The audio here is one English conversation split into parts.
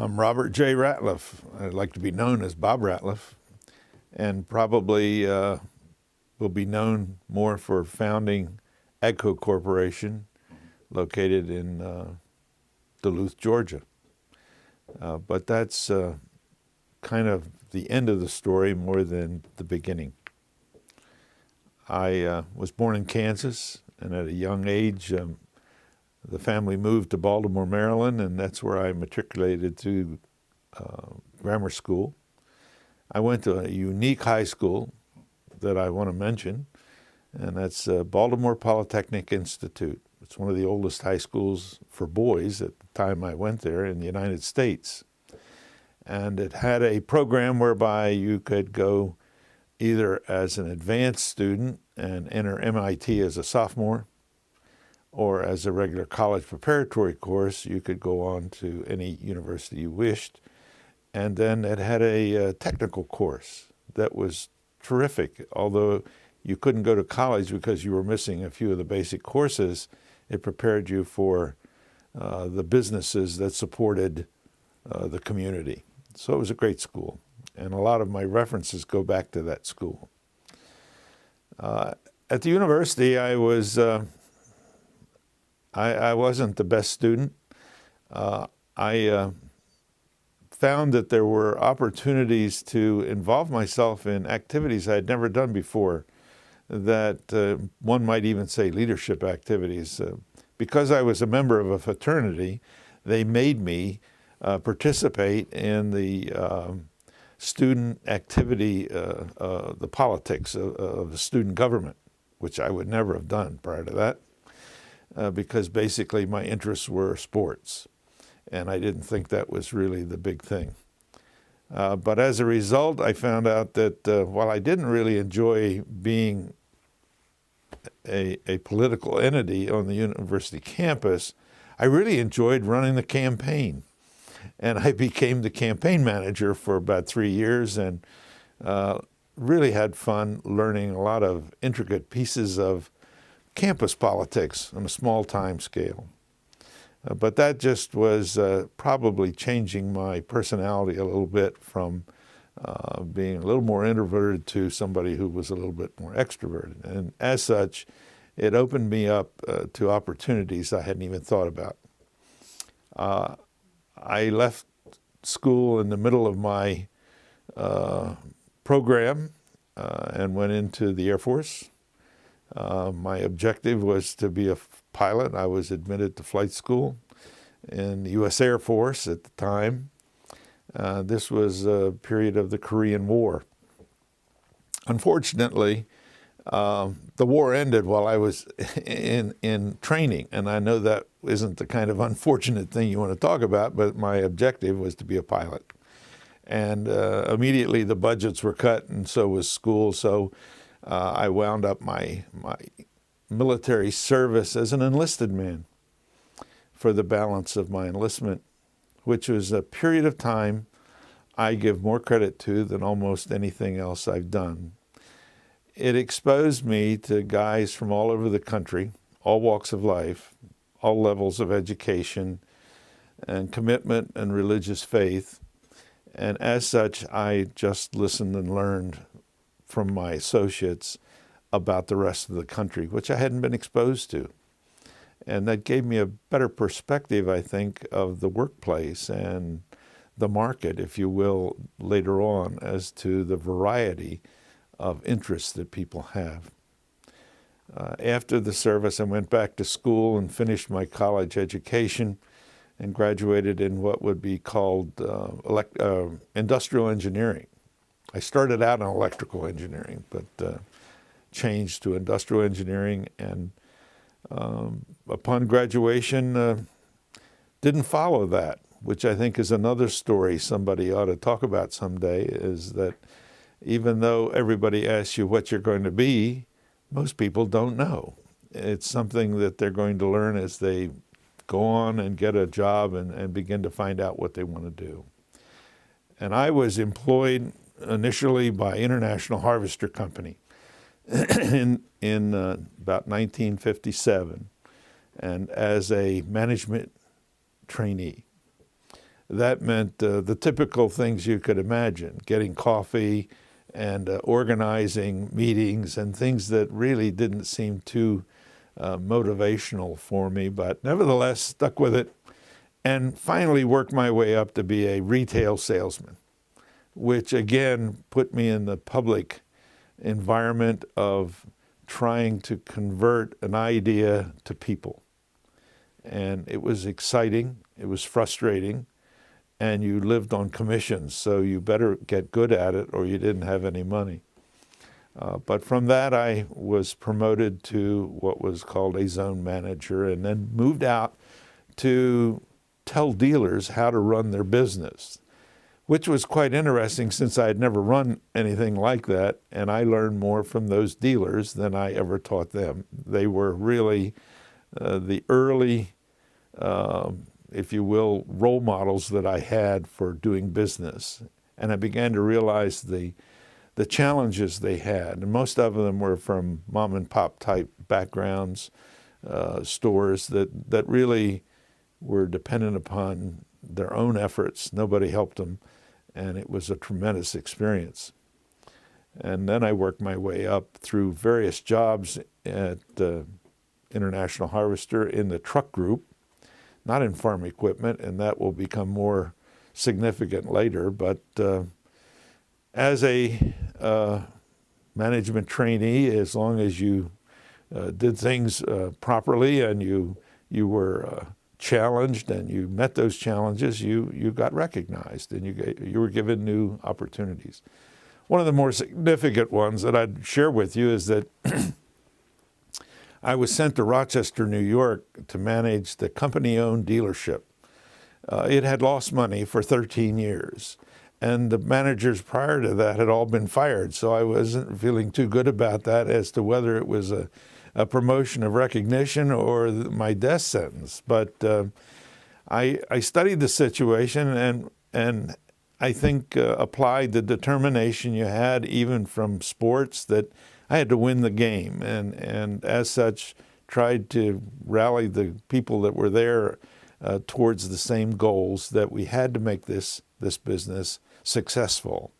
I'm Robert J. Ratliff. I'd like to be known as Bob Ratliff, and probably will be known more for founding AGCO Corporation, located in Duluth, Georgia. But that's kind of the end of the story more than the beginning. I was born in Kansas, and at a young age, the family moved to Baltimore, Maryland, and that's where I matriculated to grammar school. I went to a unique high school that I want to mention, and that's Baltimore Polytechnic Institute. It's one of the oldest high schools for boys at the time I went there in the United States. And it had a program whereby you could go either as an advanced student and enter MIT as a sophomore, or as a regular college preparatory course, you could go on to any university you wished. And then it had a technical course that was terrific. Although you couldn't go to college because you were missing a few of the basic courses, it prepared you for the businesses that supported the community. So it was a great school. And a lot of my references go back to that school. At the university, I wasn't the best student. I found that there were opportunities to involve myself in activities I had never done before, that one might even say leadership activities. Because I was a member of a fraternity, they made me participate in the student activity, the politics of the student government, which I would never have done prior to that. Because basically my interests were sports, and I didn't think that was really the big thing. But as a result, I found out that while I didn't really enjoy being a political entity on the university campus, I really enjoyed running the campaign. And I became the campaign manager for about 3 years, and really had fun learning a lot of intricate pieces of campus politics on a small time scale. But that just was probably changing my personality a little bit from being a little more introverted to somebody who was a little bit more extroverted. And as such, it opened me up to opportunities I hadn't even thought about. I left school in the middle of my program and went into the Air Force. My objective was to be a pilot. I was admitted to flight school in the U.S. Air Force at the time. This was a period of the Korean War. Unfortunately, the war ended while I was in training, and I know that isn't the kind of unfortunate thing you want to talk about, but my objective was to be a pilot. And immediately the budgets were cut, and so was school, so I wound up my military service as an enlisted man for the balance of my enlistment, which was a period of time I give more credit to than almost anything else I've done. It exposed me to guys from all over the country, all walks of life, all levels of education and commitment and religious faith. And as such, I just listened and learned from my associates about the rest of the country, which I hadn't been exposed to. And that gave me a better perspective, I think, of the workplace and the market, if you will, later on, as to the variety of interests that people have. After the service, I went back to school and finished my college education and graduated in what would be called industrial engineering. I started out in electrical engineering, but changed to industrial engineering, and upon graduation, didn't follow that, which I think is another story somebody ought to talk about someday, is that even though everybody asks you what you're going to be, most people don't know. It's something that they're going to learn as they go on and get a job and begin to find out what they want to do. And I was employed initially by International Harvester Company in about 1957, and as a management trainee. that meant the typical things you could imagine, getting coffee and organizing meetings and things that really didn't seem too motivational for me, but nevertheless stuck with it and finally worked my way up to be a retail salesman, which again put me in the public environment of trying to convert an idea to people. And it was exciting, it was frustrating, and you lived on commissions, so you better get good at it or you didn't have any money. But from that, I was promoted to what was called a zone manager and then moved out to tell dealers how to run their business, which was quite interesting since I had never run anything like that, and I learned more from those dealers than I ever taught them. They were really the early, if you will, role models that I had for doing business. And I began to realize the challenges they had. And most of them were from mom and pop type backgrounds, stores that really were dependent upon their own efforts. Nobody helped them. And it was a tremendous experience. And then I worked my way up through various jobs at International Harvester in the truck group, not in farm equipment, and that will become more significant later. But as a management trainee, as long as you did things properly and you were challenged and you met those challenges, you got recognized and you were given new opportunities. One of the more significant ones that I'd share with you is that I was sent to Rochester, New York to manage the company-owned dealership. It had lost money for 13 years, and the managers prior to that had all been fired, so I wasn't feeling too good about that as to whether it was a promotion of recognition or my death sentence. But I studied the situation and I think applied the determination you had even from sports that I had to win the game, and as such tried to rally the people that were there towards the same goals, that we had to make this business successful,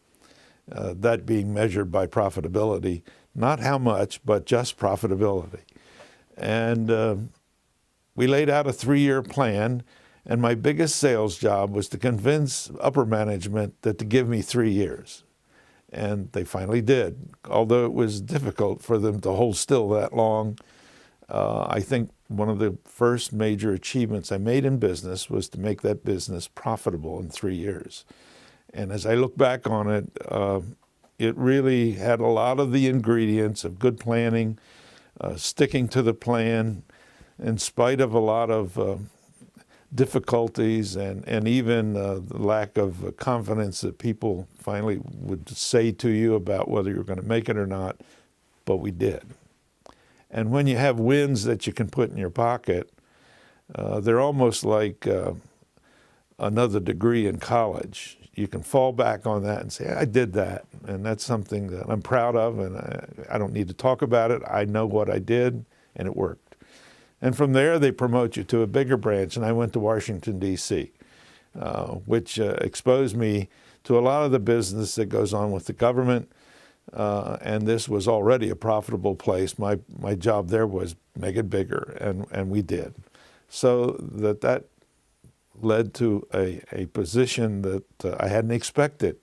that being measured by profitability, not how much, but just profitability. And we laid out a 3-year plan, and my biggest sales job was to convince upper management that to give me 3 years. And they finally did, although it was difficult for them to hold still that long. I think one of the first major achievements I made in business was to make that business profitable in 3 years. And as I look back on it, it really had a lot of the ingredients of good planning, sticking to the plan, in spite of a lot of difficulties and even the lack of confidence that people finally would say to you about whether you're going to make it or not, but we did. And when you have wins that you can put in your pocket, they're almost like another degree in college. You can fall back on that and say, I did that, and that's something that I'm proud of, and I don't need to talk about it. I know what I did, and it worked. And from there, they promote you to a bigger branch, and I went to Washington, D.C., which exposed me to a lot of the business that goes on with the government, and this was already a profitable place. My job there was make it bigger, and we did. So that led to a position that I hadn't expected.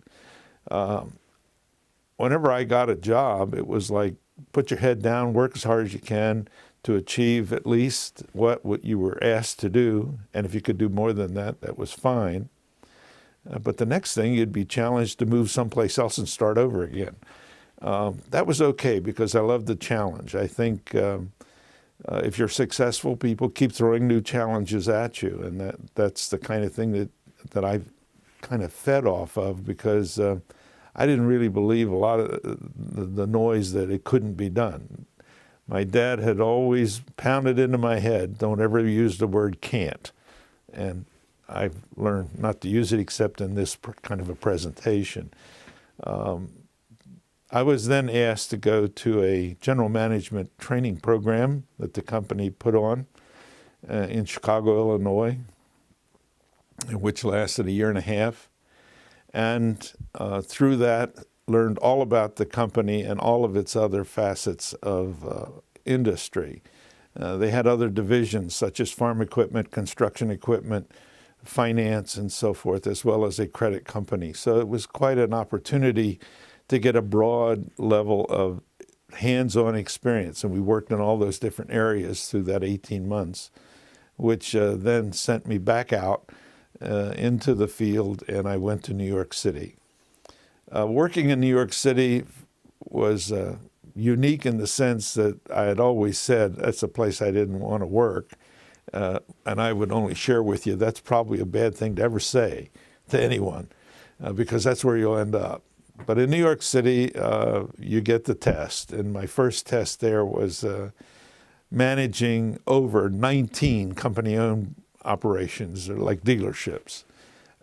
Whenever I got a job, it was like, put your head down, work as hard as you can to achieve at least what you were asked to do. And if you could do more than that, that was fine. But the next thing, you'd be challenged to move someplace else and start over again. That was okay because I loved the challenge. I think if you're successful, people keep throwing new challenges at you. And that's the kind of thing that I've kind of fed off of, because I didn't really believe a lot of the noise that it couldn't be done. My dad had always pounded into my head, don't ever use the word can't. And I've learned not to use it except in this kind of a presentation. I was then asked to go to a general management training program that the company put on in Chicago, Illinois. which lasted a year and a half. And through that, learned all about the company and all of its other facets of industry. They had other divisions such as farm equipment, construction equipment, finance, and so forth, as well as a credit company. So it was quite an opportunity to get a broad level of hands-on experience. And we worked in all those different areas through that 18 months, which then sent me back out into the field, and I went to New York City. Working in New York City was unique in the sense that I had always said that's a place I didn't want to work. And I would only share with you that's probably a bad thing to ever say to anyone because that's where you'll end up. But in New York City, you get the test. And my first test there was managing over 19 company-owned operations, like dealerships.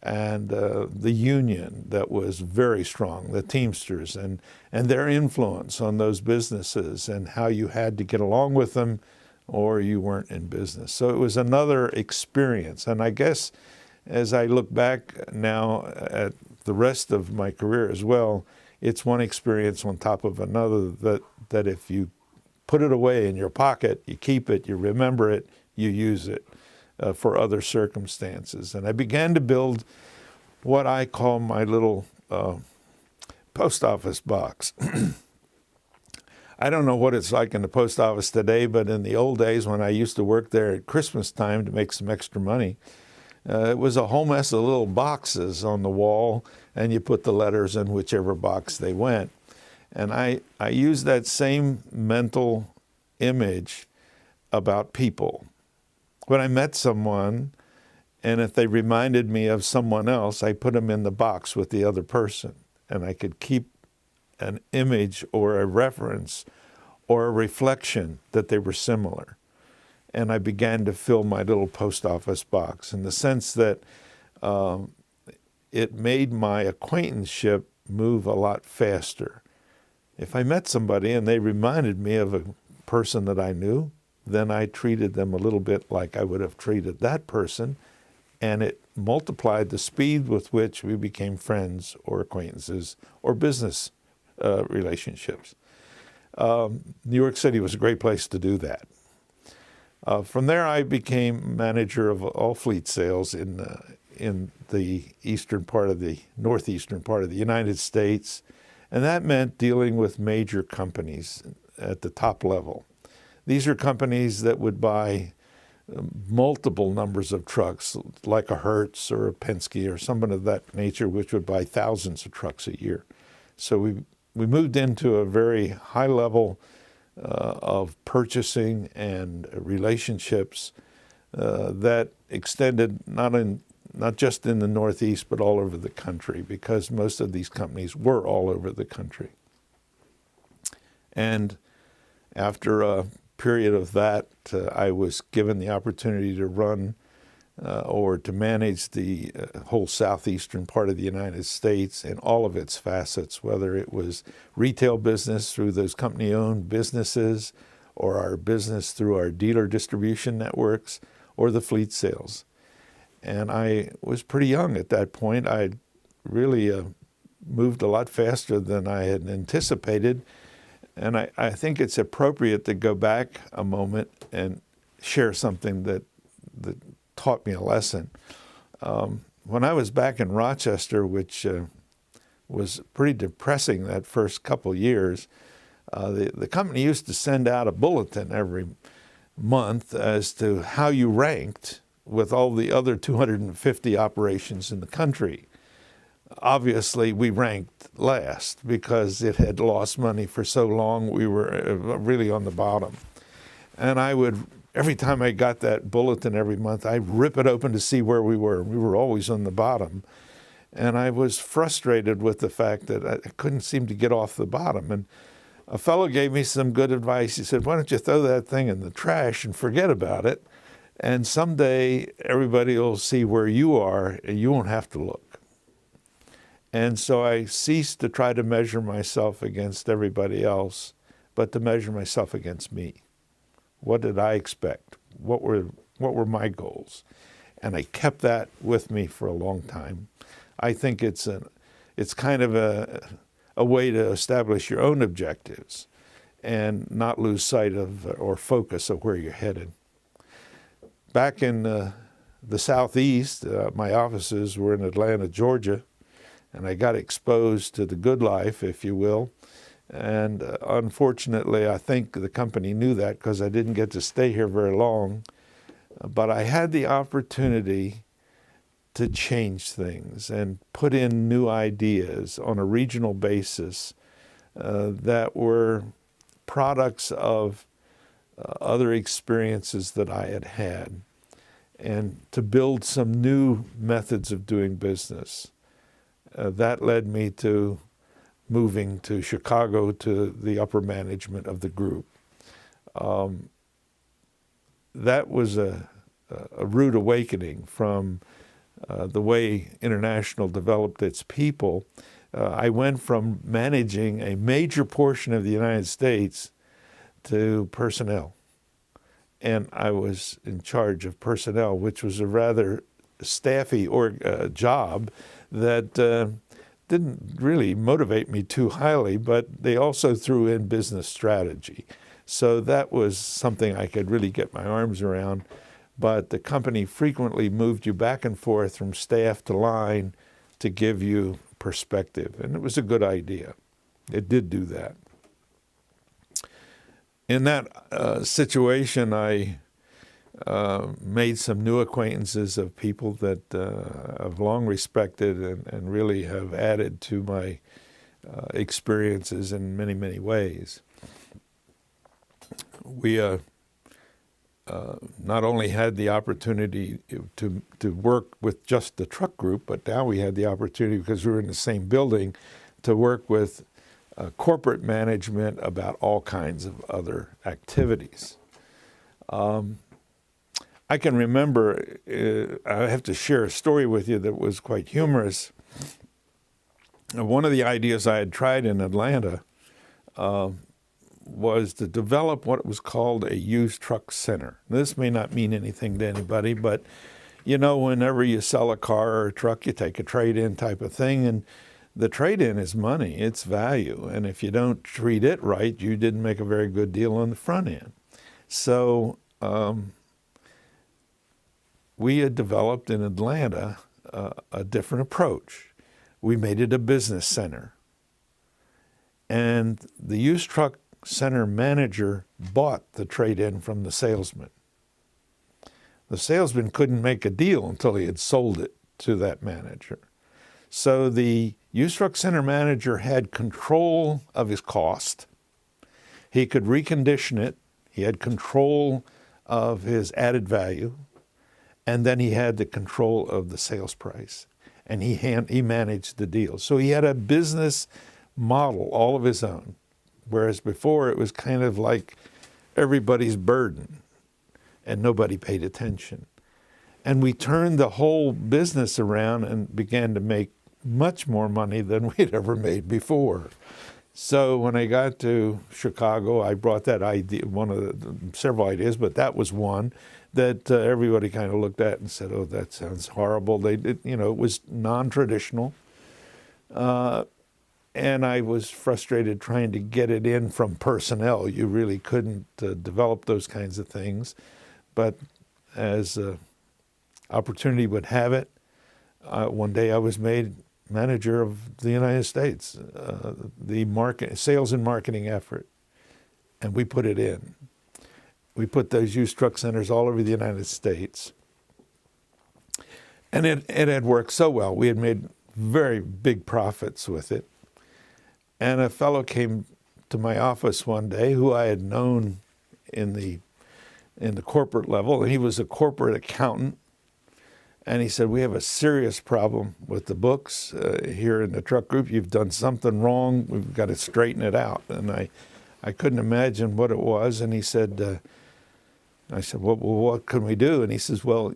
And the union that was very strong, the Teamsters, and their influence on those businesses and how you had to get along with them or you weren't in business. So it was another experience. And I guess as I look back now at the rest of my career as well, it's one experience on top of another that if you put it away in your pocket, you keep it, you remember it, you use it for other circumstances. And I began to build what I call my little post office box. I don't know what it's like in the post office today, but in the old days when I used to work there at Christmas time to make some extra money, it was a whole mess of little boxes on the wall, and you put the letters in whichever box they went. And I used that same mental image about people. When I met someone, and if they reminded me of someone else, I put them in the box with the other person, and I could keep an image or a reference or a reflection that they were similar. And I began to fill my little post office box in the sense that it made my acquaintanceship move a lot faster. If I met somebody and they reminded me of a person that I knew, then I treated them a little bit like I would have treated that person, and it multiplied the speed with which we became friends or acquaintances or business relationships. New York City was a great place to do that. From there, I became manager of all fleet sales in the northeastern part of the United States, and that meant dealing with major companies at the top level. These are companies that would buy multiple numbers of trucks, like a Hertz or a Penske or someone of that nature, which would buy thousands of trucks a year. So we moved into a very high level of purchasing and relationships that extended not just in the Northeast, but all over the country, because most of these companies were all over the country. And after a period of that, I was given the opportunity to run or to manage the whole southeastern part of the United States and all of its facets, whether it was retail business through those company-owned businesses or our business through our dealer distribution networks or the fleet sales. And I was pretty young at that point. I really moved a lot faster than I had anticipated. And I think it's appropriate to go back a moment and share something that taught me a lesson. When I was back in Rochester, which was pretty depressing that first couple years, the company used to send out a bulletin every month as to how you ranked with all the other 250 operations in the country. Obviously, we ranked last because it had lost money for so long. We were really on the bottom. And I would, every time I got that bulletin every month, I'd rip it open to see where we were. We were always on the bottom. And I was frustrated with the fact that I couldn't seem to get off the bottom. And a fellow gave me some good advice. He said, why don't you throw that thing in the trash and forget about it? And someday everybody will see where you are and you won't have to look. And so I ceased to try to measure myself against everybody else, but to measure myself against me. What did I expect? What were my goals? and I kept that with me for a long time. I think it's kind of a way to establish your own objectives and not lose sight of or focus of where you're headed. Back in the Southeast, my offices were in Atlanta, Georgia, and I got exposed to the good life, if you will. And unfortunately, I think the company knew that because I didn't get to stay here very long. But I had the opportunity to change things and put in new ideas on a regional basis that were products of other experiences that I had had, and to build some new methods of doing business. That led me to moving to Chicago to the upper management of the group. That was a rude awakening from the way International developed its people. I went from managing a major portion of the United States to personnel. And I was in charge of personnel, which was a rather staffy job that didn't really motivate me too highly, but they also threw in business strategy. So that was something I could really get my arms around. But the company frequently moved you back and forth from staff to line to give you perspective. And it was a good idea. It did do that. In that situation, I made some new acquaintances of people that I've long respected and really have added to my experiences in many, many ways. We not only had the opportunity to work with just the truck group, but now we had the opportunity, because we were in the same building, to work with corporate management about all kinds of other activities. I can remember, I have to share a story with you that was quite humorous. One of the ideas I had tried in Atlanta was to develop what was called a used truck center. This may not mean anything to anybody, but you know, whenever you sell a car or a truck, you take a trade-in type of thing, and the trade-in is money, it's value, and if you don't treat it right, you didn't make a very good deal on the front end. So we had developed in Atlanta a different approach. We made it a business center. And the used truck center manager bought the trade-in from the salesman. The salesman couldn't make a deal until he had sold it to that manager. So the used truck center manager had control of his cost. He could recondition it. He had control of his added value. And then he had the control of the sales price. And he managed the deal. So he had a business model all of his own. Whereas before it was kind of like everybody's burden and nobody paid attention. And we turned the whole business around and began to make much more money than we'd ever made before. So when I got to Chicago, I brought that idea, one of the several ideas, but that was one that everybody kind of looked at and said, "Oh, that sounds horrible." They did, you know, it was non-traditional. And I was frustrated trying to get it in from personnel. You really couldn't develop those kinds of things. But as opportunity would have it, one day I was made manager of the United States, the sales and marketing effort, and we put it in. We put those used truck centers all over the United States. And it had worked so well. We had made very big profits with it. And a fellow came to my office one day who I had known in the corporate level, and he was a corporate accountant. And he said, "We have a serious problem with the books here in the truck group. You've done something wrong. We've got to straighten it out." And I couldn't imagine what it was. And he said, I said, well, what can we do? And he says, "Well,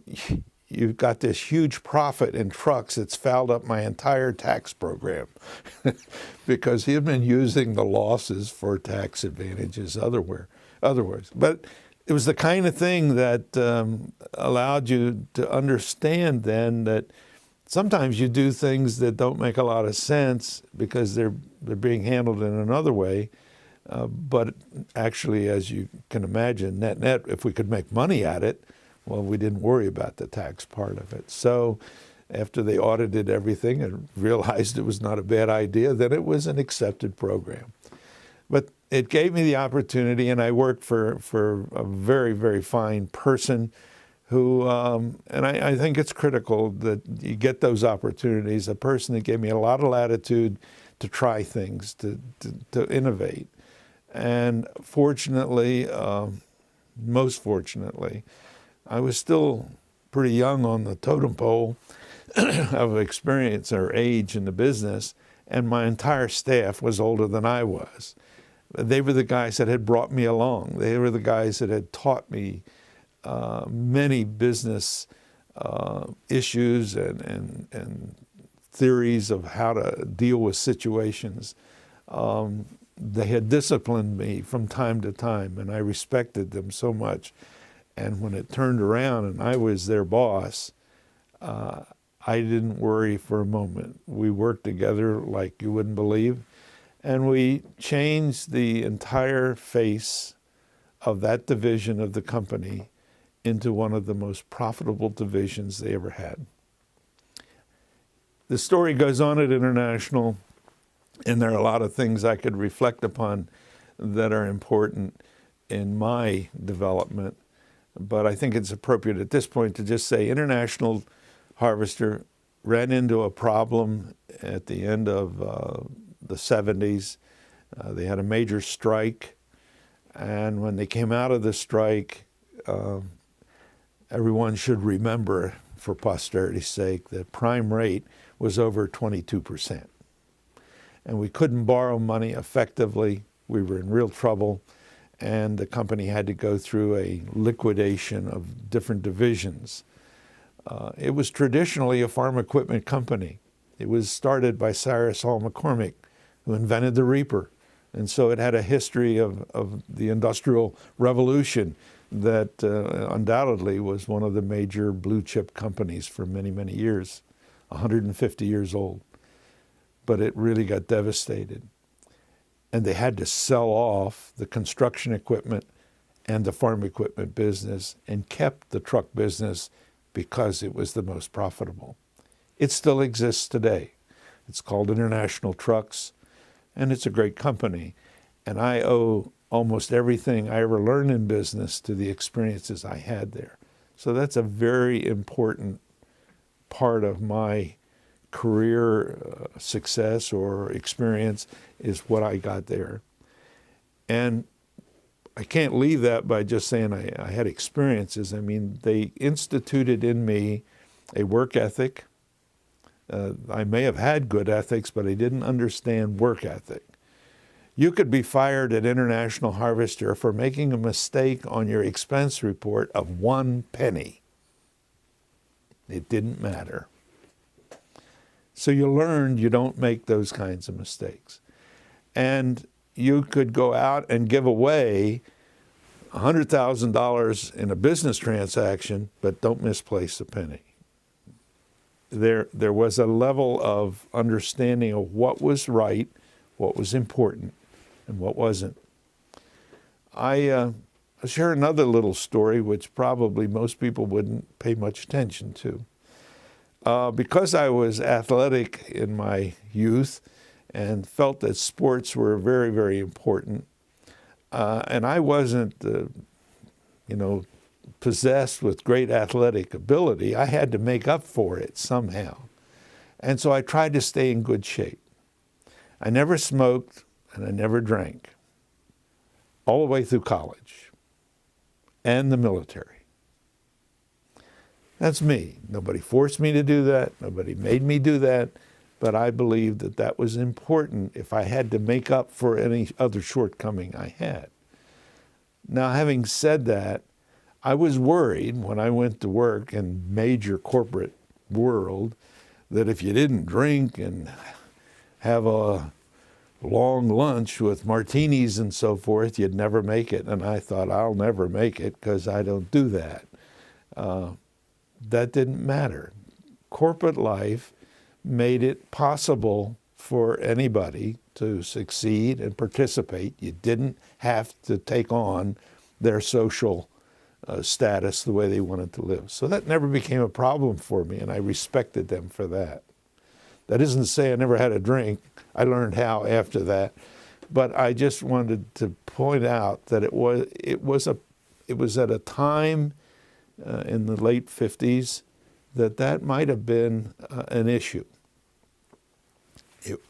you've got this huge profit in trucks. It's fouled up my entire tax program." Because he had been using the losses for tax advantages otherwise. But it was the kind of thing that allowed you to understand then that sometimes you do things that don't make a lot of sense because they're being handled in another way. But actually, as you can imagine, net, if we could make money at it, well, we didn't worry about the tax part of it. So after they audited everything and realized it was not a bad idea, then it was an accepted program. But it gave me the opportunity, and I worked for a very, very fine person who, and I think it's critical that you get those opportunities, a person that gave me a lot of latitude to try things, to innovate. And fortunately, most fortunately, I was still pretty young on the totem pole of experience or age in the business, and my entire staff was older than I was. They were the guys that had brought me along. They were the guys that had taught me many business issues and theories of how to deal with situations. They had disciplined me from time to time, and I respected them so much. And when it turned around and I was their boss, I didn't worry for a moment. We worked together like you wouldn't believe, and we changed the entire face of that division of the company into one of the most profitable divisions they ever had. The story goes on at International, and there are a lot of things I could reflect upon that are important in my development. But I think it's appropriate at this point to just say International Harvester ran into a problem at the end of the 70s. They had a major strike, and when they came out of the strike, everyone should remember, for posterity's sake, that prime rate was over 22%. And we couldn't borrow money effectively. We were in real trouble. And the company had to go through a liquidation of different divisions. It was traditionally a farm equipment company. It was started by Cyrus Hall McCormick, who invented the reaper. And so it had a history of the Industrial Revolution that undoubtedly was one of the major blue chip companies for many, many years, 150 years old. But it really got devastated. And they had to sell off the construction equipment and the farm equipment business and kept the truck business because it was the most profitable. It still exists today. It's called International Trucks, and it's a great company. And I owe almost everything I ever learned in business to the experiences I had there. So that's a very important part of my career success or experience, is what I got there. And I can't leave that by just saying I had experiences. I mean, they instituted in me a work ethic. I may have had good ethics, but I didn't understand work ethic. You could be fired at International Harvester for making a mistake on your expense report of 1 penny. It didn't matter. So you learned you don't make those kinds of mistakes. And you could go out and give away $100,000 in a business transaction, but don't misplace a penny. There was a level of understanding of what was right, what was important, and what wasn't. I'll share another little story, which probably most people wouldn't pay much attention to. Because I was athletic in my youth and felt that sports were very, very important, and I wasn't, possessed with great athletic ability, I had to make up for it somehow. And so I tried to stay in good shape. I never smoked and I never drank, all the way through college and the military. That's me. Nobody forced me to do that. Nobody made me do that. But I believed that that was important if I had to make up for any other shortcoming I had. Now, having said that, I was worried when I went to work in major corporate world that if you didn't drink and have a long lunch with martinis and so forth, you'd never make it. And I thought, I'll never make it because I don't do that. That didn't matter. Corporate life made it possible for anybody to succeed and participate. You didn't have to take on their social status the way they wanted to live. So that never became a problem for me, and I respected them for that. That isn't to say I never had a drink. I learned how after that. But I just wanted to point out that it was at a time in the late 50s that might have been an issue.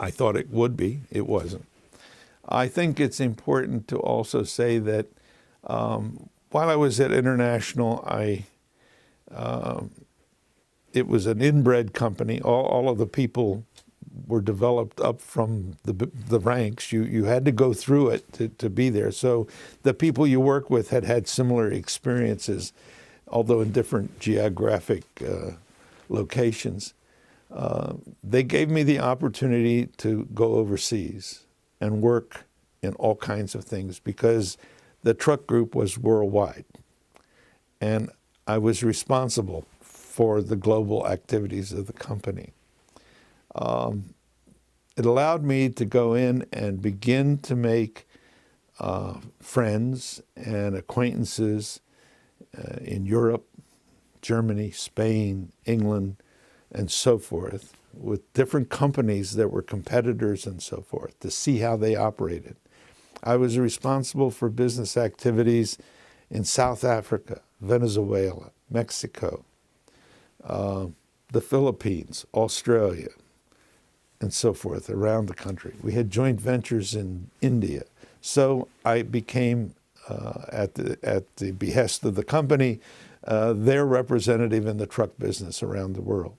I thought it would be. It wasn't. I think it's important to also say that while I was at International, it was an inbred company. All of the people were developed up from the ranks. You had to go through it to be there. So the people you work with had similar experiences, although in different geographic locations. They gave me the opportunity to go overseas and work in all kinds of things because the truck group was worldwide. And I was responsible for the global activities of the company. It allowed me to go in and begin to make friends and acquaintances in Europe, Germany, Spain, England, and so forth, with different companies that were competitors and so forth, to see how they operated. I was responsible for business activities in South Africa, Venezuela, Mexico, the Philippines, Australia, and so forth around the country. We had joint ventures in India. So I became, at the behest of the company, their representative in the truck business around the world,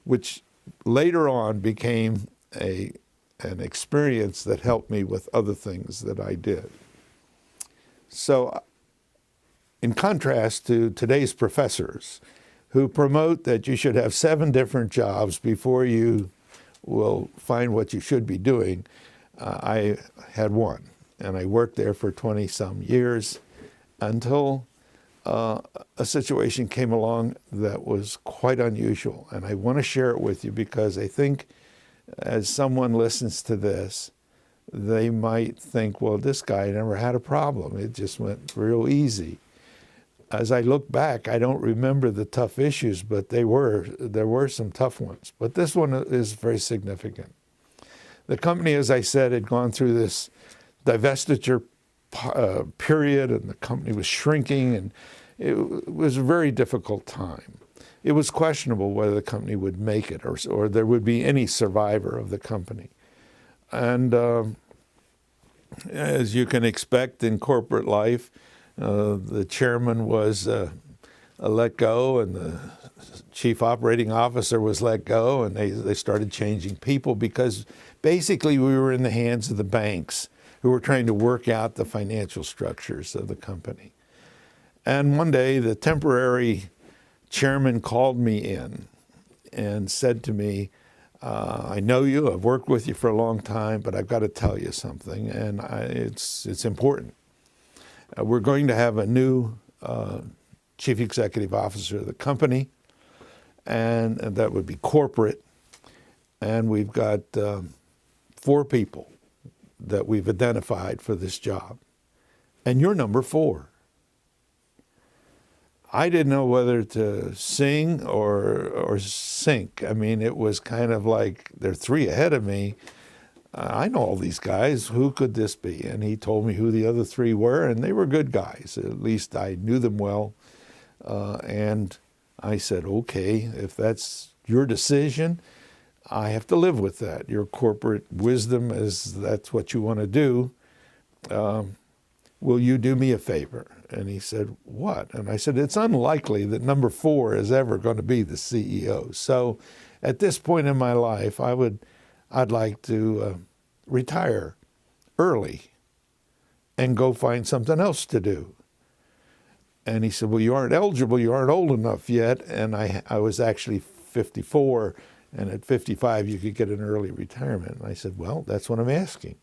which later on became an experience that helped me with other things that I did. So in contrast to today's professors who promote that you should have 7 different jobs before you will find what you should be doing, I had one, and I worked there for 20-some years until a situation came along that was quite unusual. And I want to share it with you because I think as someone listens to this, they might think, well, this guy never had a problem. It just went real easy. As I look back, I don't remember the tough issues, but there were some tough ones. But this one is very significant. The company, as I said, had gone through this divestiture period, and the company was shrinking, and it was a very difficult time. It was questionable whether the company would make it or there would be any survivor of the company. And as you can expect in corporate life, the chairman was let go, and the chief operating officer was let go, and they started changing people because basically we were in the hands of the banks who were trying to work out the financial structures of the company. And one day the temporary chairman called me in and said to me, I know you, I've worked with you for a long time, but I've got to tell you something, and it's important. We're going to have a new chief executive officer of the company, and that would be corporate, and we've got 4 people that we've identified for this job, and you're number 4. I didn't know whether to sing or sink. I mean, it was kind of like they're 3 ahead of me. I know all these guys. Who could this be? And he told me who the other 3 were, and they were good guys. At least I knew them well. And I said, okay, if that's your decision, I have to live with that. Your corporate wisdom is that's what you want to do. Will you do me a favor? And he said, what? And I said, it's unlikely that number 4 is ever going to be the CEO. So at this point in my life, I'd like to retire early and go find something else to do. And he said, well, you aren't eligible, you aren't old enough yet. And I was actually 54, And at 55, you could get an early retirement. And I said, well, that's what I'm asking.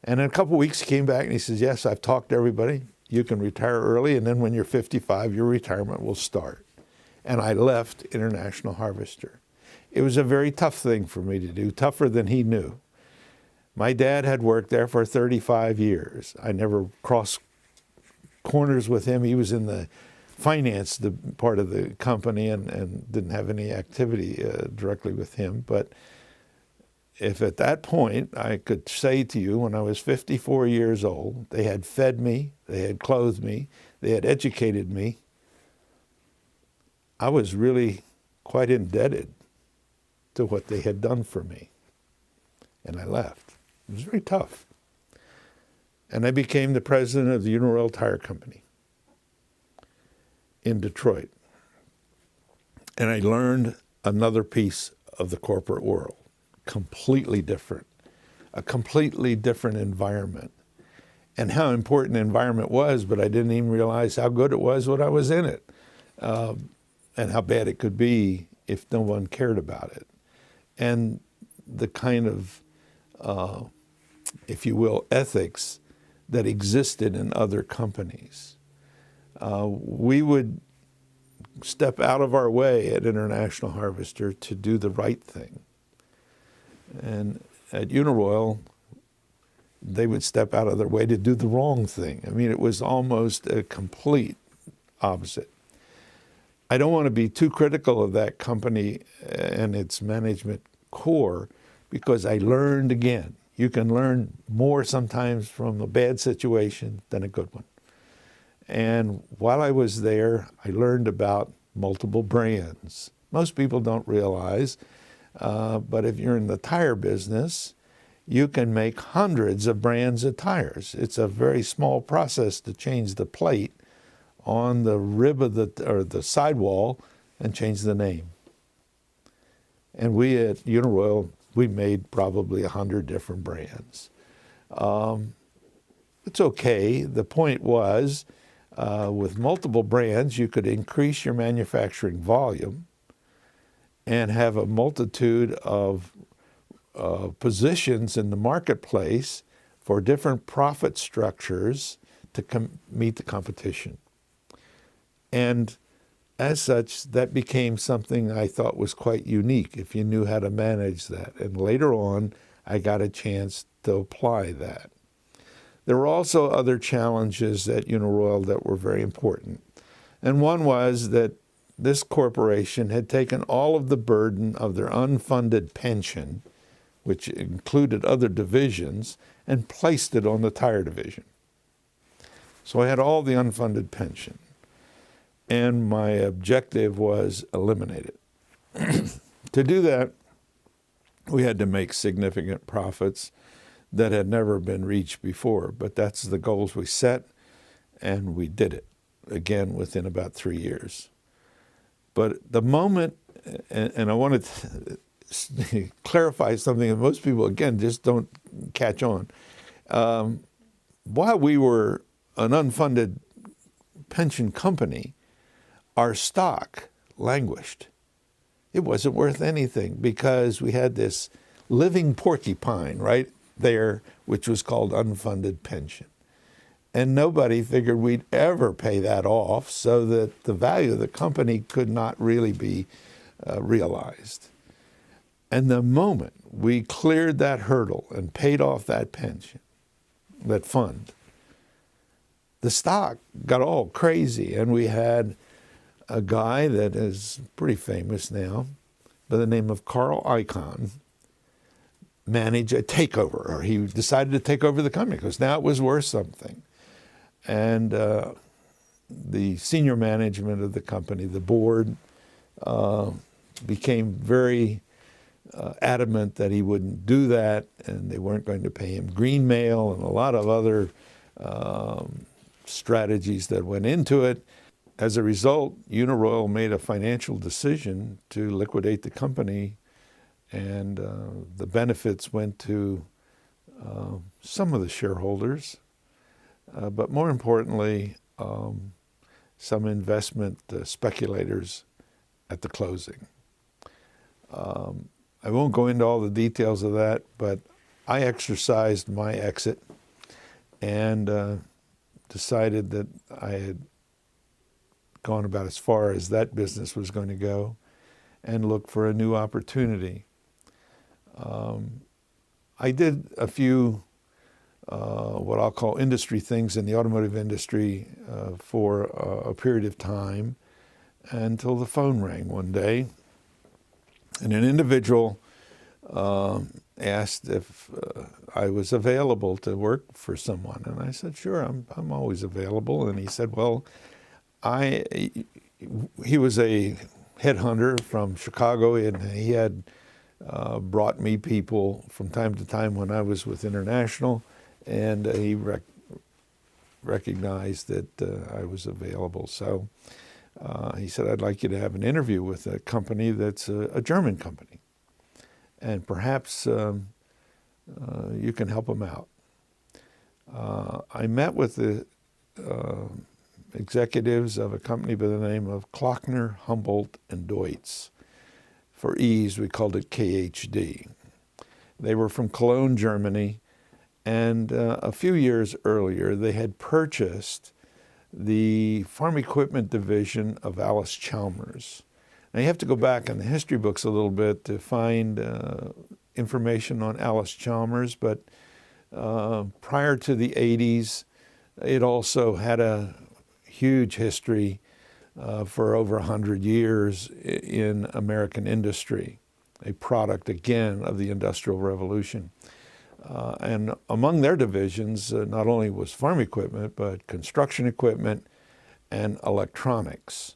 And in a couple of weeks, he came back and he says, yes, I've talked to everybody. You can retire early, and then when you're 55, your retirement will start. And I left International Harvester. It was a very tough thing for me to do, tougher than he knew. My dad had worked there for 35 years. I never crossed corners with him. He was in the finance part of the company and didn't have any activity directly with him. But if at that point I could say to you, when I was 54 years old, they had fed me, they had clothed me, they had educated me, I was really quite indebted to what they had done for me. And I left. It was very tough. And I became the president of the Uniroyal Tire Company in Detroit. And I learned another piece of the corporate world, completely different, a completely different environment. And how important the environment was, but I didn't even realize how good it was when I was in it, and how bad it could be if no one cared about it. And the kind of, if you will, ethics that existed in other companies. We would step out of our way at International Harvester to do the right thing. And at Uniroyal, they would step out of their way to do the wrong thing. I mean, it was almost a complete opposite. I don't want to be too critical of that company and its management core, because I learned again. You can learn more sometimes from a bad situation than a good one. And while I was there, I learned about multiple brands. Most people don't realize, but if you're in the tire business, you can make hundreds of brands of tires. It's a very small process to change the plate on the rib of the sidewall and change the name. And we at Uniroyal, we made probably 100 different brands. It's okay. The point was, with multiple brands, you could increase your manufacturing volume and have a multitude of positions in the marketplace for different profit structures to meet the competition. And as such, that became something I thought was quite unique if you knew how to manage that. And later on, I got a chance to apply that. There were also other challenges at Uniroyal that were very important. And one was that this corporation had taken all of the burden of their unfunded pension, which included other divisions, and placed it on the tire division. So I had all the unfunded pension. And my objective was eliminate it. To do that, we had to make significant profits that had never been reached before. But that's the goals we set, and we did it, again, within about 3 years. But the moment, and I wanted to clarify something that most people, again, just don't catch on. While we were an unfunded pension company, our stock languished. It wasn't worth anything because we had this living porcupine right there, which was called unfunded pension. And nobody figured we'd ever pay that off, so that the value of the company could not really be realized. And the moment we cleared that hurdle and paid off that pension, that fund, the stock got all crazy, and we had a guy that is pretty famous now by the name of Carl Icahn manage a takeover, or he decided to take over the company because now it was worth something. And the senior management of the company, the board, became very adamant that he wouldn't do that, and they weren't going to pay him green mail and a lot of other strategies that went into it. As a result, Uniroyal made a financial decision to liquidate the company, and the benefits went to some of the shareholders, but more importantly, some investment speculators at the closing. I won't go into all the details of that, but I exercised my exit and decided that I had gone about as far as that business was going to go and looked for a new opportunity. I did a few what I'll call industry things in the automotive industry for a period of time until the phone rang one day, and an individual asked if I was available to work for someone, and I said, "Sure, I'm always available." And he said, "Well, he was a headhunter from Chicago, and he had brought me people from time to time when I was with International, and he recognized that I was available. So he said, I'd like you to have an interview with a company that's a German company, and perhaps you can help them out." I met with the executives of a company by the name of Klockner, Humboldt, and Deutz. For ease, we called it KHD. They were from Cologne, Germany, and a few years earlier, they had purchased the farm equipment division of Alice Chalmers. Now, you have to go back in the history books a little bit to find information on Alice Chalmers, but prior to the 80s, it also had a huge history for over 100 years in American industry, a product, again, of the Industrial Revolution. And among their divisions, not only was farm equipment, but construction equipment and electronics.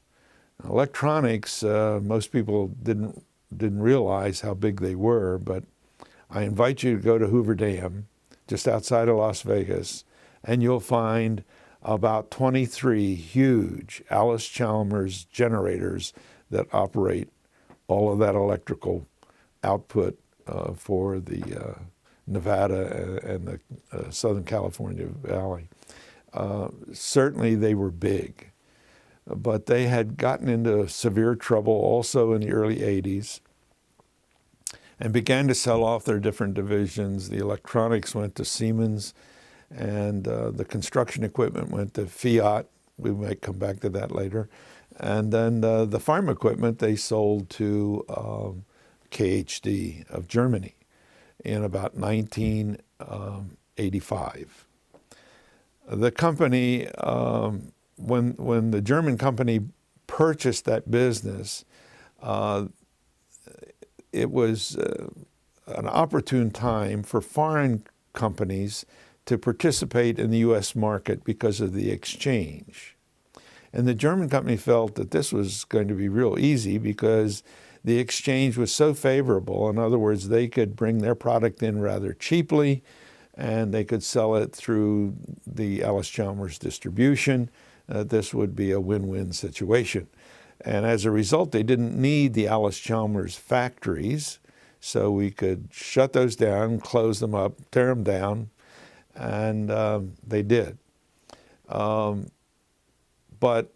Electronics, most people didn't realize how big they were, but I invite you to go to Hoover Dam, just outside of Las Vegas, and you'll find about 23 huge Alice Chalmers generators that operate all of that electrical output for the Nevada and the Southern California Valley. Certainly they were big, but they had gotten into severe trouble also in the early 80s and began to sell off their different divisions. The electronics went to Siemens, and the construction equipment went to Fiat. We might come back to that later. And then the farm equipment they sold to KHD of Germany in about 1985. The company, when the German company purchased that business, it was an opportune time for foreign companies to participate in the U.S. market because of the exchange. And the German company felt that this was going to be real easy because the exchange was so favorable. In other words, they could bring their product in rather cheaply, and they could sell it through the Alice Chalmers distribution. This would be a win-win situation. And as a result, they didn't need the Alice Chalmers factories, so we could shut those down, close them up, tear them down, and they did. But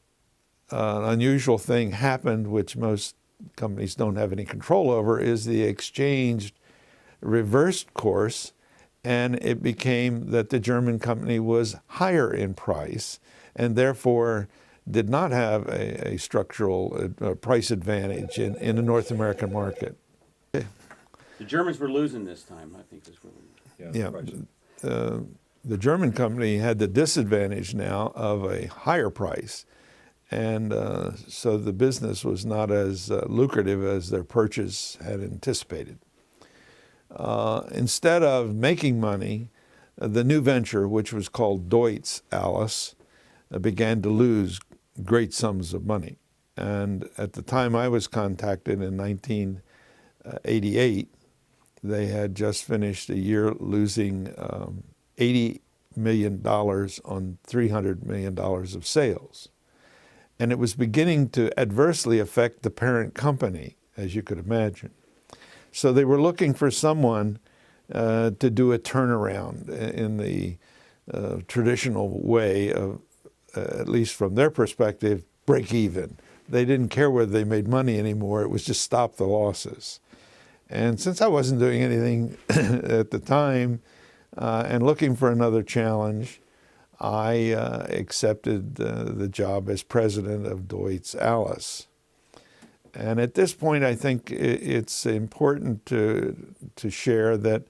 an unusual thing happened, which most companies don't have any control over, is the exchange reversed course, and it became that the German company was higher in price and therefore did not have a structural price advantage in the North American market. The Germans were losing this time, I think is what the German company had the disadvantage now of a higher price, and so the business was not as lucrative as their purchase had anticipated. Instead of making money, the new venture, which was called Deutz Alice, began to lose great sums of money. And at the time I was contacted in 1988, they had just finished a year losing $80 million on $300 million of sales. And it was beginning to adversely affect the parent company, as you could imagine. So they were looking for someone to do a turnaround in the traditional way of, at least from their perspective, break even. They didn't care whether they made money anymore. It was just stop the losses. And since I wasn't doing anything at the time and looking for another challenge, I accepted the job as president of Deutz Alice. And at this point, I think it's important to share that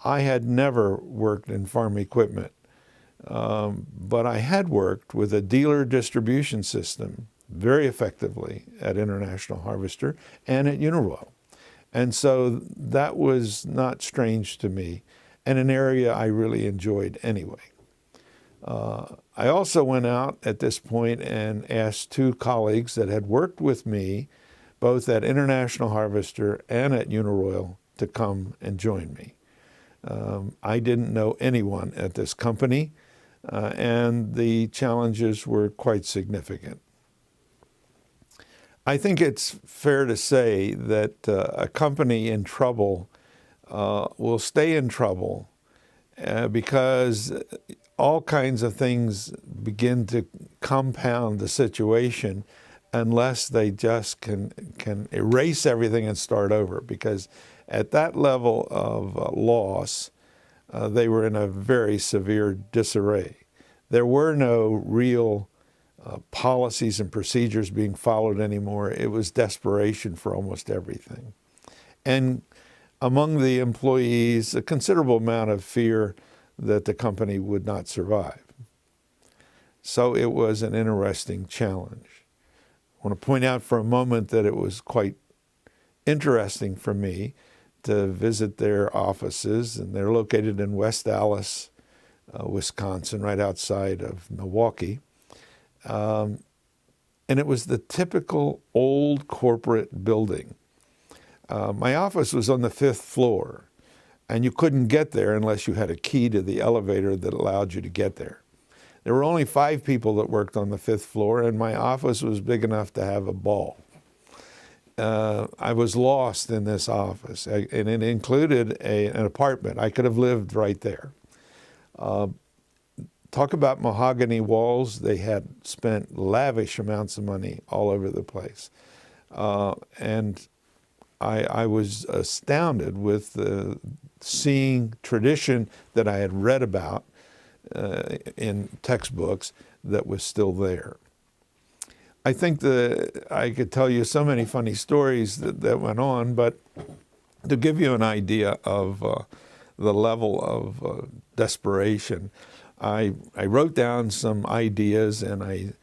I had never worked in farm equipment, but I had worked with a dealer distribution system very effectively at International Harvester and at Uniroyal. And so that was not strange to me, and an area I really enjoyed anyway. I also went out at this point and asked two colleagues that had worked with me, both at International Harvester and at Uniroyal, to come and join me. I didn't know anyone at this company, and the challenges were quite significant. I think it's fair to say that a company in trouble will stay in trouble because all kinds of things begin to compound the situation unless they just can erase everything and start over. Because at that level of loss, they were in a very severe disarray. There were no real policies and procedures being followed anymore. It was desperation for almost everything. And among the employees, a considerable amount of fear that the company would not survive. So it was an interesting challenge. I want to point out for a moment that it was quite interesting for me to visit their offices, and they're located in West Allis, Wisconsin, right outside of Milwaukee. And it was the typical old corporate building. My office was on the 5th floor, and you couldn't get there unless you had a key to the elevator that allowed you to get there. There were only 5 people that worked on the 5th floor, and my office was big enough to have a ball. I was lost in this office, and it included an apartment. I could have lived right there. Talk about mahogany walls. They had spent lavish amounts of money all over the place. And I was astounded with seeing tradition that I had read about in textbooks that was still there. I think that I could tell you so many funny stories that went on, but to give you an idea of the level of desperation, I wrote down some ideas, and I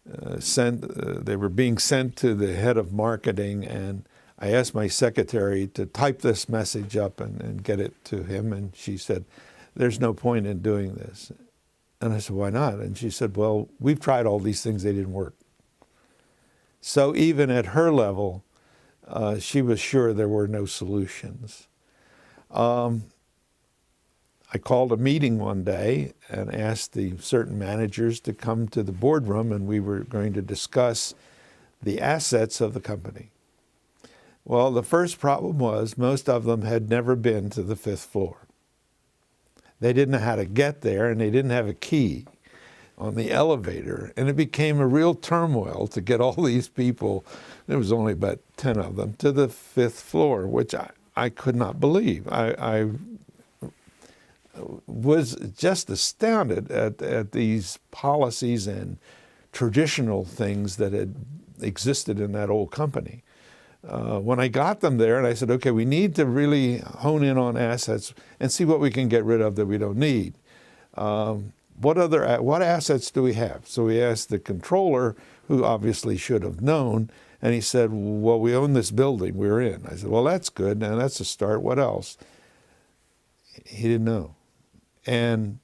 they were being sent to the head of marketing, and I asked my secretary to type this message up and get it to him, and she said, "There's no point in doing this." And I said, "Why not?" And she said, "Well, we've tried all these things, they didn't work." So even at her level, she was sure there were no solutions. I called a meeting one day and asked the certain managers to come to the boardroom, and we were going to discuss the assets of the company. Well, the first problem was most of them had never been to the 5th floor. They didn't know how to get there, and they didn't have a key on the elevator, and it became a real turmoil to get all these people, there was only about 10 of them, to the 5th floor, which I could not believe. I was just astounded at these policies and traditional things that had existed in that old company. When I got them there and I said, okay, we need to really hone in on assets and see what we can get rid of that we don't need. What assets do we have? So we asked the controller, who obviously should have known, and he said, well, we own this building we're in. I said, well, that's good, and that's a start. What else? He didn't know. And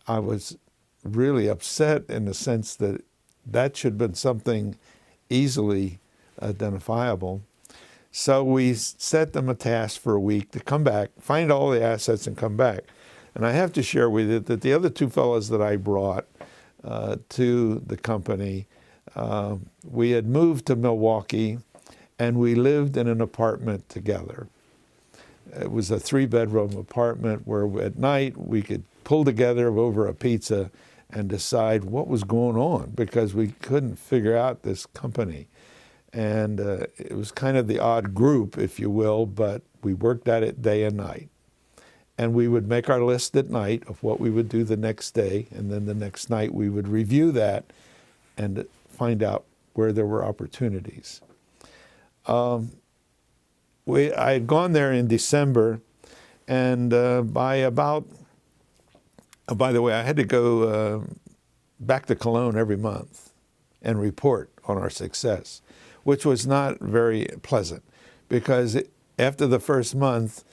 I was really upset in the sense that that should have been something easily identifiable. So we set them a task for a week to come back, find all the assets and come back. And I have to share with you that the other 2 fellows that I brought to the company, we had moved to Milwaukee and we lived in an apartment together. It was a 3-bedroom apartment where at night we could pull together over a pizza and decide what was going on because we couldn't figure out this company. And it was kind of the odd group, if you will, but We worked at it day and night. And we would make our list at night of what we would do the next day, and then the next night we would review that and find out where there were opportunities. I had gone there in December, and by the way, I had to go back to Cologne every month and report on our success, which was not very pleasant, because after the first month,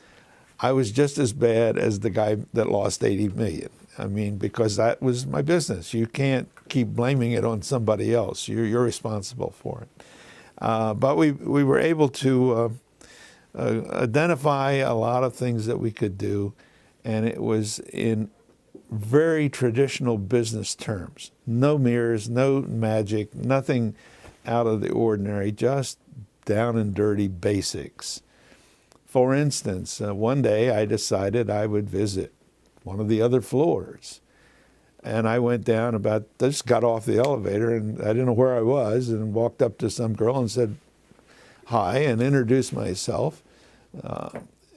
I was just as bad as the guy that lost 80 million. I mean, because that was my business. You can't keep blaming it on somebody else. You're responsible for it. But we were able to identify a lot of things that we could do, and it was in very traditional business terms. No mirrors, no magic, nothing out of the ordinary, just down and dirty basics. For instance, one day I decided I would visit one of the other floors. And I went down just got off the elevator, and I didn't know where I was, and walked up to some girl and said hi and introduced myself.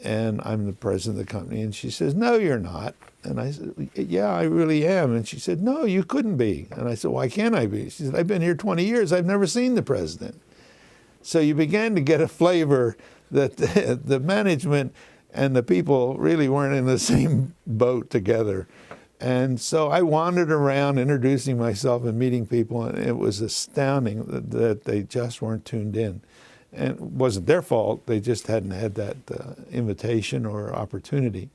And I'm the president of the company. And she says, "No, you're not." And I said, "Yeah, I really am." And she said, "No, you couldn't be." And I said, "Why can't I be?" She said, "I've been here 20 years. I've never seen the president." So you began to get a flavor that the management and the people really weren't in the same boat together. And so I wandered around introducing myself and meeting people, and it was astounding that they just weren't tuned in. And it wasn't their fault, they just hadn't had that invitation or opportunity.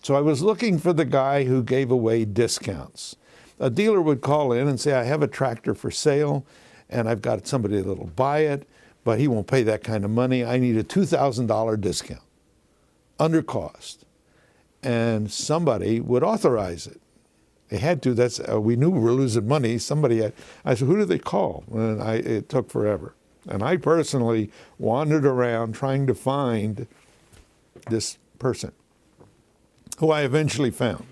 So I was looking for the guy who gave away discounts. A dealer would call in and say, "I have a tractor for sale, and I've got somebody that'll buy it, but he won't pay that kind of money. I need a $2,000 discount, under cost." And somebody would authorize it. They had to. We knew we were losing money. I said, "Who do they call?" And it took forever. And I personally wandered around trying to find this person, who I eventually found.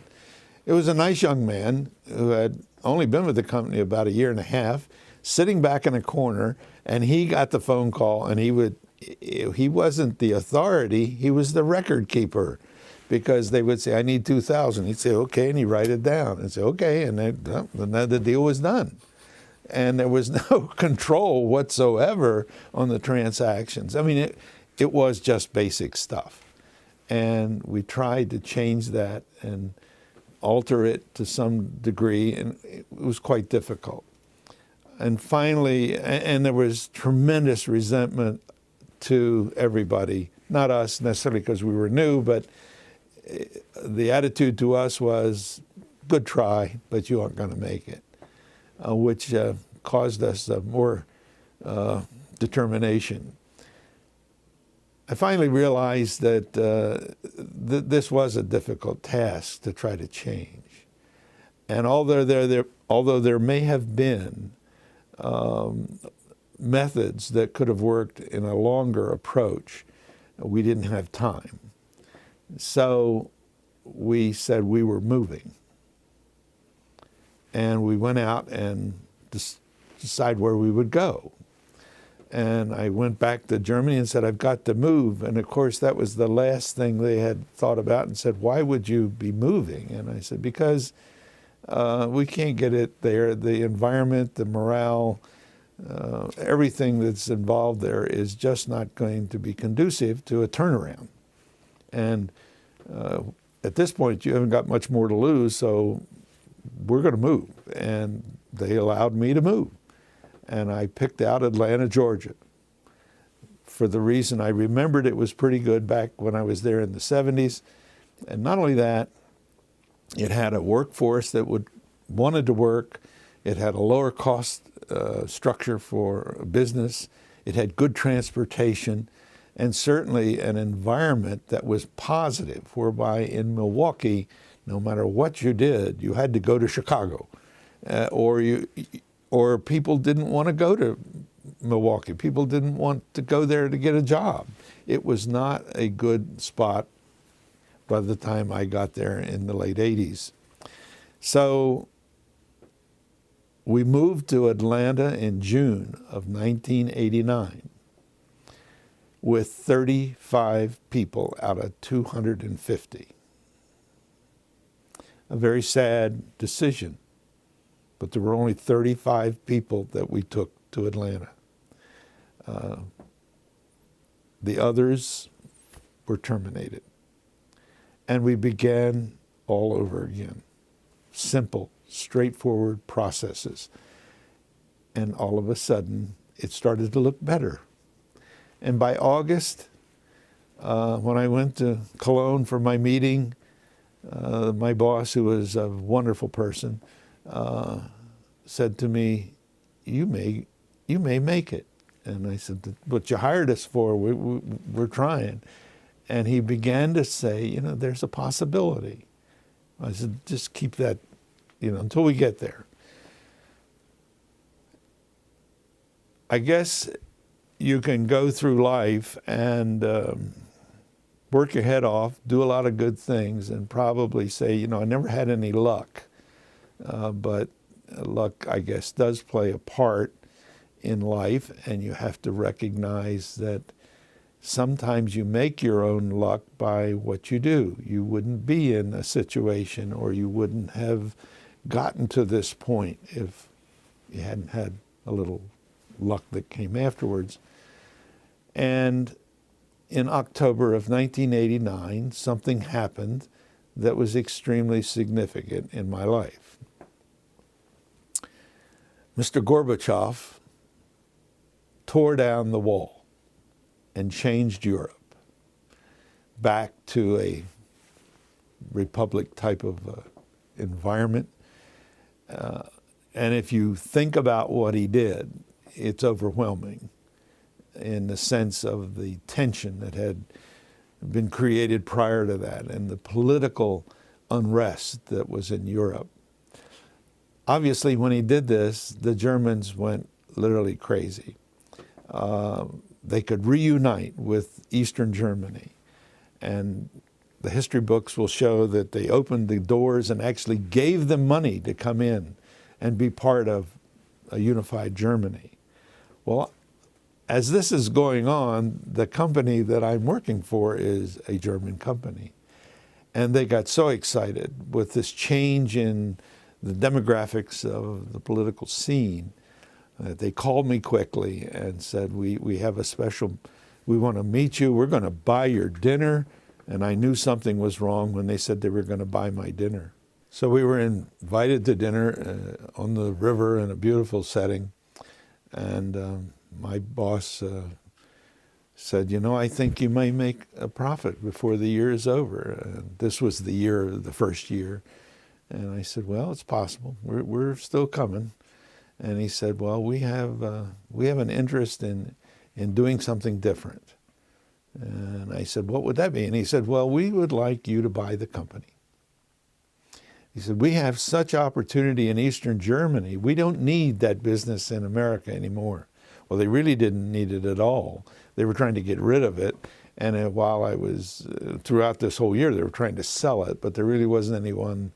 It was a nice young man who had only been with the company about a year and a half, sitting back in a corner, and he got the phone call, and he wasn't the authority, he was the record keeper, because they would say, "I need 2,000. He'd say, "Okay," and he'd write it down and say, "Okay," and then the deal was done. And there was no control whatsoever on the transactions. I mean, it was just basic stuff. And we tried to change that and alter it to some degree, and it was quite difficult. And finally, and there was tremendous resentment to everybody, not us necessarily because we were new, but the attitude to us was, "Good try, but you aren't going to make it," which caused us more determination. I finally realized that this was a difficult task to try to change. And although there may have been methods that could have worked in a longer approach, we didn't have time. So we said we were moving. And we went out and decide where we would go. And I went back to Germany and said, "I've got to move." And of course, that was the last thing they had thought about, and said, "Why would you be moving?" And I said, "Because we can't get it there. The environment, the morale, everything that's involved there is just not going to be conducive to a turnaround. And at this point, you haven't got much more to lose, so we're going to move." And they allowed me to move. And I picked out Atlanta, Georgia, for the reason I remembered it was pretty good back when I was there in the 70s. And not only that, it had a workforce that wanted to work. It had a lower cost structure for business. It had good transportation, and certainly an environment that was positive, whereby in Milwaukee, no matter what you did, you had to go to Chicago, or people didn't want to go to Milwaukee. People didn't want to go there to get a job. It was not a good spot by the time I got there in the late 80s. So we moved to Atlanta in June of 1989. with 35 people out of 250. A very sad decision, but there were only 35 people that we took to Atlanta. The others were terminated. And we began all over again. Simple, straightforward processes. And all of a sudden, it started to look better. And by August, when I went to Cologne for my meeting, my boss, who was a wonderful person, said to me, you may make it. And I said, what you hired us for, we're trying. And he began to say, there's a possibility. I said, just keep that, until we get there. I guess you can go through life and work your head off, do a lot of good things, and probably say, I never had any luck. But luck, I guess, does play a part in life, and you have to recognize that sometimes you make your own luck by what you do. You wouldn't be in a situation, or you wouldn't have gotten to this point if you hadn't had a little luck that came afterwards. And in October of 1989, something happened that was extremely significant in my life. Mr. Gorbachev tore down the wall and changed Europe back to a republic type of environment. And if you think about what he did, it's overwhelming in the sense of the tension that had been created prior to that and the political unrest that was in Europe. Obviously, when he did this, the Germans went literally crazy. They could reunite with Eastern Germany. And the history books will show that they opened the doors and actually gave them money to come in and be part of a unified Germany. Well, as this is going on, the company that I'm working for is a German company. And they got so excited with this change in the demographics of the political scene that they called me quickly and said, we have a special, we want to meet you, we're going to buy your dinner. And I knew something was wrong when they said they were going to buy my dinner. So we were invited to dinner on the river in a beautiful setting. And my boss said, I think you may make a profit before the year is over. And this was the first year. And I said, well, it's possible. We're still coming. And he said, well, we have an interest in doing something different. And I said, what would that be? And he said, well, we would like you to buy the company. He said, we have such opportunity in Eastern Germany. We don't need that business in America anymore. Well, they really didn't need it at all. They were trying to get rid of it. And while I was, throughout this whole year, they were trying to sell it, but there really wasn't anyone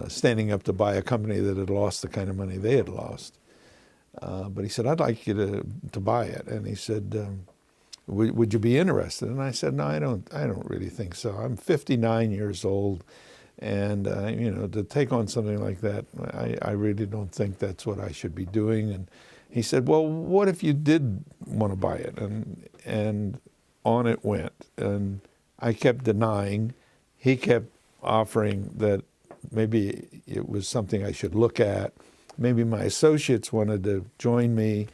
standing up to buy a company that had lost the kind of money they had lost. But he said, I'd like you to buy it. And he said, would you be interested? And I said, no, I don't really think so. I'm 59 years old. And, to take on something like that, I really don't think that's what I should be doing. And he said, well, what if you did want to buy it? And on it went. And I kept denying. He kept offering that maybe it was something I should look at. Maybe my associates wanted to join me.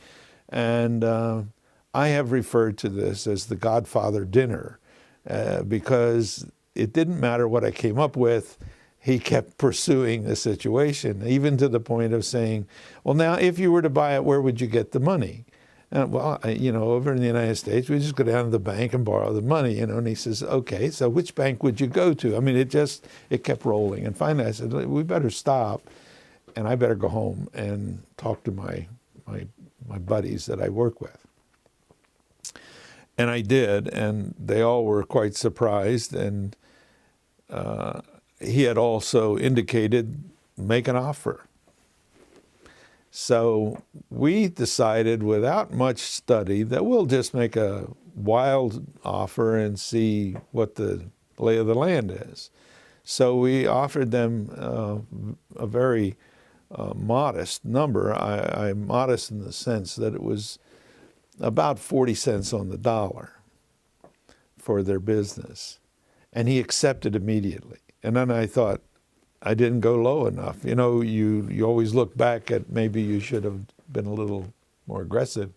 And I have referred to this as the Godfather dinner because it didn't matter what I came up with. He kept pursuing the situation, even to the point of saying, well, now, if you were to buy it, where would you get the money? Over in the United States, we just go down to the bank and borrow the money, and he says, okay, so which bank would you go to? I mean, it kept rolling. And finally I said, we better stop, and I better go home and talk to my buddies that I work with. And I did, and they all were quite surprised, and he had also indicated make an offer. So we decided without much study that we'll just make a wild offer and see what the lay of the land is. So we offered them a very modest number. I'm modest in the sense that it was about 40 cents on the dollar for their business. And he accepted immediately. And then I thought, I didn't go low enough. You know, you always look back at maybe you should have been a little more aggressive.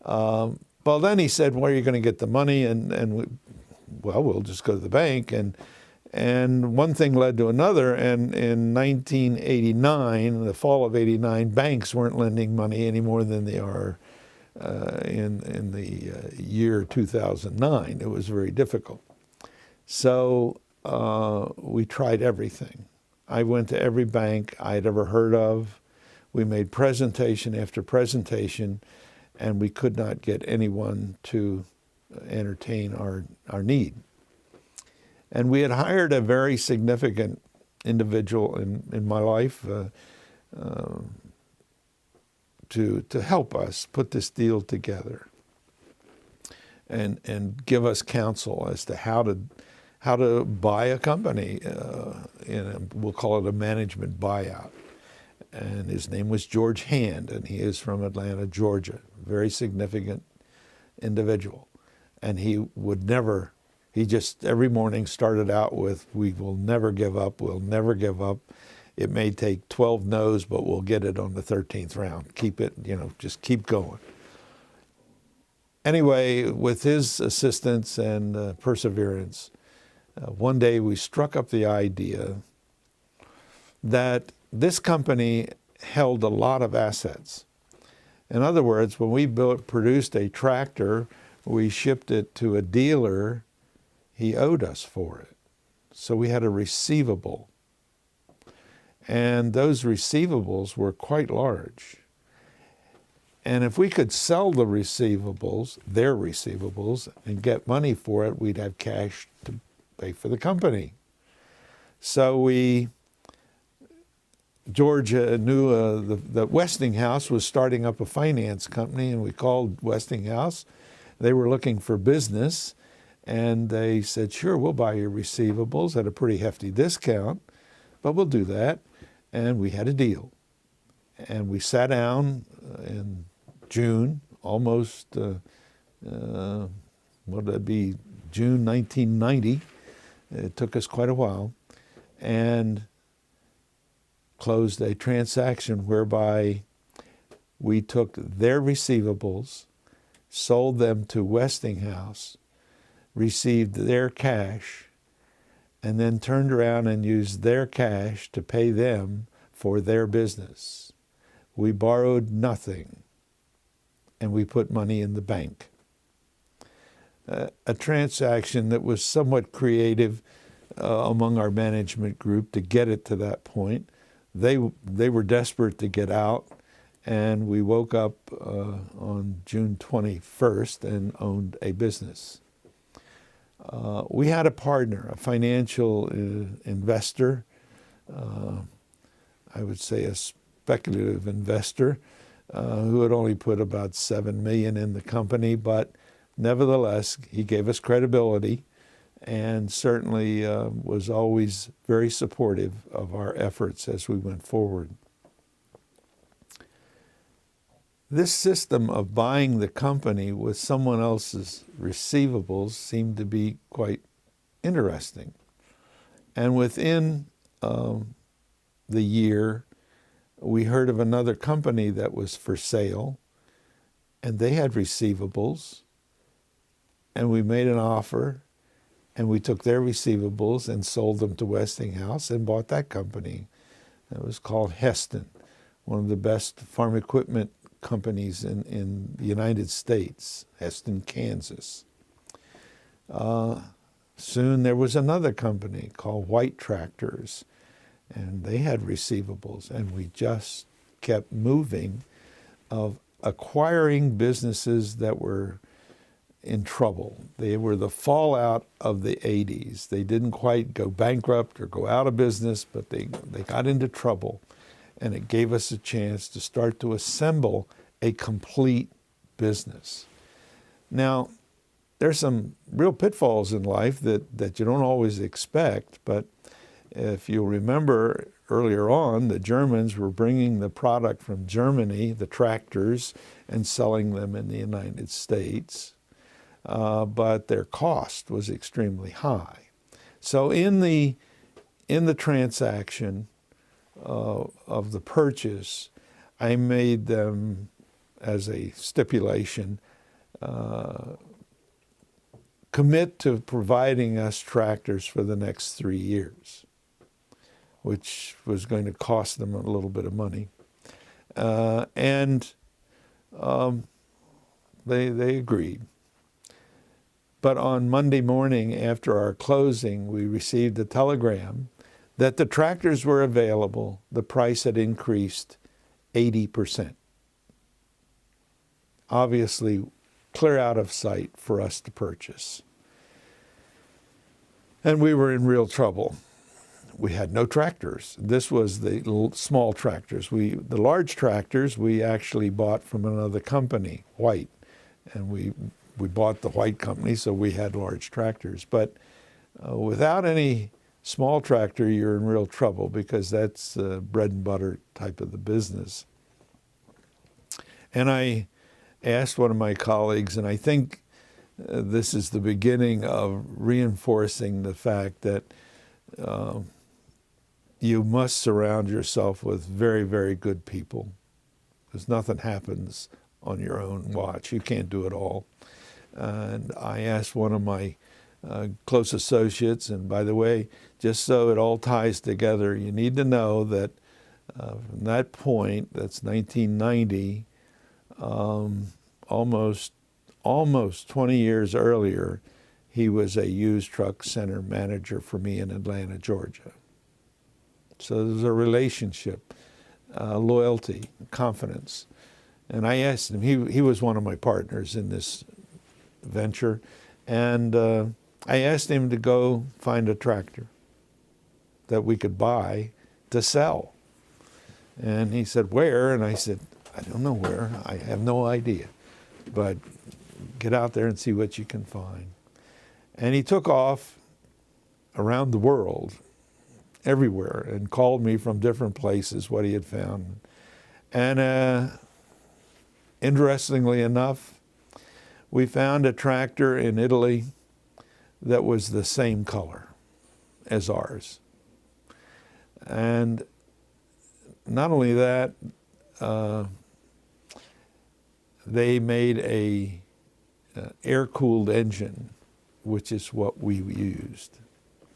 Well, then he said, where are you going to get the money? We'll just go to the bank. And one thing led to another. And in 1989, the fall of 89, banks weren't lending money any more than they are in the year 2009. It was very difficult. So we tried everything. I went to every bank I'd ever heard of. We made presentation after presentation, and we could not get anyone to entertain our need. And we had hired a very significant individual in my life to help us put this deal together and give us counsel as to how to buy a company. We'll call it a management buyout. And his name was George Hand, and he is from Atlanta, Georgia. Very significant individual. And he just every morning started out with, we will never give up, we'll never give up. It may take 12 no's, but we'll get it on the 13th round. Keep it, just keep going. Anyway, with his assistance and perseverance, one day we struck up the idea that this company held a lot of assets. In other words, when we produced a tractor, we shipped it to a dealer, he owed us for it. So we had a receivable. And those receivables were quite large. And if we could sell the receivables, their receivables, and get money for it, we'd have cash to pay for the company. So George knew that Westinghouse was starting up a finance company, and we called Westinghouse. They were looking for business, and they said, sure, we'll buy your receivables at a pretty hefty discount, but we'll do that. And we had a deal. And we sat down in June, almost, what would that be, June 1990. It took us quite a while, and closed a transaction whereby we took their receivables, sold them to Westinghouse, received their cash, and then turned around and used their cash to pay them for their business. We borrowed nothing, and we put money in the bank. A transaction that was somewhat creative among our management group to get it to that point. They were desperate to get out, and we woke up on June 21st and owned a business. We had a partner, a financial investor, I would say a speculative investor, who had only put about $7 million in the company, but nevertheless, he gave us credibility and certainly was always very supportive of our efforts as we went forward. This system of buying the company with someone else's receivables seemed to be quite interesting. And within the year, we heard of another company that was for sale, and they had receivables, and we made an offer, and we took their receivables and sold them to Westinghouse and bought that company. It was called Heston, one of the best farm equipment companies in the United States, Heston, Kansas. Soon there was another company called White Tractors, and they had receivables, and we just kept moving of acquiring businesses that were in trouble. They were the fallout of the 80s. They didn't quite go bankrupt or go out of business, but they got into trouble. And it gave us a chance to start to assemble a complete business. Now, there's some real pitfalls in life that you don't always expect. But if you remember earlier on, the Germans were bringing the product from Germany, the tractors, and selling them in the United States. But their cost was extremely high. So in the transaction of the purchase, I made them as a stipulation commit to providing us tractors for the next 3 years, which was going to cost them a little bit of money. And they agreed. But on Monday morning after our closing, we received a telegram that the tractors were available. The price had increased 80%. Obviously, clear out of sight for us to purchase. And we were in real trouble. We had no tractors. This was the small tractors. The large tractors we actually bought from another company, White, and we bought the White company, so we had large tractors. But without any small tractor, you're in real trouble because that's bread and butter type of the business. And I asked one of my colleagues, and I think this is the beginning of reinforcing the fact that you must surround yourself with very, very good people, because nothing happens on your own watch. You can't do it all. And I asked one of my close associates, and by the way, just so it all ties together, you need to know that from that point, that's 1990, almost 20 years earlier, he was a used truck center manager for me in Atlanta, Georgia. So there's a relationship, loyalty, confidence. And I asked him, he was one of my partners in this venture, and I asked him to go find a tractor that we could buy to sell. And he said, where? And I said, I don't know where. I have no idea. But get out there and see what you can find. And he took off around the world, everywhere, and called me from different places what he had found. And interestingly enough, we found a tractor in Italy that was the same color as ours. And not only that, they made a air-cooled engine, which is what we used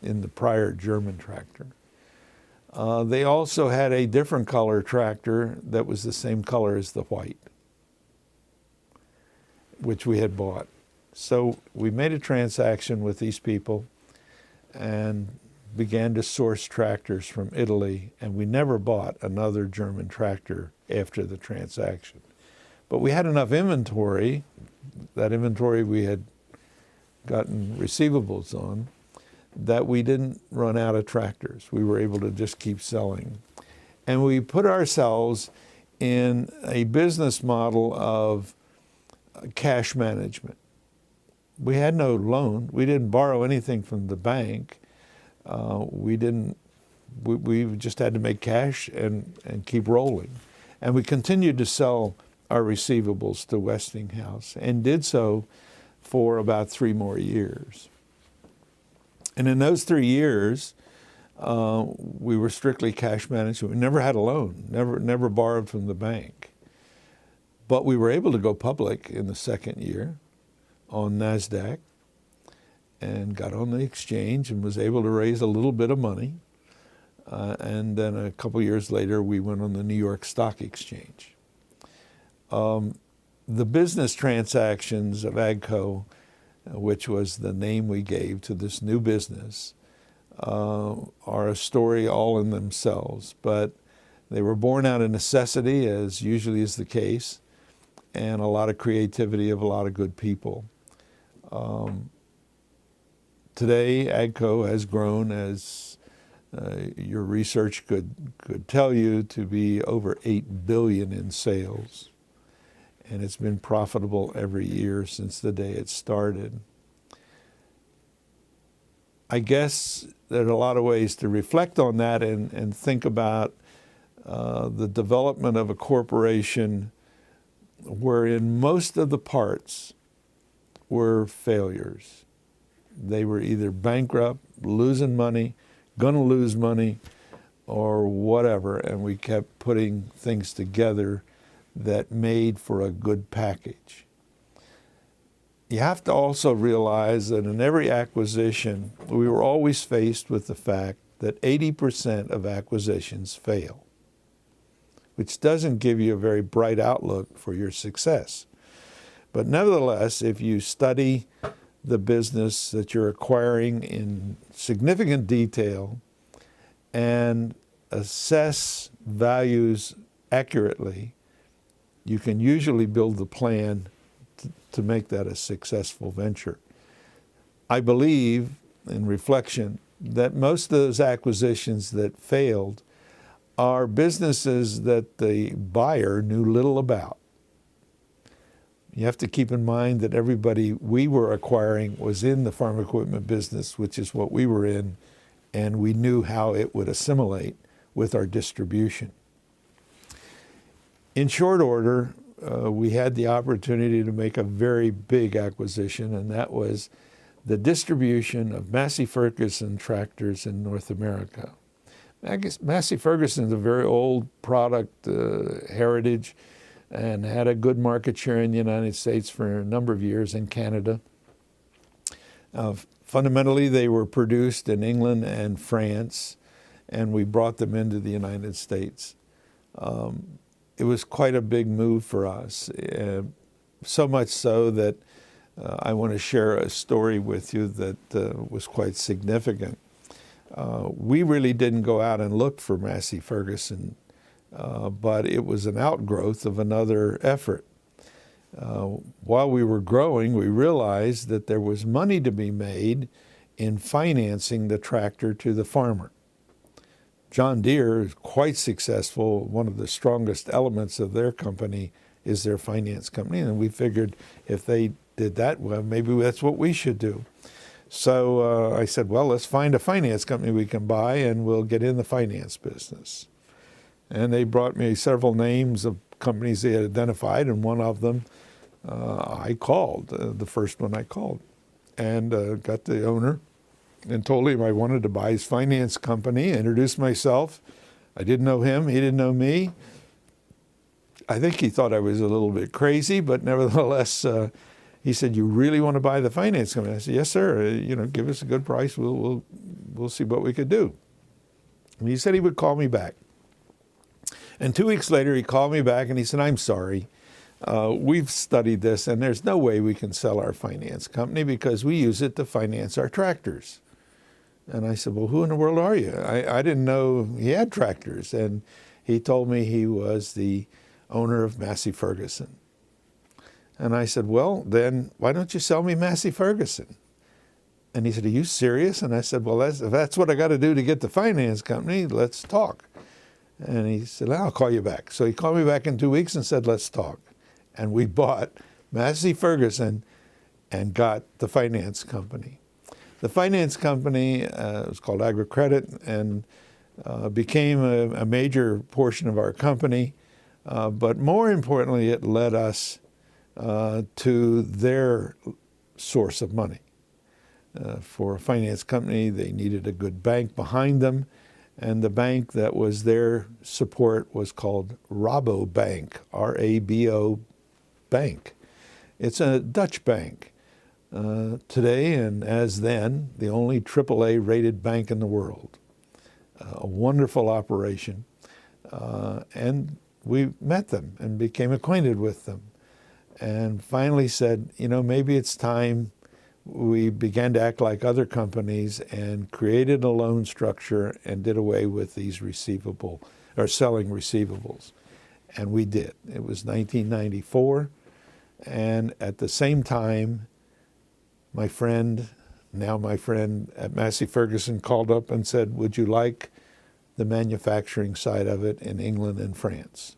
in the prior German tractor. They also had a different color tractor that was the same color as the White, which we had bought. So we made a transaction with these people and began to source tractors from Italy, and we never bought another German tractor after the transaction. But we had enough inventory, that inventory we had gotten receivables on, that we didn't run out of tractors. We were able to just keep selling. And we put ourselves in a business model of cash management. We had no loan. We didn't borrow anything from the bank. We just had to make cash and keep rolling. And we continued to sell our receivables to Westinghouse and did so for about 3 more years. And in those 3 years, we were strictly cash management. We never had a loan, never borrowed from the bank. But we were able to go public in the 2nd year on NASDAQ and got on the exchange and was able to raise a little bit of money. And then a couple years later, we went on the New York Stock Exchange. The business transactions of AGCO, which was the name we gave to this new business, are a story all in themselves. But they were born out of necessity, as usually is the case, and a lot of creativity of a lot of good people. Today, AGCO has grown, as your research could tell you, to be over $8 billion in sales. And it's been profitable every year since the day it started. I guess there are a lot of ways to reflect on that and think about the development of a corporation wherein most of the parts were failures. They were either bankrupt, losing money, going to lose money, or whatever, and we kept putting things together that made for a good package. You have to also realize that in every acquisition, we were always faced with the fact that 80% of acquisitions fail, which doesn't give you a very bright outlook for your success. But nevertheless, if you study the business that you're acquiring in significant detail and assess values accurately, you can usually build the plan to make that a successful venture. I believe, in reflection, that most of those acquisitions that failed are businesses that the buyer knew little about. You have to keep in mind that everybody we were acquiring was in the farm equipment business, which is what we were in, and we knew how it would assimilate with our distribution. In short order, we had the opportunity to make a very big acquisition, and that was the distribution of Massey Ferguson tractors in North America. Massey Ferguson is a very old product heritage and had a good market share in the United States for a number of years, in Canada. Fundamentally, they were produced in England and France, and we brought them into the United States. It was quite a big move for us, so much so that I want to share a story with you that was quite significant. We really didn't go out and look for Massey Ferguson, but it was an outgrowth of another effort. While we were growing, we realized that there was money to be made in financing the tractor to the farmer. John Deere is quite successful. One of the strongest elements of their company is their finance company, and we figured if they did that, well, maybe that's what we should do. So I said, well, let's find a finance company we can buy, and we'll get in the finance business. And they brought me several names of companies they had identified, and one of them I called, the first one I called, and got the owner and told him I wanted to buy his finance company, introduced myself. I didn't know him, he didn't know me. I think he thought I was a little bit crazy, but nevertheless, he said, "You really want to buy the finance company?" I said, "Yes, sir. Give us a good price. We'll see what we could do." And he said he would call me back. And 2 weeks later, he called me back and he said, "I'm sorry. We've studied this, and there's no way we can sell our finance company because we use it to finance our tractors." And I said, "Well, who in the world are you?" I didn't know he had tractors. And he told me he was the owner of Massey Ferguson. And I said, "Well, then why don't you sell me Massey Ferguson?" And he said, "Are you serious?" And I said, "Well, if that's what I got to do to get the finance company, let's talk." And he said, "I'll call you back." So he called me back in 2 weeks and said, "Let's talk." And we bought Massey Ferguson and got the finance company. The finance company was called AgriCredit and became a major portion of our company. But more importantly, it led us to their source of money. For a finance company, they needed a good bank behind them, and the bank that was their support was called Rabobank, R-A-B-O Bank. It's a Dutch bank. Today, and as then, the only AAA rated bank in the world. A wonderful operation. And we met them and became acquainted with them. And finally said, maybe it's time we began to act like other companies and created a loan structure and did away with these selling receivables. And we did. It was 1994. And at the same time, my friend at Massey Ferguson called up and said, "Would you like the manufacturing side of it in England and France?"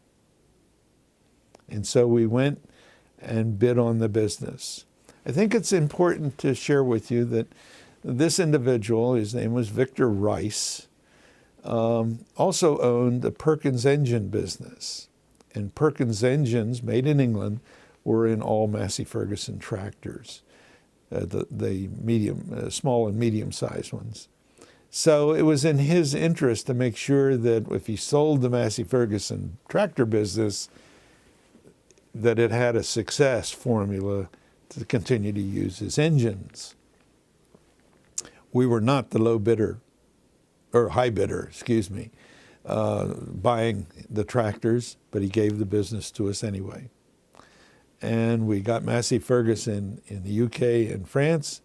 And so we went and bid on the business. I think it's important to share with you that this individual, his name was Victor Rice, also owned the Perkins engine business. And Perkins engines, made in England, were in all Massey Ferguson tractors, the medium, small and medium-sized ones. So it was in his interest to make sure that if he sold the Massey Ferguson tractor business, that it had a success formula to continue to use his engines. We were not the low bidder, or high bidder, excuse me, buying the tractors, but he gave the business to us anyway. And we got Massey Ferguson in the UK and France,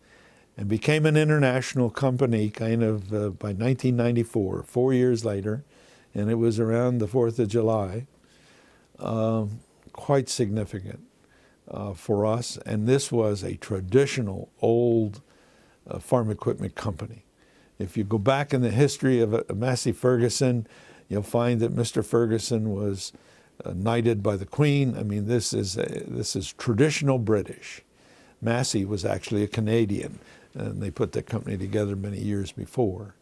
and became an international company kind of by 1994, 4 years later, and it was around the 4th of July. Quite significant for us, and this was a traditional old farm equipment company. If you go back in the history of Massey Ferguson, you'll find that Mr. Ferguson was knighted by the Queen. I mean, this is traditional British. Massey was actually a Canadian, and they put that company together many years before.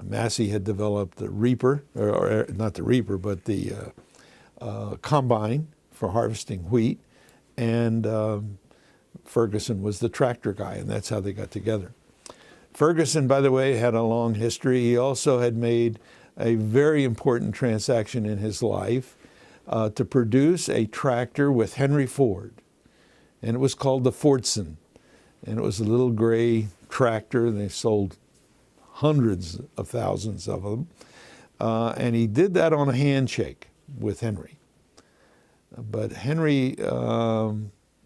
Massey had developed the reaper, or not the reaper, but the combine for harvesting wheat, and Ferguson was the tractor guy, and that's how they got together. Ferguson, by the way, had a long history. He also had made a very important transaction in his life to produce a tractor with Henry Ford, and it was called the Fordson, and it was a little gray tractor, and they sold hundreds of thousands of them, and he did that on a handshake with Henry. But Henry,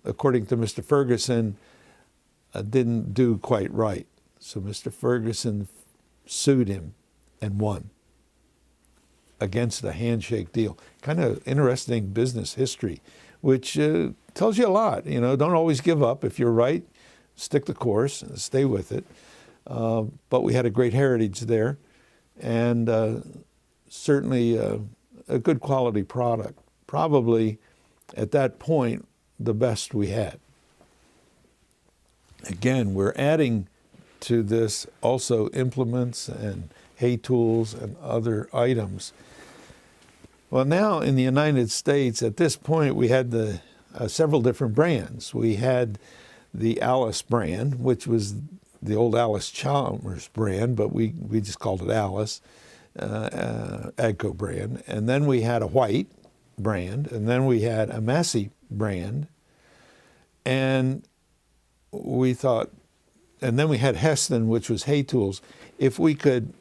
according to Mr. Ferguson, didn't do quite right. So Mr. Ferguson sued him and won against the handshake deal. Kind of interesting business history, which tells you a lot. You know, don't always give up. If you're right, stick the course and stay with it. But we had a great heritage there, and certainly a good quality product. Probably at that point the best we had. Again, we're adding to this also implements and hay tools and other items. Well, now in the United States, at this point, we had the several different brands. We had the Alice brand, which was the old Alice Chalmers brand, but we just called it Alice, AGCO brand. And then we had a White brand, and then we had a Massey brand, and we thought, and then we had Heston, which was hay tools. If we could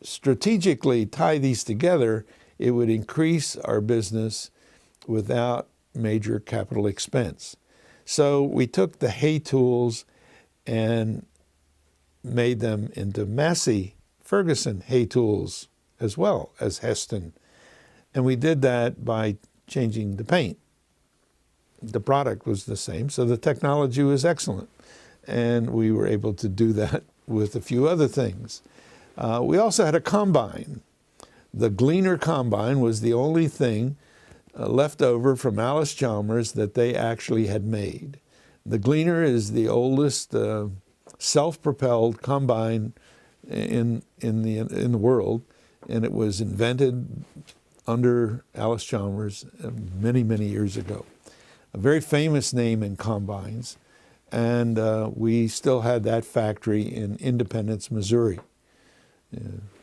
strategically tie these together, it would increase our business without major capital expense. So we took the hay tools and made them into Massey Ferguson hay tools as well as Heston. And we did that by changing the paint. The product was the same, so the technology was excellent. And we were able to do that with a few other things. We also had a combine. The Gleaner combine was the only thing left over from Alice Chalmers that they actually had made. The Gleaner is the oldest self-propelled combine in the world, and it was invented under Alice Chalmers many, many years ago. A very famous name in combines, and we still had that factory in Independence, Missouri.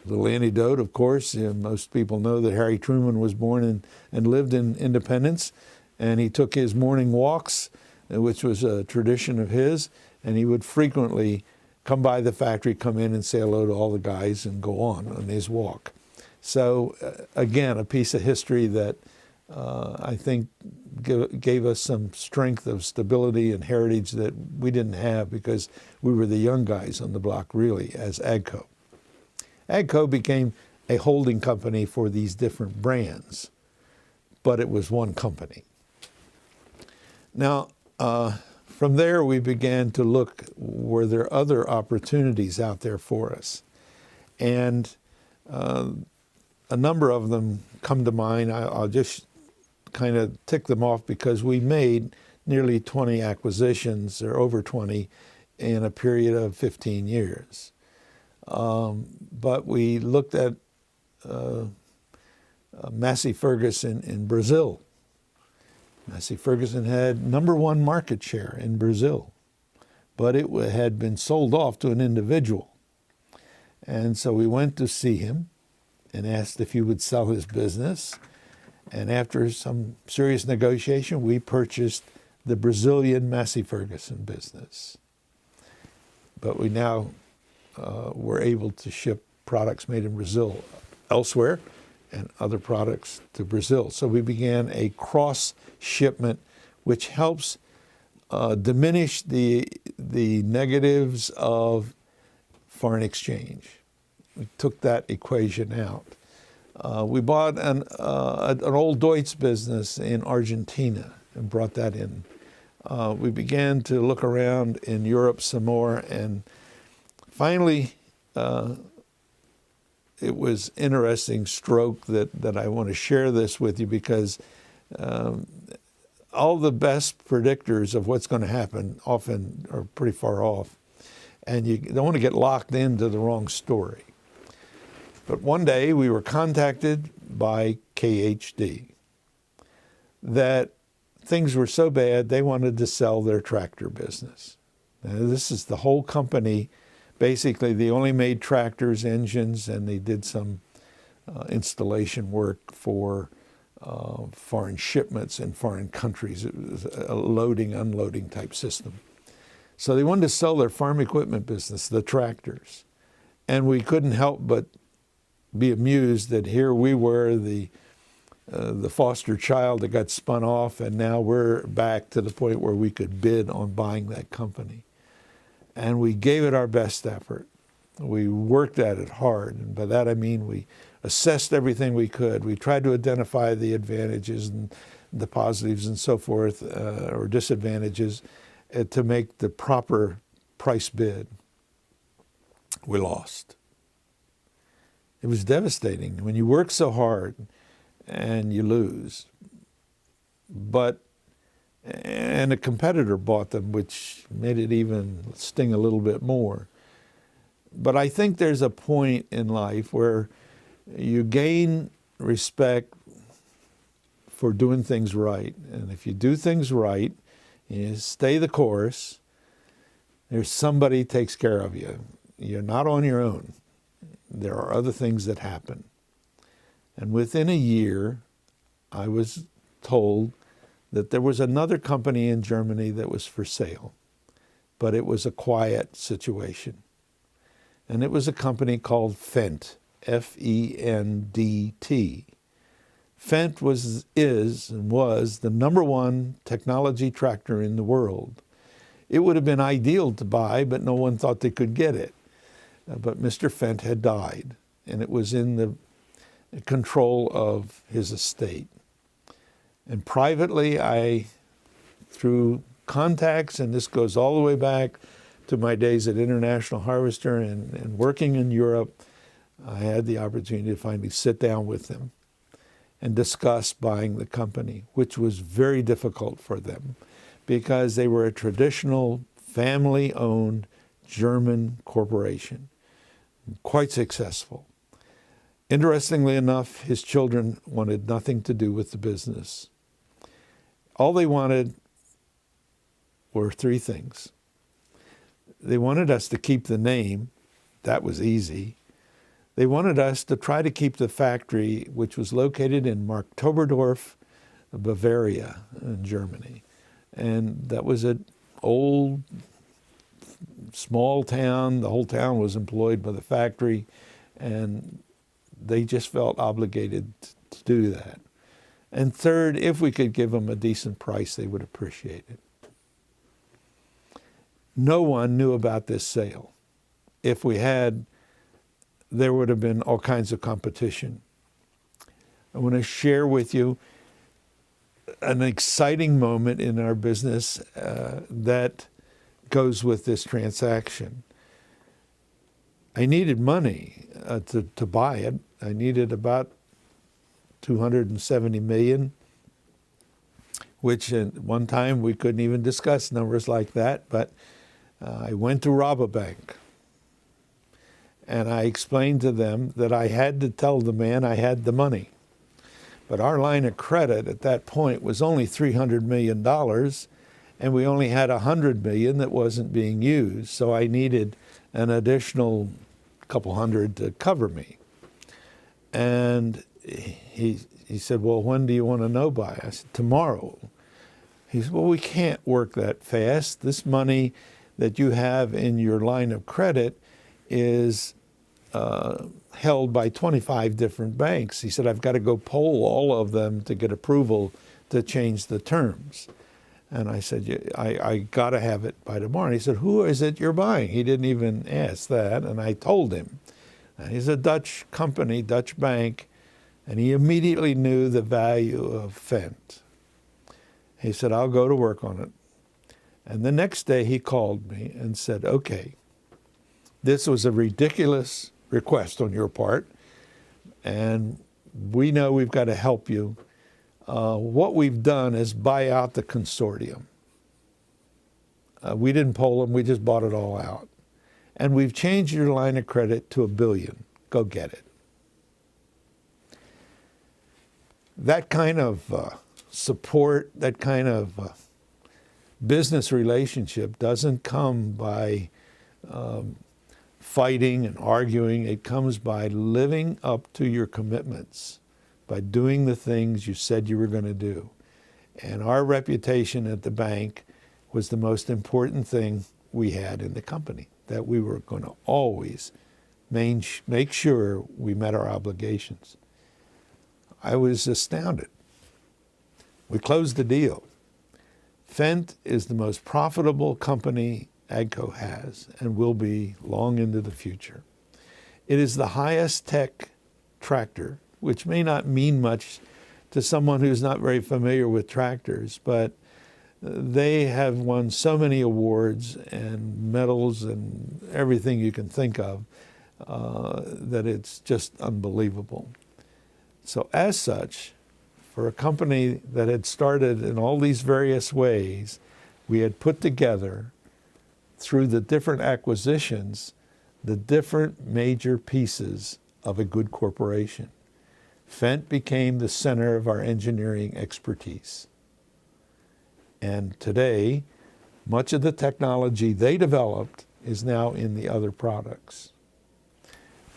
Little anecdote, of course, most people know that Harry Truman was born and lived in Independence, and he took his morning walks, which was a tradition of his, and he would frequently come by the factory, come in and say hello to all the guys and go on his walk. So again, a piece of history that I think gave us some strength of stability and heritage that we didn't have because we were the young guys on the block really as AGCO. AGCO became a holding company for these different brands, but it was one company. Now, from there we began to look, were there other opportunities out there for us? And a number of them come to mind. I'll just kind of tick them off because we made nearly 20 acquisitions, or over 20, in a period of 15 years. But we looked at Massey Ferguson in Brazil. Massey Ferguson had #1 market share in Brazil, but it had been sold off to an individual. And so we went to see him and asked if he would sell his business. And after some serious negotiation, we purchased the Brazilian Massey Ferguson business. But we now were able to ship products made in Brazil elsewhere and other products to Brazil. So we began a cross shipment, which helps diminish the negatives of foreign exchange. We took that equation out. We bought an old Deutsch business in Argentina and brought that in. We began to look around in Europe some more, and finally, it was interesting stroke that I want to share this with you, because all the best predictors of what's going to happen often are pretty far off, and you don't want to get locked into the wrong story. But one day we were contacted by KHD that things were so bad they wanted to sell their tractor business. Now, this is the whole company. Basically, they only made tractors, engines, and they did some installation work for foreign shipments in foreign countries. It was a loading, unloading type system. So they wanted to sell their farm equipment business, the tractors. And we couldn't help but be amused that here we were, the foster child that got spun off, and now we're back to the point where we could bid on buying that company. And we gave it our best effort. We worked at it hard, and by that I mean we assessed everything we could. We tried to identify the advantages and the positives and so forth, or disadvantages, to make the proper price bid. We lost. It was devastating when you work so hard and you lose. And a competitor bought them, which made it even sting a little bit more. But I think there's a point in life where you gain respect for doing things right. And if you do things right, you stay the course, there's somebody takes care of you. You're not on your own. There are other things that happen. And within a year, I was told that there was another company in Germany that was for sale, but it was a quiet situation. And it was a company called Fendt, F-E-N-D-T. Fendt was the #1 technology tractor in the world. It would have been ideal to buy, but no one thought they could get it. But Mr. Fendt had died, and it was in the control of his estate. And privately, through contacts, and this goes all the way back to my days at International Harvester and working in Europe, I had the opportunity to finally sit down with them and discuss buying the company, which was very difficult for them because they were a traditional family-owned German corporation, quite successful. Interestingly enough, his children wanted nothing to do with the business. All they wanted were 3 things. They wanted us to keep the name. That was easy. They wanted us to try to keep the factory, which was located in Marktoberdorf, Bavaria, in Germany. And that was an old, small town. The whole town was employed by the factory, and they just felt obligated to do that. And third, if we could give them a decent price, they would appreciate it. No one knew about this sale. If we had, there would have been all kinds of competition. I want to share with you an exciting moment in our business that goes with this transaction. I needed money to buy it. I needed about $270 million, which at one time we couldn't even discuss numbers like that, but I went to rob a bank. And I explained to them that I had to tell the man I had the money. But our line of credit at that point was only $300 million, and we only had $100 million that wasn't being used. So I needed an additional couple hundred to cover me. And he said, well, when do you want to know by? I said, tomorrow. He said, well, we can't work that fast. This money that you have in your line of credit is held by 25 different banks. He said, I've got to go poll all of them to get approval to change the terms. And I said, I got to have it by tomorrow. And he said, who is it you're buying? He didn't even ask that. And I told him. And he's a Dutch company, Dutch bank, and he immediately knew the value of Fendt. He said, I'll go to work on it. And the next day he called me and said, okay, this was a ridiculous request on your part, and we know we've got to help you. What we've done is buy out the consortium. We didn't poll them, we just bought it all out. And we've changed your line of credit to $1 billion. Go get it. That kind of support, that kind of business relationship doesn't come by fighting and arguing. It comes by living up to your commitments, by doing the things you said you were going to do. And our reputation at the bank was the most important thing we had in the company, that we were going to always make sure we met our obligations. I was astounded. We closed the deal. Fendt is the most profitable company AGCO has and will be long into the future. It is the highest tech tractor, which may not mean much to someone who's not very familiar with tractors, but they have won so many awards and medals and everything you can think of that it's just unbelievable. So as such, for a company that had started in all these various ways, we had put together, through the different acquisitions, the different major pieces of a good corporation. Fendt became the center of our engineering expertise. And today, much of the technology they developed is now in the other products.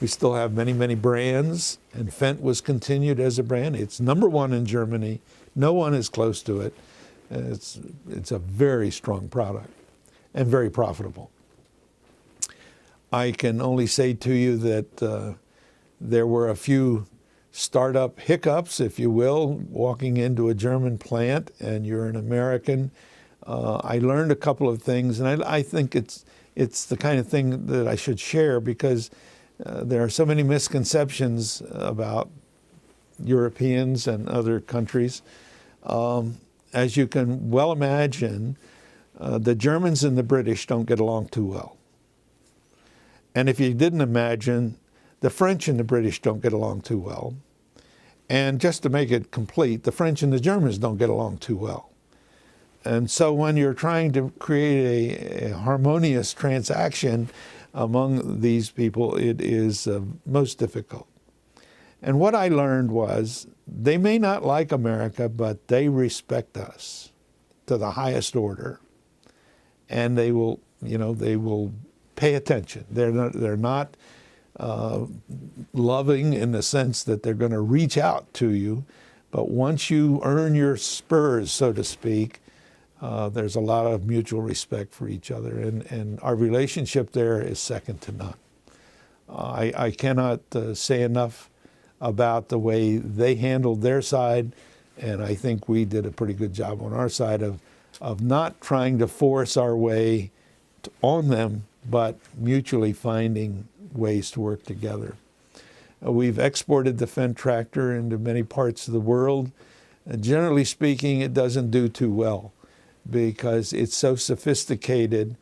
We still have many, many brands, and Fendt was continued as a brand. It's #1 in Germany. No one is close to it. It's a very strong product and very profitable. I can only say to you that there were a few startup hiccups, if you will, walking into a German plant and you're an American. I learned a couple of things, and I think it's the kind of thing that I should share, because there are so many misconceptions about Europeans and other countries. As you can well imagine, the Germans and the British don't get along too well. And if you didn't imagine, the French and the British don't get along too well. And just to make it complete, the French and the Germans don't get along too well. And so when you're trying to create a harmonious transaction among these people, it is most difficult. And what I learned was, they may not like America, but they respect us to the highest order. And they will, they will pay attention. They're not loving in the sense that they're going to reach out to you, but once you earn your spurs, so to speak, there's a lot of mutual respect for each other, and our relationship there is second to none. I cannot say enough about the way they handled their side, and I think we did a pretty good job on our side of not trying to force our way on them, but mutually finding ways to work together. We've exported the Fendt tractor into many parts of the world. Generally speaking, it doesn't do too well because it's so sophisticated,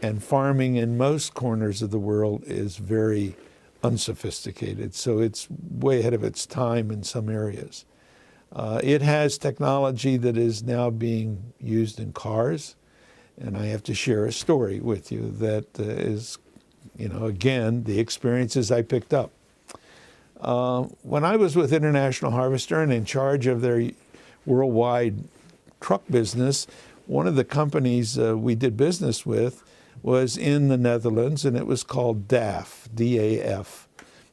and farming in most corners of the world is very unsophisticated. So it's way ahead of its time in some areas. It has technology that is now being used in cars. And I have to share a story with you that is, again, the experiences I picked up. When I was with International Harvester and in charge of their worldwide truck business, one of the companies we did business with was in the Netherlands, and it was called DAF, D-A-F.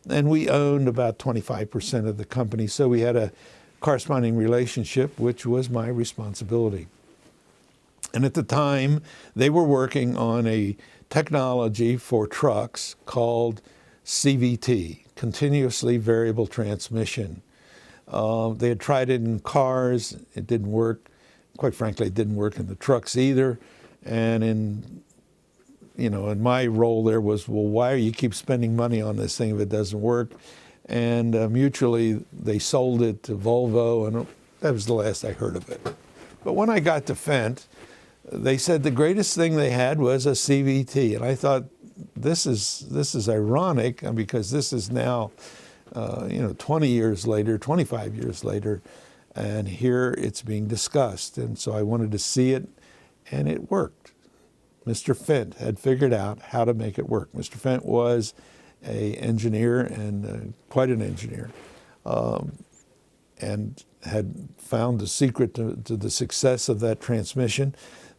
And we owned about 25% of the company, so we had a corresponding relationship, which was my responsibility. And at the time, they were working on a technology for trucks called CVT, Continuously Variable Transmission. They had tried it in cars. It didn't work. Quite frankly, it didn't work in the trucks either. And in my role there was, well, why do you keep spending money on this thing if it doesn't work? And mutually, they sold it to Volvo, and that was the last I heard of it. But when I got to Fendt, they said the greatest thing they had was a CVT, and I thought, this is ironic, because this is now, 20 years later, 25 years later, and here it's being discussed. And so I wanted to see it, and it worked. Mr. Fendt had figured out how to make it work. Mr. Fendt was an engineer, and quite an engineer, and had found the secret to the success of that transmission.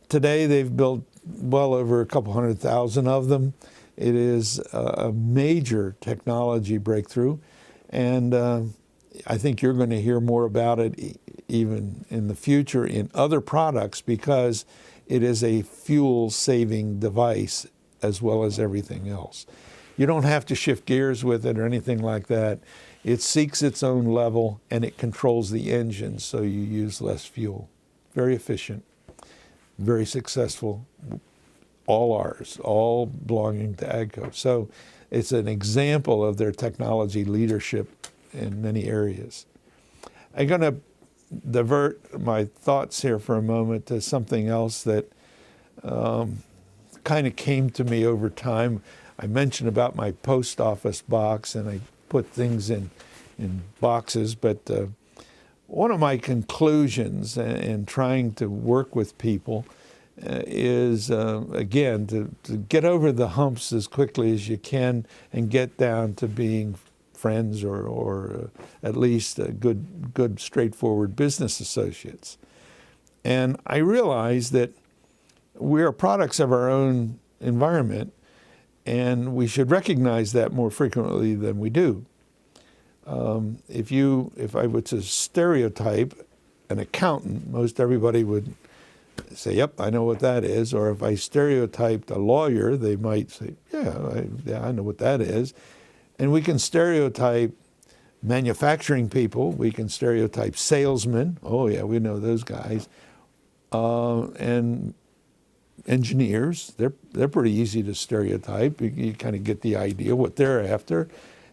Today, they've built well over a couple 100,000 of them. It is a major technology breakthrough, and I think you're going to hear more about it even in the future in other products, because it is a fuel-saving device as well as everything else. You don't have to shift gears with it or anything like that. It seeks its own level, and it controls the engine, so you use less fuel. Very efficient, very successful. All ours, all belonging to AGCO. So it's an example of their technology leadership in many areas. I'm going to divert my thoughts here for a moment to something else that kind of came to me over time. I mentioned about my post office box, and I put things in boxes, but one of my conclusions in trying to work with people is, again, to get over the humps as quickly as you can and get down to being friends or at least good, straightforward business associates. And I realize that we are products of our own environment, and we should recognize that more frequently than we do. If I were to stereotype an accountant, most everybody would say, yep, I know what that is. Or if I stereotyped a lawyer, they might say, yeah, I know what that is. And we can stereotype manufacturing people. We can stereotype salesmen. Oh, yeah, we know those guys. And engineers, they're pretty easy to stereotype. You kind of get the idea what they're after.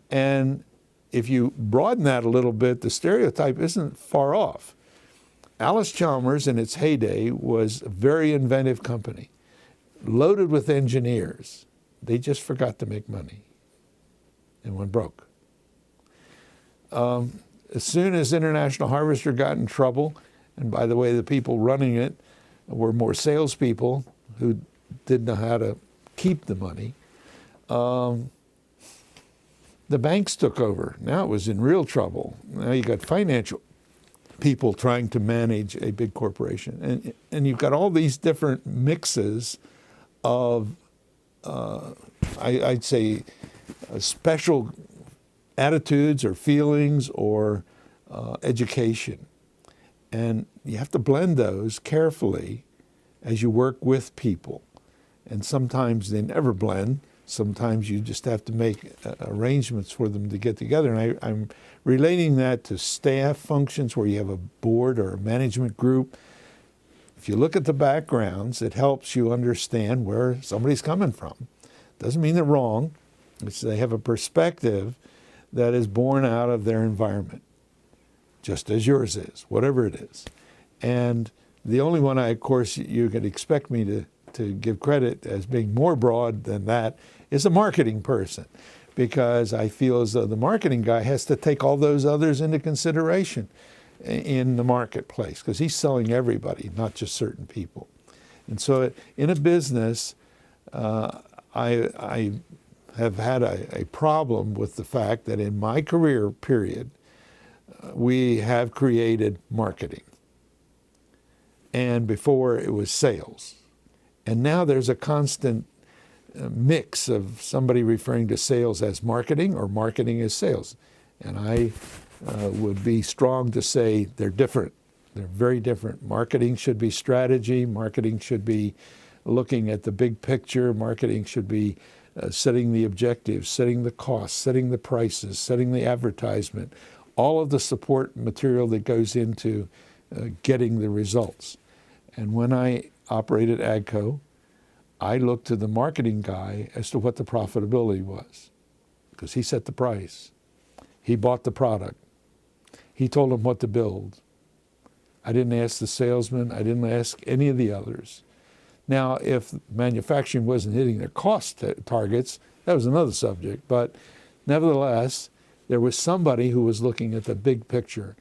And if you broaden that a little bit, the stereotype isn't far off. Alice Chalmers, in its heyday, was a very inventive company, loaded with engineers. They just forgot to make money and went broke. As soon as International Harvester got in trouble, and by the way, the people running it were more salespeople who didn't know how to keep the money, the banks took over. Now it was in real trouble. Now you got financial people trying to manage a big corporation. And you've got all these different mixes of, I'd say, special attitudes or feelings or education. And you have to blend those carefully as you work with people. And sometimes they never blend. Sometimes you just have to make arrangements for them to get together. And I'm relating that to staff functions where you have a board or a management group. If you look at the backgrounds, it helps you understand where somebody's coming from. Doesn't mean they're wrong. They have a perspective that is born out of their environment, just as yours is, whatever it is. And the only one of course, you could expect me to give credit as being more broad than that is a marketing person, because I feel as though the marketing guy has to take all those others into consideration in the marketplace, because he's selling everybody, not just certain people. And so in a business, I have had a problem with the fact that in my career period, we have created marketing. And before it was sales. And now there's a constant mix of somebody referring to sales as marketing or marketing as sales. And I would be strong to say they're different. They're very different. Marketing should be strategy. Marketing should be looking at the big picture. Marketing should be setting the objectives, setting the costs, setting the prices, setting the advertisement, all of the support material that goes into getting the results. And when I operated AGCO, I looked to the marketing guy as to what the profitability was, because he set the price. He bought the product. He told them what to build. I didn't ask the salesman. I didn't ask any of the others. Now, if manufacturing wasn't hitting their cost targets, that was another subject. But nevertheless, there was somebody who was looking at the big picture.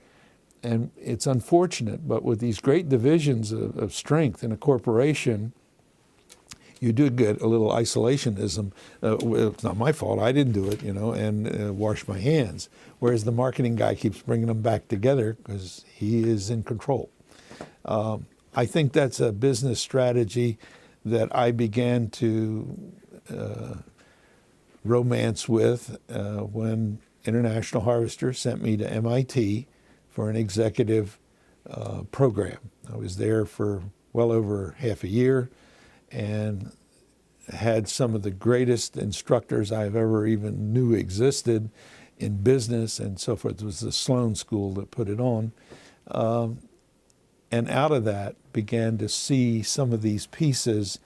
And it's unfortunate, but with these great divisions of strength in a corporation, you do get a little isolationism. It's not my fault. I didn't do it, and wash my hands. Whereas the marketing guy keeps bringing them back together because he is in control. I think that's a business strategy that I began to romance with when International Harvester sent me to MIT for an executive program. I was there for well over half a year and had some of the greatest instructors I've ever even knew existed in business and so forth. It was the Sloan School that put it on. And out of that began to see some of these pieces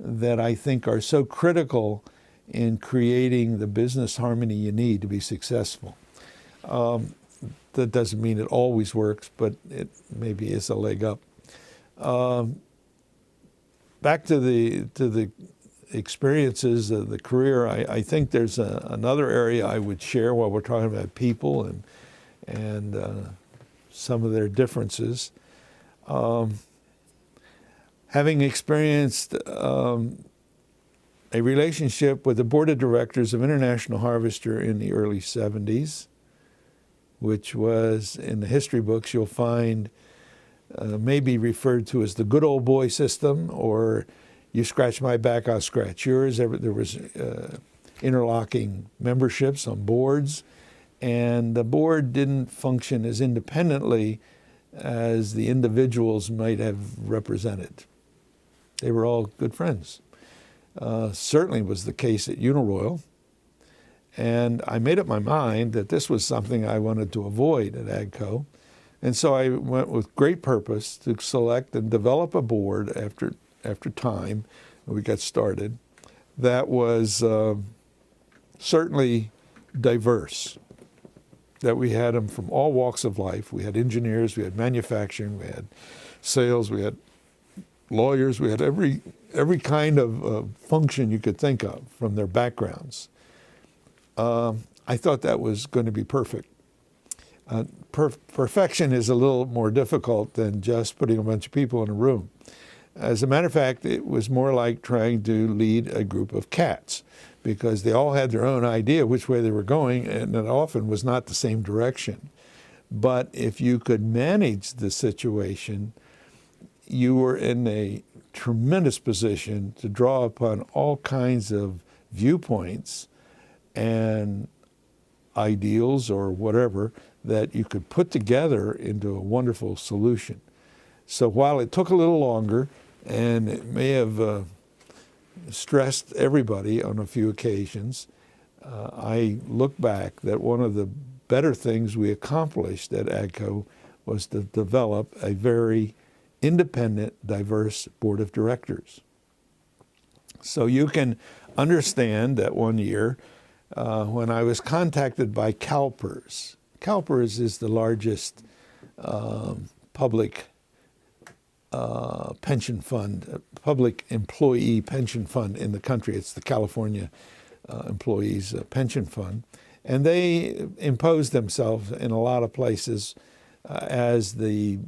that I think are so critical in creating the business harmony you need to be successful. That doesn't mean it always works, but it maybe is a leg up. Back to the experiences of the career, I think there's another area I would share while we're talking about people and some of their differences. Having experienced a relationship with the board of directors of International Harvester in the early 70s, which was, in the history books, you'll find maybe referred to as the good old boy system, or you scratch my back, I'll scratch yours. There was interlocking memberships on boards, and the board didn't function as independently as the individuals might have represented. They were all good friends. Certainly was the case at Uniroyal. And I made up my mind that this was something I wanted to avoid at AGCO. And so I went with great purpose to select and develop a board after time, we got started, that was certainly diverse, that we had them from all walks of life. We had engineers, we had manufacturing, we had sales, we had lawyers, we had every kind of function you could think of from their backgrounds. I thought that was going to be perfect. Perfection is a little more difficult than just putting a bunch of people in a room. As a matter of fact, it was more like trying to lead a group of cats, because they all had their own idea which way they were going, and it often was not the same direction. But if you could manage the situation, you were in a tremendous position to draw upon all kinds of viewpoints and ideals or whatever that you could put together into a wonderful solution. So while it took a little longer, and it may have stressed everybody on a few occasions, I look back that one of the better things we accomplished at AGCO was to develop a very independent, diverse board of directors. So you can understand that one year when I was contacted by CalPERS. CalPERS is the largest public pension fund, public employee pension fund in the country. It's the California Employees Pension Fund. And they impose themselves in a lot of places as the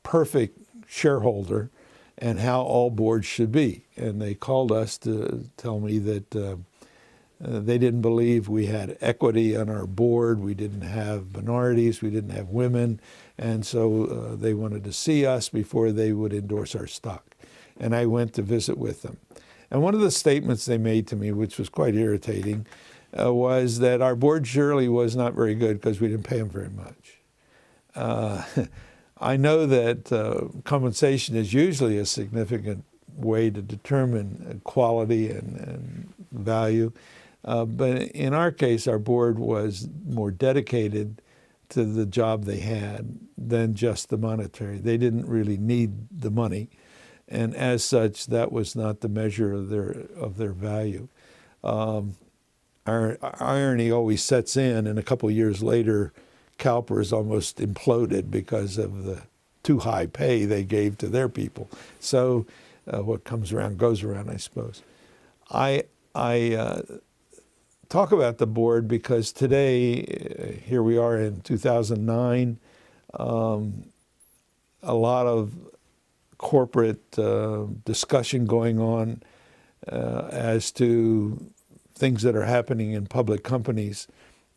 perfect shareholder and how all boards should be. And they called us to tell me that they didn't believe we had equity on our board, we didn't have minorities, we didn't have women, and so they wanted to see us before they would endorse our stock. And I went to visit with them. And one of the statements they made to me, which was quite irritating, was that our board surely was not very good because we didn't pay them very much. I know that compensation is usually a significant way to determine quality and value. But in our case, our board was more dedicated to the job they had than just the monetary. They didn't really need the money. And as such, that was not the measure of their value. Our irony always sets in, and a couple of years later, CalPERS almost imploded because of the too high pay they gave to their people. So what comes around goes around, I suppose. I talk about the board because today, here we are in 2009, a lot of corporate discussion going on as to things that are happening in public companies.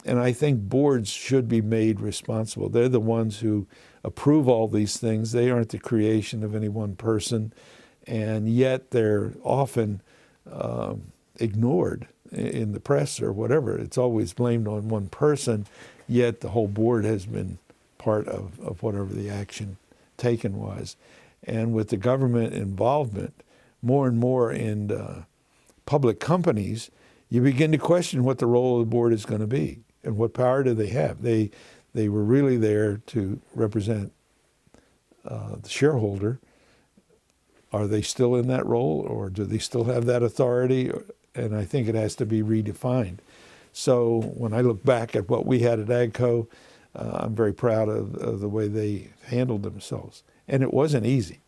And I think boards should be made responsible. They're the ones who approve all these things. They aren't the creation of any one person. And yet they're often ignored in the press or whatever. It's always blamed on one person, yet the whole board has been part of whatever the action taken was. And with the government involvement more and more in public companies, you begin to question what the role of the board is going to be and what power do they have. They were really there to represent the shareholder. Are they still in that role, or do they still have that authority? And I think it has to be redefined. So when I look back at what we had at AGCO, I'm very proud of the way they handled themselves. And it wasn't easy.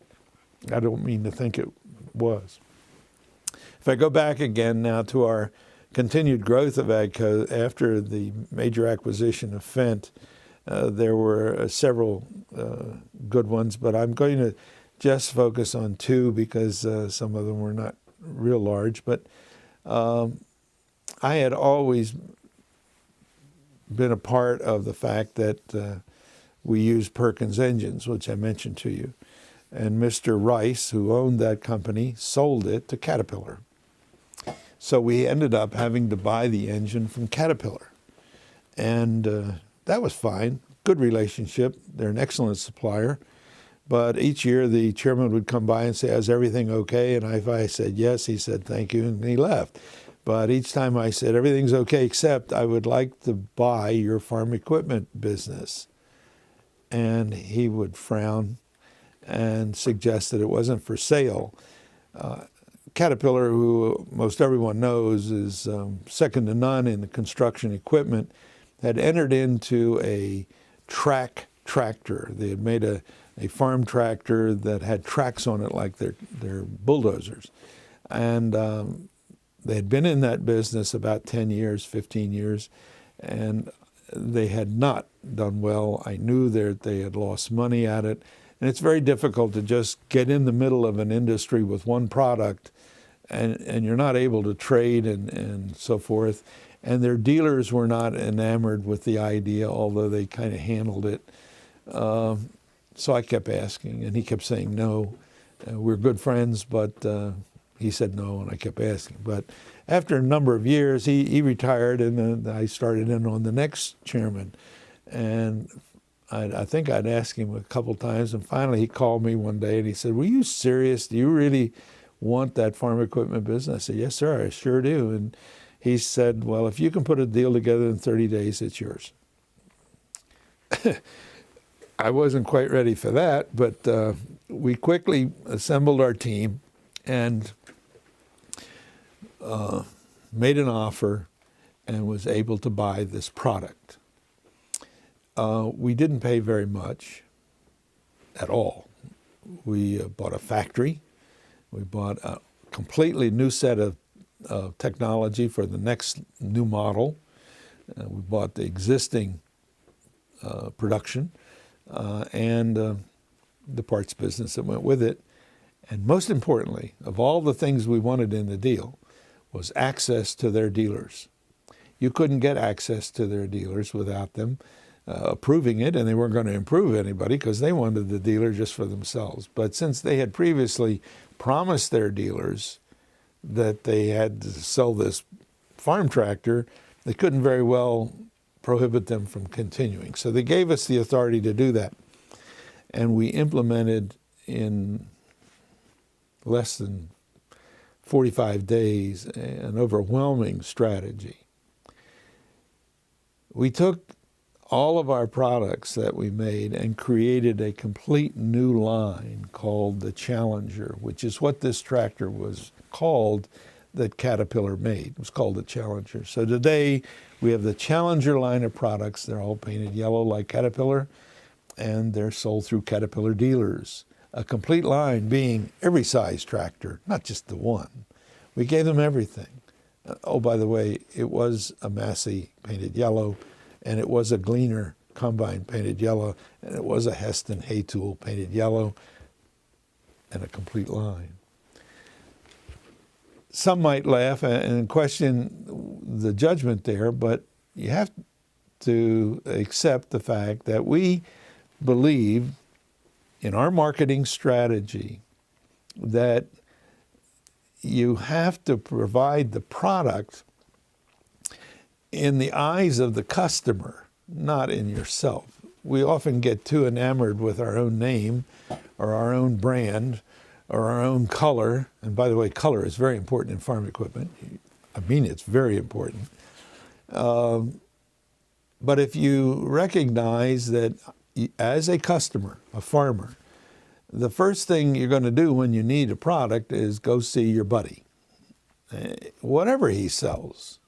I don't mean to think it was. If I go back again now to our continued growth of AGCO, after the major acquisition of Fendt, there were several good ones, but I'm going to just focus on two because some of them were not real large. But I had always been a part of the fact that we used Perkins engines, which I mentioned to you. And Mr. Rice, who owned that company, sold it to Caterpillar. So we ended up having to buy the engine from Caterpillar. And that was fine, good relationship. They're an excellent supplier. But each year the chairman would come by and say, is everything okay? And if I said yes, he said thank you, and he left. But each time I said everything's okay, except I would like to buy your farm equipment business. And he would frown and suggest that it wasn't for sale. Caterpillar, who most everyone knows is second to none in the construction equipment, had entered into a track tractor. They had made a farm tractor that had tracks on it like their bulldozers. And they had been in that business about 10 years, 15 years, and they had not done well. I knew that they had lost money at it. And it's very difficult to just get in the middle of an industry with one product and you're not able to trade and so forth. And their dealers were not enamored with the idea, although they kind of handled it. So I kept asking, and he kept saying no. We're good friends, but he said no, and I kept asking. But after a number of years, he retired, and then I started in on the next chairman. And I think I'd asked him a couple times, and finally he called me one day, and he said, were you serious? Do you really want that farm equipment business? I said, yes, sir, I sure do. And he said, well, if you can put a deal together in 30 days, it's yours. I wasn't quite ready for that, but we quickly assembled our team and made an offer and was able to buy this product. We didn't pay very much at all. We bought a factory. We bought a completely new set of technology for the next new model. We bought the existing production and the parts business that went with it. And most importantly, of all the things we wanted in the deal, was access to their dealers. You couldn't get access to their dealers without them approving it, and they weren't going to improve anybody because they wanted the dealer just for themselves. But since they had previously promised their dealers that they had to sell this farm tractor, they couldn't very well prohibit them from continuing. So they gave us the authority to do that. And we implemented in less than 45 days an overwhelming strategy. We took all of our products that we made and created a complete new line called the Challenger, which is what this tractor was called that Caterpillar made. It was called the Challenger. So today we have the Challenger line of products. They're all painted yellow like Caterpillar, and they're sold through Caterpillar dealers. A complete line being every size tractor, not just the one. We gave them everything. Oh, by the way, it was a Massey painted yellow, and it was a Gleaner combine painted yellow, and it was a Heston hay tool painted yellow, and a complete line. Some might laugh and question the judgment there, but you have to accept the fact that we believe in our marketing strategy that you have to provide the product in the eyes of the customer, not in yourself. We often get too enamored with our own name or our own brand or our own color. And by the way, color is very important in farm equipment. I mean, it's very important. But if you recognize that as a customer, a farmer, the first thing you're going to do when you need a product is go see your buddy. Whatever he sells,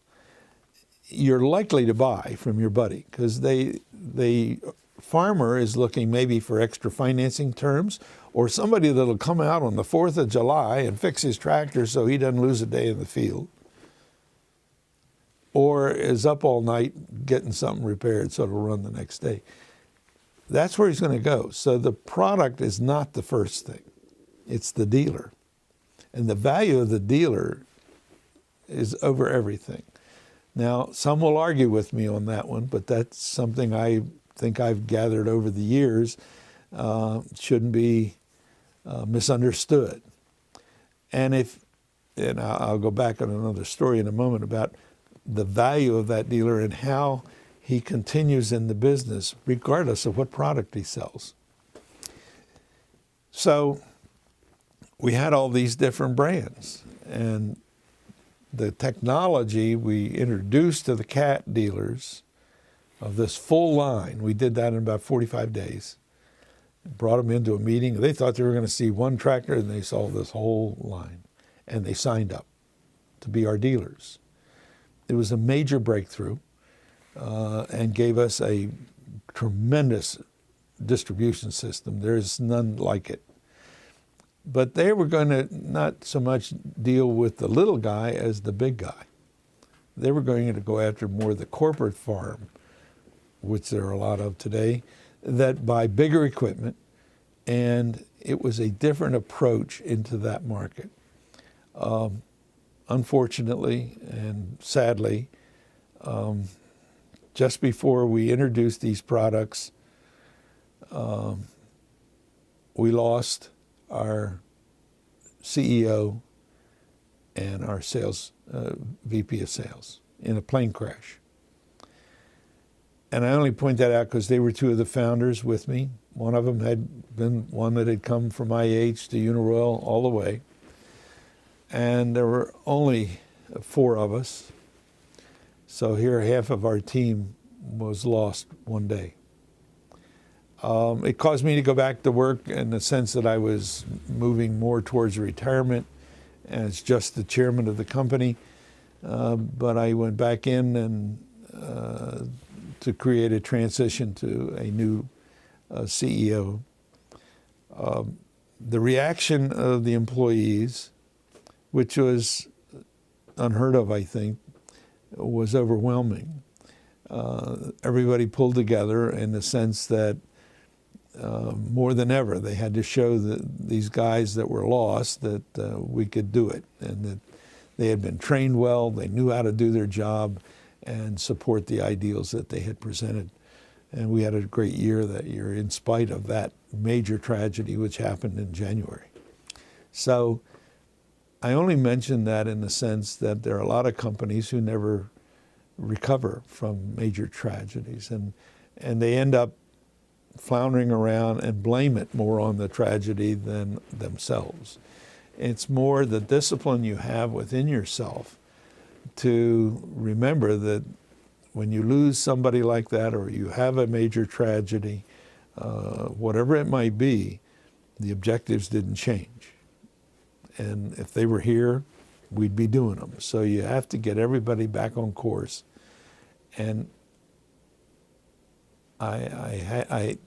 you're likely to buy from your buddy because the farmer is looking maybe for extra financing terms or somebody that'll come out on the 4th of July and fix his tractor so he doesn't lose a day in the field, or is up all night getting something repaired so it'll run the next day. That's where he's going to go. So the product is not the first thing. It's the dealer. And the value of the dealer is over everything. Now, some will argue with me on that one, but that's something I think I've gathered over the years shouldn't be misunderstood. And I'll go back on another story in a moment about the value of that dealer and how he continues in the business regardless of what product he sells. So we had all these different brands, and the technology we introduced to the cat dealers of this full line, we did that in about 45 days. Brought them into a meeting. They thought they were going to see one tractor, and they saw this whole line. And they signed up to be our dealers. It was a major breakthrough and gave us a tremendous distribution system. There's none like it. But they were going to not so much deal with the little guy as the big guy. They were going to go after more the corporate farm, which there are a lot of today, that buy bigger equipment, and it was a different approach into that market. Unfortunately and sadly, just before we introduced these products, we lost our CEO and our sales VP of sales in a plane crash. And I only point that out because they were two of the founders with me. One of them had been one that had come from IH to Uniroyal all the way. And there were only 4 of us. So here half of our team was lost one day. It caused me to go back to work in the sense that I was moving more towards retirement as just the chairman of the company. But I went back in and to create a transition to a new CEO. The reaction of the employees, which was unheard of, I think, was overwhelming. Everybody pulled together in the sense that more than ever, they had to show these guys that were lost that we could do it, and that they had been trained well, they knew how to do their job and support the ideals that they had presented. And we had a great year that year in spite of that major tragedy which happened in January. So I only mention that in the sense that there are a lot of companies who never recover from major tragedies, and they end up floundering around and blame it more on the tragedy than themselves. It's more the discipline you have within yourself to remember that when you lose somebody like that, or you have a major tragedy, whatever it might be, the objectives didn't change. And if they were here, we'd be doing them. So you have to get everybody back on course. And I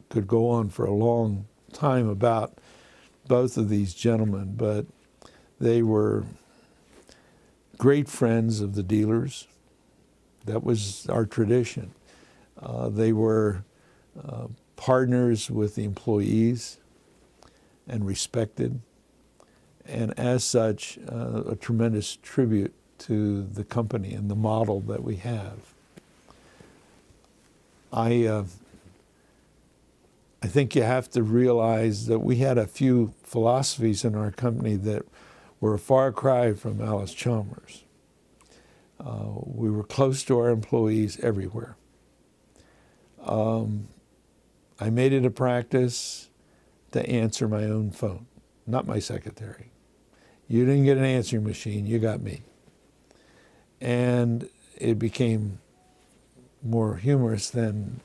could go on for a long time about both of these gentlemen, but they were great friends of the dealers. That was our tradition. They were partners with the employees and respected, and as such, a tremendous tribute to the company and the model that we have. I think you have to realize that we had a few philosophies in our company that were a far cry from Alice Chalmers. We were close to our employees everywhere. I made it a practice to answer my own phone, not my secretary. You didn't get an answering machine, you got me. And it became more humorous than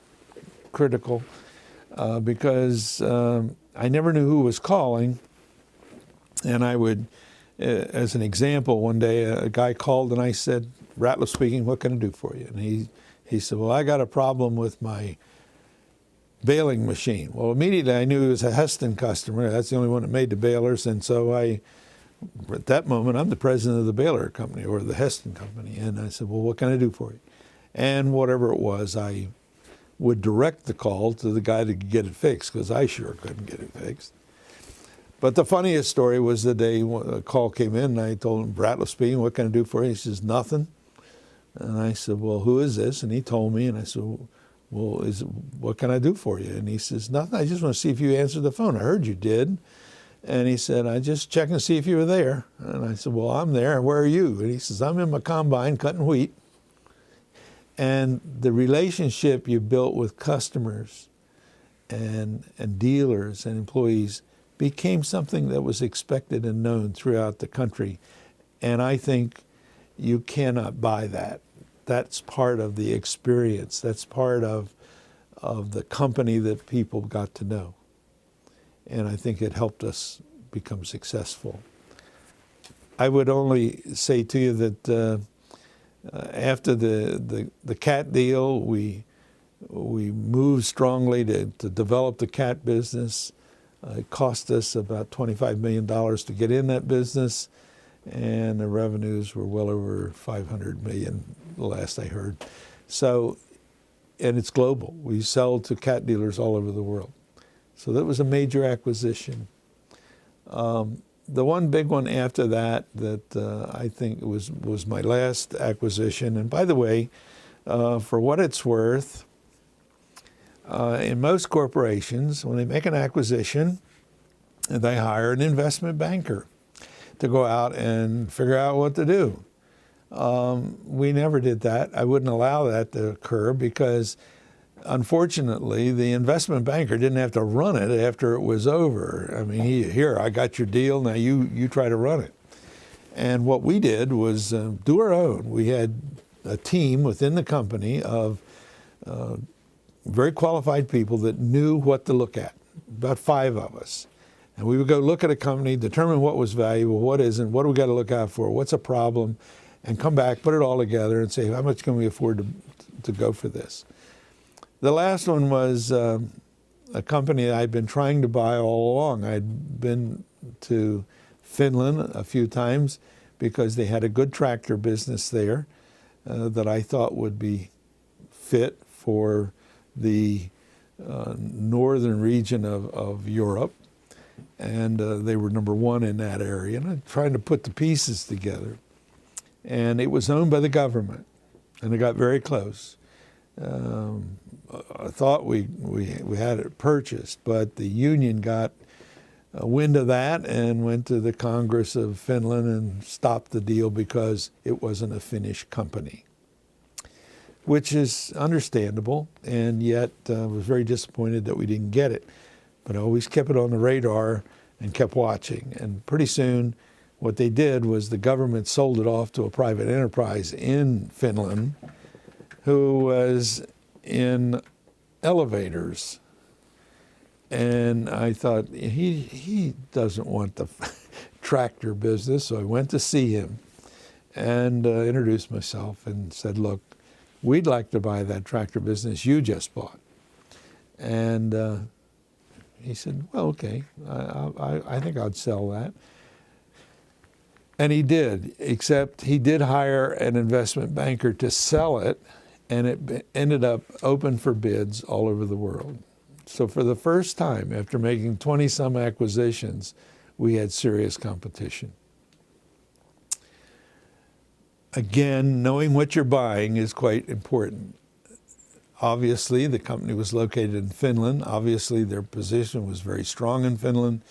critical because I never knew who was calling, and I would, as an example, one day a guy called and I said, "Ratliff speaking, what can I do for you?" And he said, "Well, I got a problem with my baling machine." Well, immediately I knew he was a Heston customer. That's the only one that made the balers, and so at that moment, I'm the president of the baler company, or the Heston company, and I said, "Well, what can I do for you?" And whatever it was, I would direct the call to the guy that could get it fixed, because I sure couldn't get it fixed. But the funniest story was the day a call came in, and I told him, "Ratliff speaking, what can I do for you?" He says, "Nothing." And I said, "Well, who is this?" And he told me, and I said, "Well, what can I do for you?" And he says, "Nothing, I just want to see if you answered the phone. I heard you did." And he said, "I just checking to see if you were there." And I said, "Well, I'm there. Where are you?" And he says, "I'm in my combine cutting wheat." And the relationship you built with customers and dealers and employees became something that was expected and known throughout the country. And I think you cannot buy that. That's part of the experience. That's part of the company that people got to know. And I think it helped us become successful. I would only say to you that after the cat deal, we moved strongly to develop the cat business. It cost us about $25 million to get in that business, and the revenues were well over $500 million, the last I heard. So, and it's global. We sell to cat dealers all over the world. So that was a major acquisition. The one big one after that I think was my last acquisition. And by the way, for what it's worth, in most corporations, when they make an acquisition, they hire an investment banker to go out and figure out what to do. We never did that. I wouldn't allow that to occur because, unfortunately, the investment banker didn't have to run it after it was over. I mean, here, I got your deal, now you try to run it. And what we did was do our own. We had a team within the company of very qualified people that knew what to look at, about 5 of us. And we would go look at a company, determine what was valuable, what isn't, what do we got to look out for, what's a problem, and come back, put it all together and say, how much can we afford to go for this? The last one was a company that I'd been trying to buy all along. I'd been to Finland a few times because they had a good tractor business there that I thought would be fit for the northern region of Europe, and they were number one in that area. And I'm trying to put the pieces together. And it was owned by the government, and it got very close. I thought we had it purchased, but the union got a wind of that and went to the Congress of Finland and stopped the deal because it wasn't a Finnish company, which is understandable, and yet was very disappointed that we didn't get it. But I always kept it on the radar and kept watching. And pretty soon what they did was the government sold it off to a private enterprise in Finland who was in elevators. And I thought, he doesn't want the tractor business, so I went to see him and introduced myself and said, look, we'd like to buy that tractor business you just bought. And he said, well, okay, I think I'd sell that. And he did, except he did hire an investment banker to sell it, and it ended up open for bids all over the world. So for the first time, after making 20-some acquisitions, we had serious competition. Again, knowing what you're buying is quite important. Obviously, the company was located in Finland. Obviously, their position was very strong in Finland.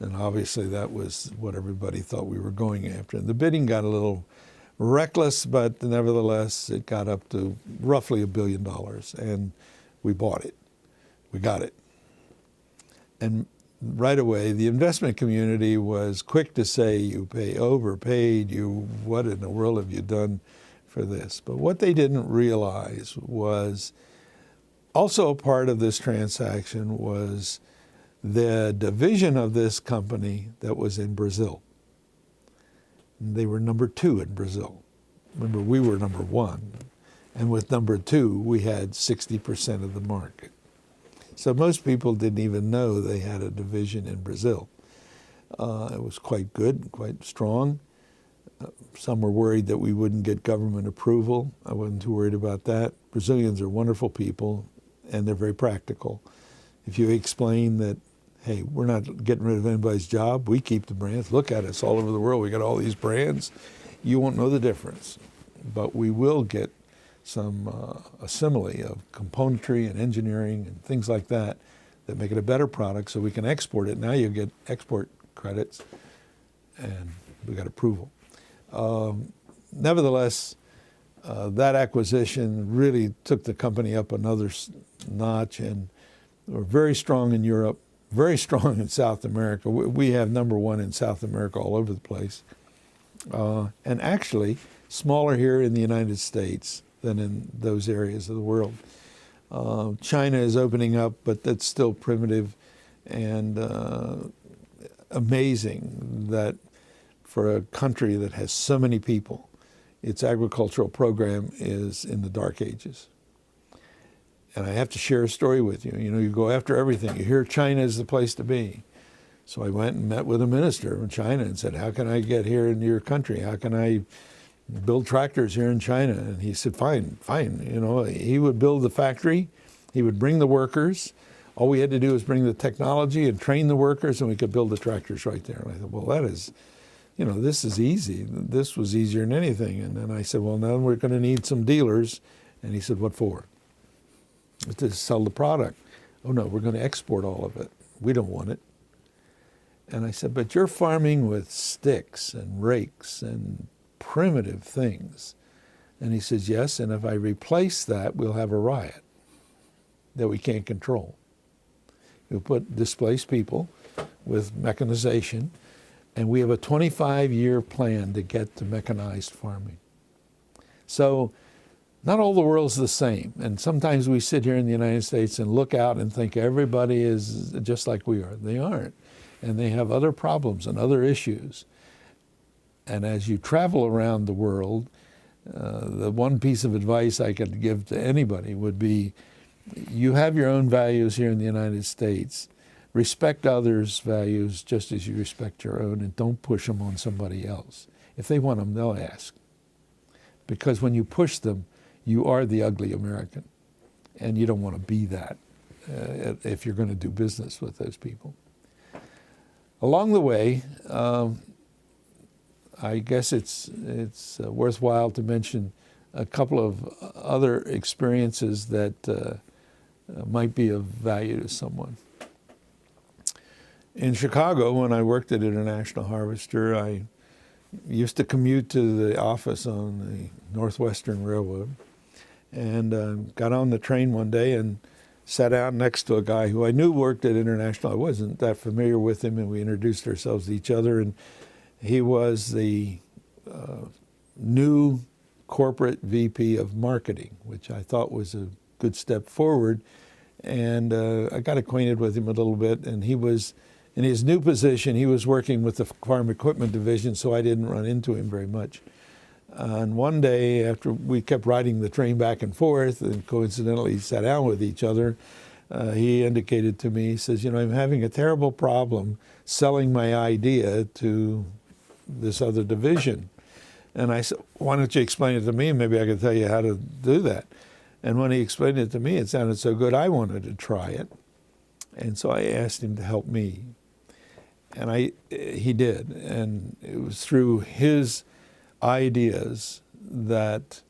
And obviously, that was what everybody thought we were going after. And the bidding got a little reckless, but nevertheless, it got up to roughly $1 billion. And we bought it. We got it. And right away, the investment community was quick to say, you overpaid, what in the world have you done for this? But what they didn't realize was also a part of this transaction was the division of this company that was in Brazil. And they were number 2 in Brazil. Remember, we were number 1. And with number 2, we had 60% of the market. So most people didn't even know they had a division in Brazil. It was quite good, quite strong. Some were worried that we wouldn't get government approval. I wasn't too worried about that. Brazilians are wonderful people, and they're very practical. If you explain that, hey, we're not getting rid of anybody's job, we keep the brands. Look at us all over the world. We got all these brands. You won't know the difference. But we will get some assembly of componentry and engineering and things like that that make it a better product so we can export it. Now you get export credits, and we got approval. Nevertheless, that acquisition really took the company up another notch, and we're very strong in Europe, very strong in South America. We have number 1 in South America all over the place. And actually, smaller here in the United States than in those areas of the world. China is opening up, but that's still primitive, and amazing that for a country that has so many people, its agricultural program is in the dark ages. And I have to share a story with you. You know, you go after everything. You hear China is the place to be. So I went and met with a minister in China and said, how can I get here in your country? How can I build tractors here in China? And he said, fine. You know, he would build the factory. He would bring the workers. All we had to do was bring the technology and train the workers, and we could build the tractors right there. And I thought, well, that is, you know, this is easy. This was easier than anything. And then I said, well, now we're going to need some dealers. And he said, what for? To sell the product. Oh, no, we're going to export all of it. We don't want it. And I said, but you're farming with sticks and rakes and primitive things. And he says, yes, and if I replace that, we'll have a riot that we can't control. We'll put displaced people with mechanization, and we have a 25-year plan to get to mechanized farming. So not all the world's the same, and sometimes we sit here in the United States and look out and think everybody is just like we are. They aren't, and they have other problems and other issues. And as you travel around the world, the one piece of advice I could give to anybody would be, you have your own values here in the United States. Respect others' values just as you respect your own, and don't push them on somebody else. If they want them, they'll ask. Because when you push them, you are the ugly American, and you don't want to be that. if you're going to do business with those people. Along the way, I guess it's worthwhile to mention a couple of other experiences that might be of value to someone. In Chicago, when I worked at International Harvester, I used to commute to the office on the Northwestern Railroad, and got on the train one day and sat out next to a guy who I knew worked at International. I wasn't that familiar with him, and we introduced ourselves to each other, and he was the new corporate VP of marketing, which I thought was a good step forward. And I got acquainted with him a little bit, and he was, in his new position, he was working with the farm equipment division, so I didn't run into him very much. And one day, after we kept riding the train back and forth, and coincidentally sat down with each other, he indicated to me, he says, you know, I'm having a terrible problem selling my idea to this other division. And I said, why don't you explain it to me, and maybe I can tell you how to do that. And when he explained it to me, it sounded so good, I wanted to try it. And so I asked him to help me. And he did. And it was through his ideas that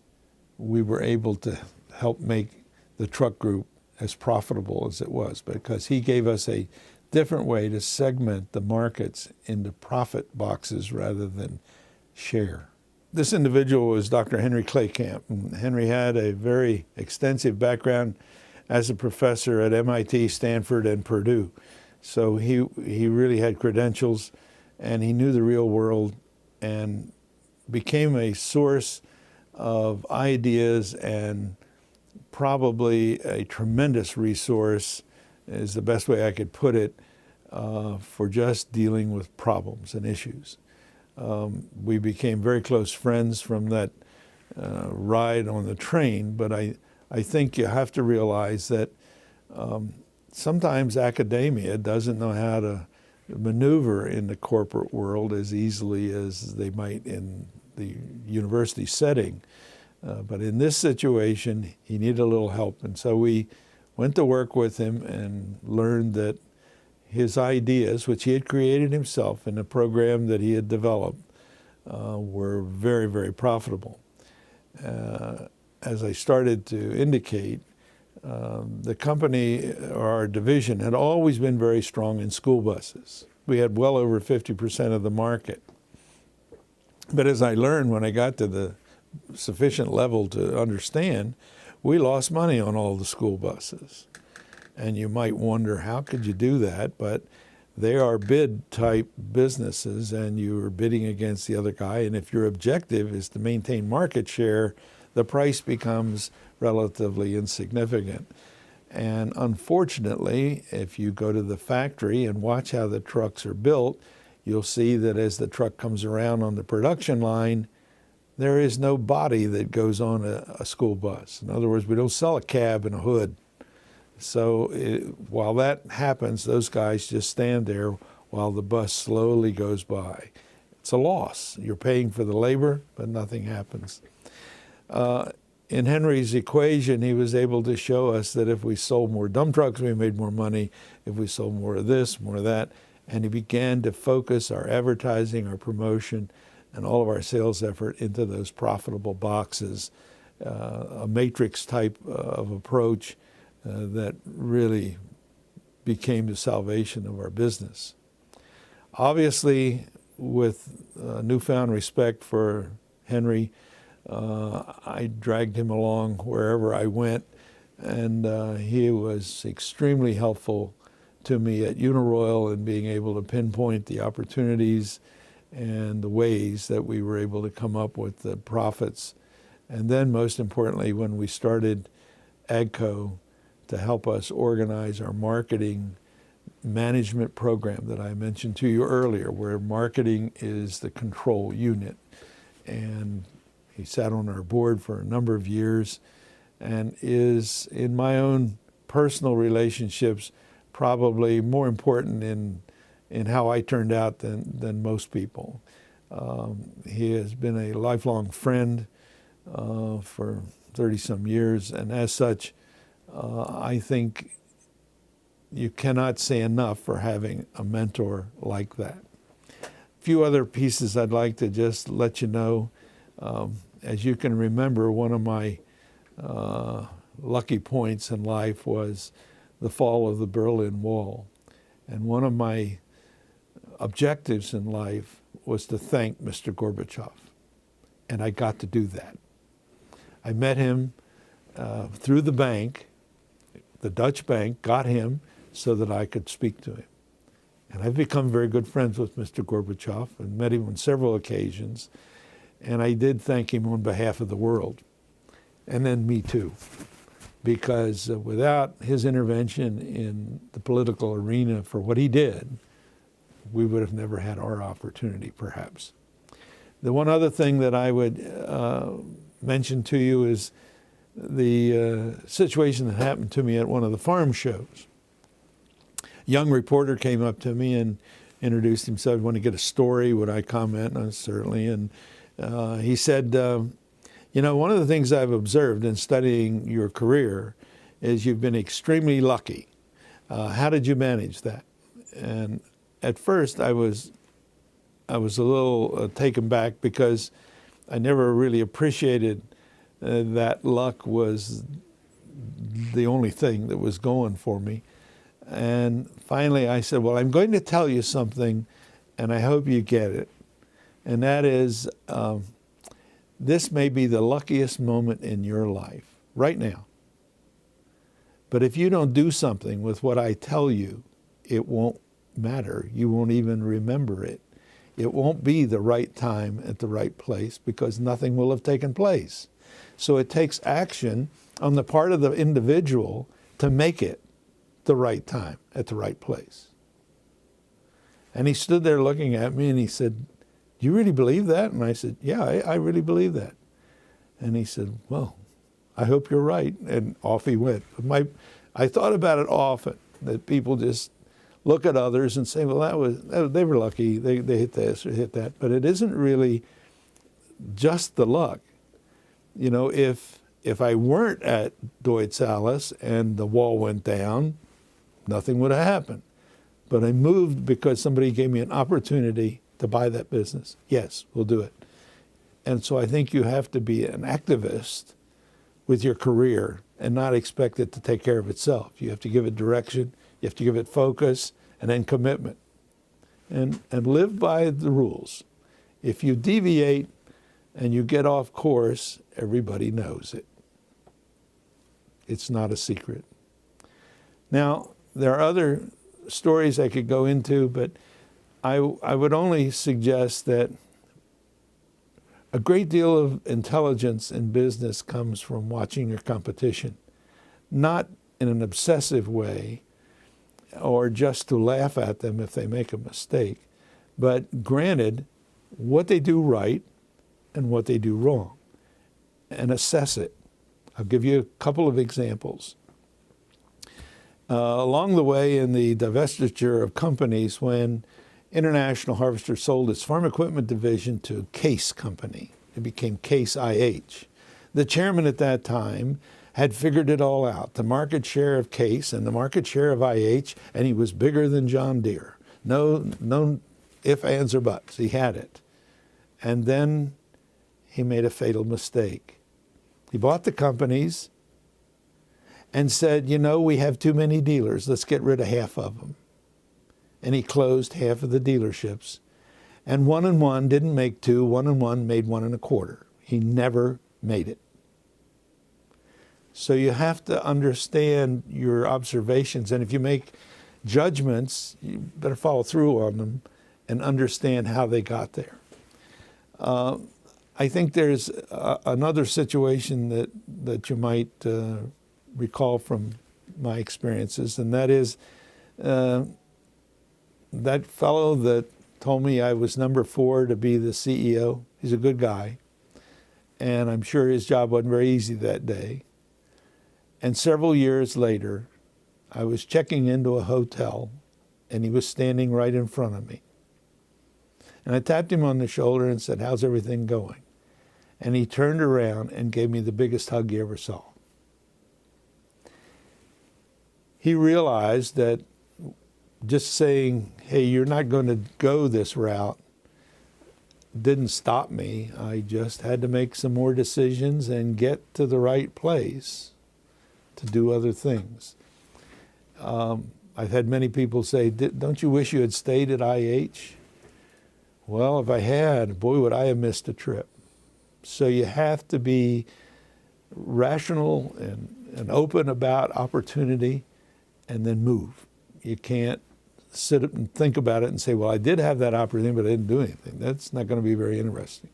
we were able to help make the truck group as profitable as it was, because he gave us a different way to segment the markets into profit boxes rather than share. This individual was Dr. Henry Claycamp. And Henry had a very extensive background as a professor at MIT, Stanford, and Purdue. So he really had credentials, and he knew the real world, and became a source of ideas and probably a tremendous resource, is the best way I could put it, for just dealing with problems and issues. We became very close friends from that ride on the train, but I think you have to realize that sometimes academia doesn't know how to maneuver in the corporate world as easily as they might in the university setting. But in this situation, he needed a little help. And so we went to work with him and learned that his ideas, which he had created himself in a program that he had developed, were very, very profitable. As I started to indicate, the company, or our division, had always been very strong in school buses. We had well over 50% of the market. But as I learned when I got to the sufficient level to understand, we lost money on all the school buses. And you might wonder, how could you do that? But they are bid-type businesses, and you are bidding against the other guy. And if your objective is to maintain market share, the price becomes relatively insignificant. And unfortunately, if you go to the factory and watch how the trucks are built, you'll see that as the truck comes around on the production line, there is no body that goes on a school bus. In other words, we don't sell a cab and a hood. So while that happens, those guys just stand there while the bus slowly goes by. It's a loss. You're paying for the labor, but nothing happens. In Henry's equation, he was able to show us that if we sold more dump trucks, we made more money. If we sold more of this, more of that. And he began to focus our advertising, our promotion, and all of our sales effort into those profitable boxes, a matrix type of approach that really became the salvation of our business. Obviously, with newfound respect for Henry, I dragged him along wherever I went, and he was extremely helpful to me at Uniroyal in being able to pinpoint the opportunities and the ways that we were able to come up with the profits. And then most importantly, when we started AGCO, to help us organize our marketing management program that I mentioned to you earlier, where marketing is the control unit. And he sat on our board for a number of years and is, in my own personal relationships, probably more important in how I turned out than most people. He has been a lifelong friend for 30-some years, and as such, I think you cannot say enough for having a mentor like that. A few other pieces I'd like to just let you know. As you can remember, one of my lucky points in life was the fall of the Berlin Wall. And one of my objectives in life was to thank Mr. Gorbachev. And I got to do that. I met him through the bank. The Dutch bank got him so that I could speak to him. And I've become very good friends with Mr. Gorbachev and met him on several occasions. And I did thank him on behalf of the world. And then me too. Because without his intervention in the political arena for what he did, we would have never had our opportunity, perhaps. The one other thing that I would mention to you is the situation that happened to me at one of the farm shows. A young reporter came up to me and introduced himself. Want to get a story? Would I comment? Certainly. And he said, you know, one of the things I've observed in studying your career is you've been extremely lucky. How did you manage that? And at first I was a little taken back because I never really appreciated that luck was the only thing that was going for me. And finally I said, well, I'm going to tell you something and I hope you get it. And that is, this may be the luckiest moment in your life, right now. But if you don't do something with what I tell you, it won't matter. You won't even remember it. It won't be the right time at the right place because nothing will have taken place. So it takes action on the part of the individual to make it the right time at the right place. And he stood there looking at me and he said, do you really believe that? And I said, yeah, I really believe that. And he said, well, I hope you're right. And off he went. I thought about it often, that people just look at others and say, well, they were lucky, they hit this or hit that. But it isn't really just the luck. You know, if I weren't at Deutz Alles and the wall went down, nothing would have happened. But I moved because somebody gave me an opportunity to buy that business. Yes, we'll do it. And so I think you have to be an activist with your career and not expect it to take care of itself. You have to give it direction, you have to give it focus, and then commitment. And live by the rules. If you deviate and you get off course, everybody knows it. It's not a secret. Now, there are other stories I could go into, but I would only suggest that a great deal of intelligence in business comes from watching your competition, not in an obsessive way or just to laugh at them if they make a mistake, but granted, what they do right and what they do wrong, and assess it. I'll give you a couple of examples. Along the way in the divestiture of companies, when International Harvester sold its farm equipment division to Case Company. It became Case IH. The chairman at that time had figured it all out, the market share of Case and the market share of IH, and he was bigger than John Deere. No ifs, ands, or buts. He had it. And then he made a fatal mistake. He bought the companies and said, you know, we have too many dealers. Let's get rid of half of them. And he closed half of the dealerships. And 1 and 1 didn't make 2, 1 and 1 made 1 1/4. He never made it. So you have to understand your observations, and if you make judgments, you better follow through on them and understand how they got there. I think there's another situation that you might recall from my experiences, and that is that fellow that told me I was number 4 to be the CEO. He's a good guy, and I'm sure his job wasn't very easy that day. And several years later, I was checking into a hotel, and he was standing right in front of me. And I tapped him on the shoulder and said, how's everything going? And he turned around and gave me the biggest hug you ever saw. he realized that just saying, hey, you're not going to go this route, didn't stop me. I just had to make some more decisions and get to the right place to do other things. I've had many people say, don't you wish you had stayed at IH? Well, if I had, boy, would I have missed a trip. So you have to be rational and open about opportunity and then move. You can't sit up and think about it and say, well, I did have that opportunity, but I didn't do anything. That's not going to be very interesting.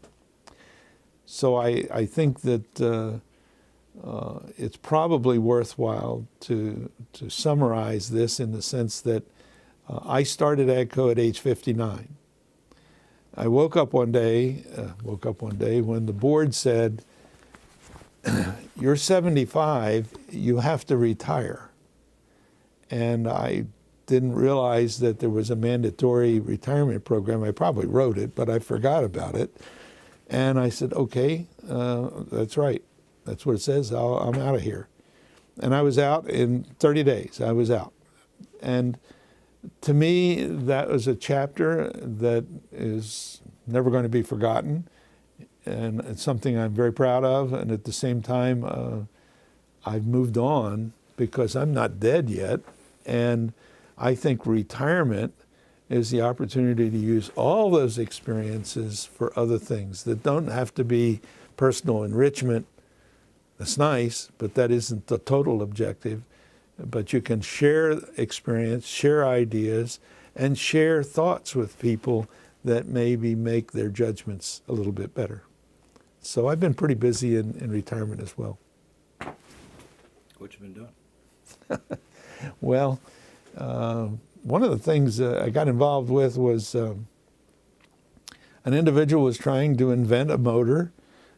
So I think that it's probably worthwhile to summarize this in the sense that I started AGCO at age 59. I woke up one day when the board said, you're 75, you have to retire. And I didn't realize that there was a mandatory retirement program. I probably wrote it, but I forgot about it. And I said, okay, that's right. That's what it says. I'm out of here. And I was out in 30 days. I was out. And to me, that was a chapter that is never going to be forgotten. And it's something I'm very proud of. And at the same time, I've moved on because I'm not dead yet. And I think retirement is the opportunity to use all those experiences for other things that don't have to be personal enrichment. That's nice, but that isn't the total objective. But you can share experience, share ideas, and share thoughts with people that maybe make their judgments a little bit better. So I've been pretty busy in retirement as well. What you been doing? Well, one of the things I got involved with was an individual was trying to invent a motor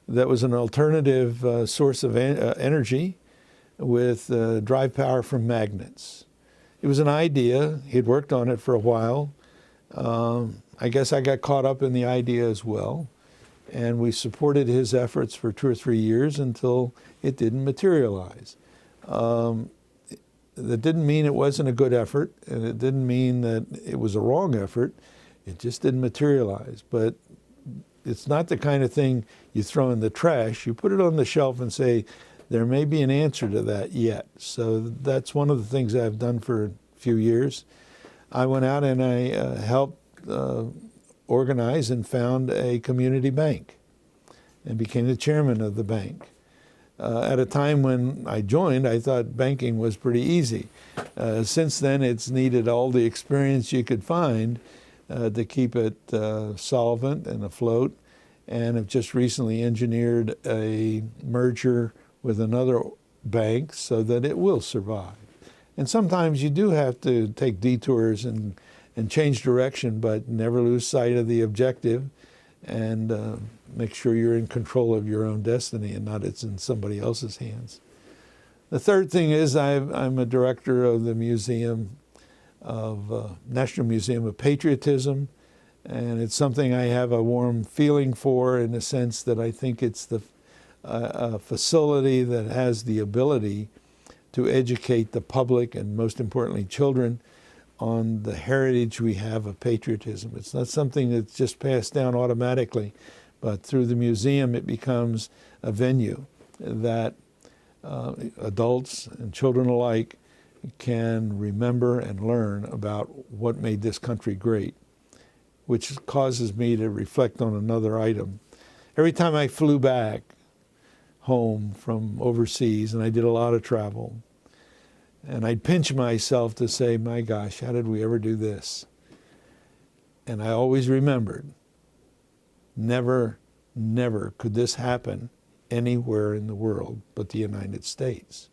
that was an alternative source of energy with drive power from magnets. It was an idea. He'd worked on it for a while. I guess I got caught up in the idea as well. And we supported his efforts for 2 or 3 years until it didn't materialize. That didn't mean it wasn't a good effort, and it didn't mean that it was a wrong effort. It just didn't materialize. But it's not the kind of thing you throw in the trash. You put it on the shelf and say, there may be an answer to that yet. So that's one of the things I've done for a few years. I went out and I helped organize and found a community bank and became the chairman of the bank. At a time when I joined, I thought banking was pretty easy. Since then, it's needed all the experience you could find to keep it solvent and afloat, and have just recently engineered a merger with another bank so that it will survive. And sometimes you do have to take detours and change direction, but never lose sight of the objective and make sure you're in control of your own destiny and not it's in somebody else's hands. The third thing is I'm a director of the National Museum of Patriotism, and it's something I have a warm feeling for in the sense that I think it's a facility that has the ability to educate the public and most importantly children on the heritage we have of patriotism. It's not something that's just passed down automatically, but through the museum it becomes a venue that adults and children alike can remember and learn about what made this country great, which causes me to reflect on another item. Every time I flew back home from overseas, and I did a lot of travel, and I'd pinch myself to say, my gosh, how did we ever do this? And I always remembered, never, never could this happen anywhere in the world but the United States.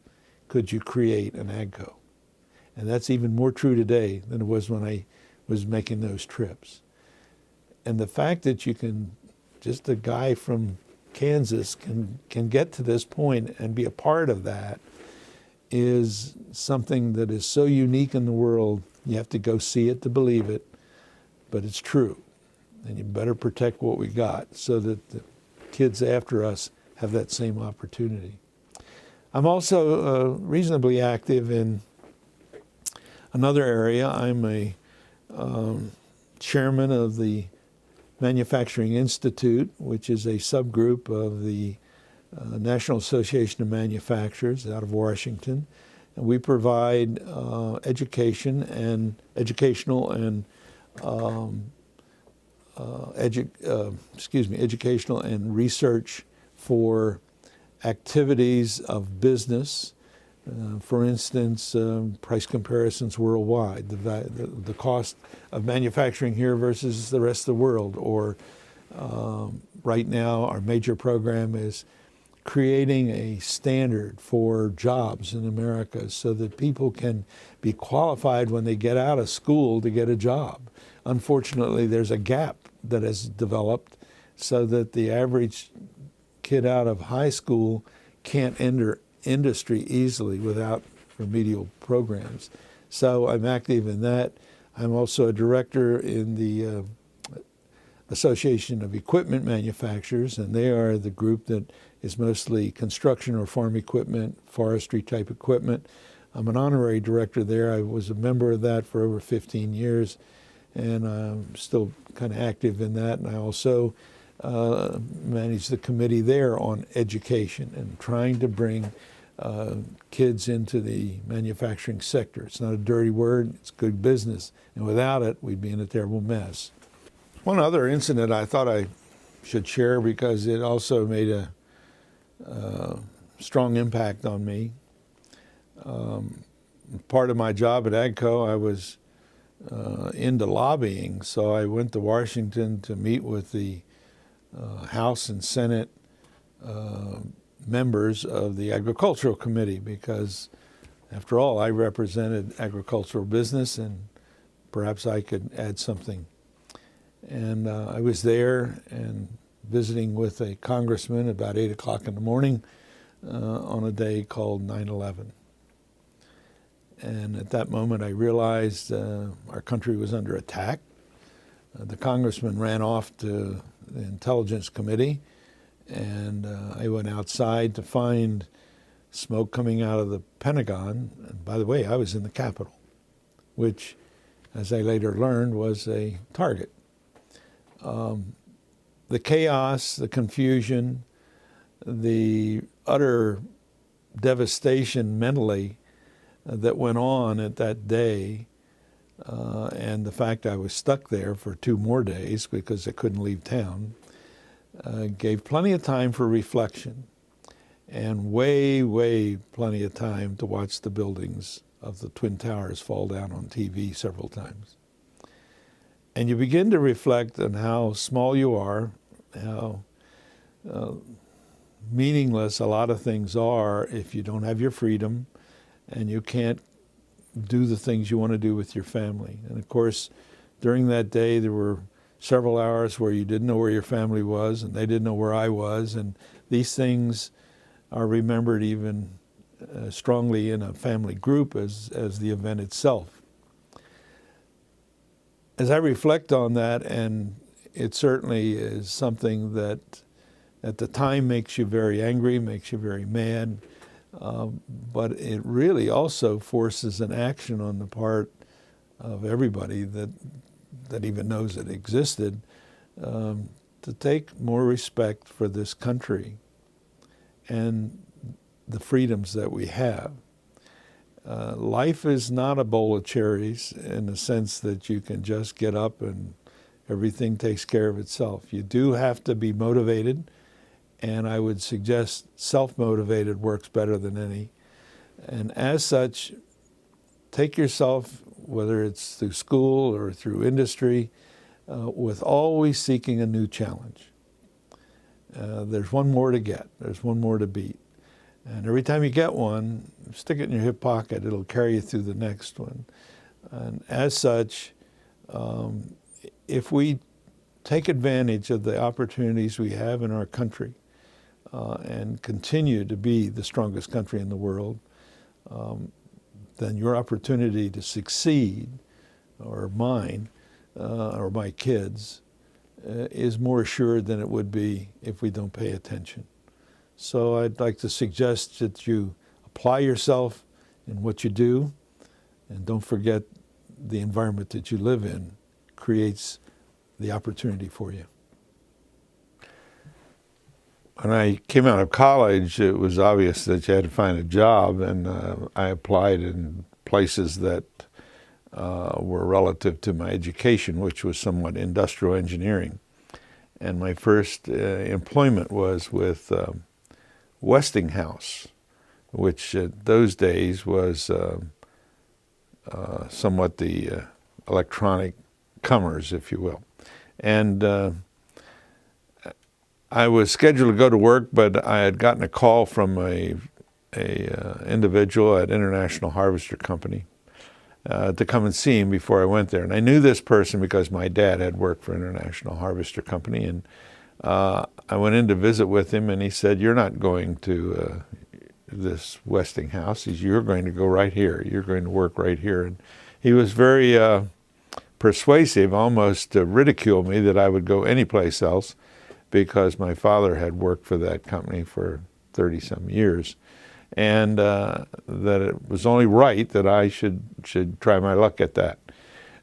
Could you create an AGCO? And that's even more true today than it was when I was making those trips. And the fact that you can, just a guy from Kansas can get to this point and be a part of that is something that is so unique in the world. You have to go see it to believe it, but it's true. And you better protect what we got so that the kids after us have that same opportunity. I'm also reasonably active in Another area, I'm a chairman of the Manufacturing Institute, which is a subgroup of the National Association of Manufacturers out of Washington. And we provide educational and educational and research for activities of business. For instance, price comparisons worldwide, the cost of manufacturing here versus the rest of the world. Or right now, our major program is creating a standard for jobs in America so that people can be qualified when they get out of school to get a job. Unfortunately, there's a gap that has developed so that the average kid out of high school can't enter industry easily without remedial programs. So I'm active in that. I'm also a director in the Association of Equipment Manufacturers, and they are the group that is mostly construction or farm equipment, forestry type equipment. I'm an honorary director there. I was a member of that for over 15 years, and I'm still kind of active in that. And I also manage the committee there on education and trying to bring kids into the manufacturing sector. It's not a dirty word, it's good business. And without it, we'd be in a terrible mess. One other incident I thought I should share because it also made a strong impact on me. Part of my job at AGCO, I was into lobbying, so I went to Washington to meet with the House and Senate members of the Agricultural Committee because, after all, I represented agricultural business and perhaps I could add something. And I was there and visiting with a congressman about 8 o'clock in the morning on a day called 9/11. And at that moment I realized our country was under attack. The congressman ran off to the Intelligence Committee, and I went outside to find smoke coming out of the Pentagon. And by the way, I was in the Capitol, which, as I later learned, was a target. The chaos, the confusion, the utter devastation mentally that went on at that day, and the fact I was stuck there for 2 more days because I couldn't leave town, gave plenty of time for reflection and way plenty of time to watch the buildings of the Twin Towers fall down on TV several times. And you begin to reflect on how small you are, how meaningless a lot of things are if you don't have your freedom and you can't do the things you want to do with your family. And of course, during that day, there were several hours where you didn't know where your family was and they didn't know where I was. And these things are remembered even strongly in a family group as the event itself. As I reflect on that, and it certainly is something that at the time makes you very angry, makes you very mad, but it really also forces an action on the part of everybody that even knows it existed, to take more respect for this country and the freedoms that we have. Life is not a bowl of cherries in the sense that you can just get up and everything takes care of itself. You do have to be motivated, and I would suggest self-motivated works better than any. And as such, take yourself, whether it's through school or through industry, with always seeking a new challenge. There's one more to get. There's one more to beat. And every time you get one, stick it in your hip pocket. It'll carry you through the next one. And as such, if we take advantage of the opportunities we have in our country and continue to be the strongest country in the world, then your opportunity to succeed, or mine, or my kids, is more assured than it would be if we don't pay attention. So I'd like to suggest that you apply yourself in what you do, And don't forget, the environment that you live in creates the opportunity for you. When I came out of college, it was obvious that you had to find a job, and I applied in places that were relative to my education, which was somewhat industrial engineering. And my first employment was with Westinghouse, which at those days was somewhat the electronic comers, if you will. And I was scheduled to go to work, but I had gotten a call from a individual at International Harvester Company to come and see him before I went there. And I knew this person because my dad had worked for International Harvester Company. And I went in to visit with him, and he said, "You're not going to this Westinghouse. You're going to go right here. You're going to work right here." And he was very persuasive, almost to ridicule me that I would go anyplace else, because my father had worked for that company for 30-some years, and that it was only right that I should try my luck at that.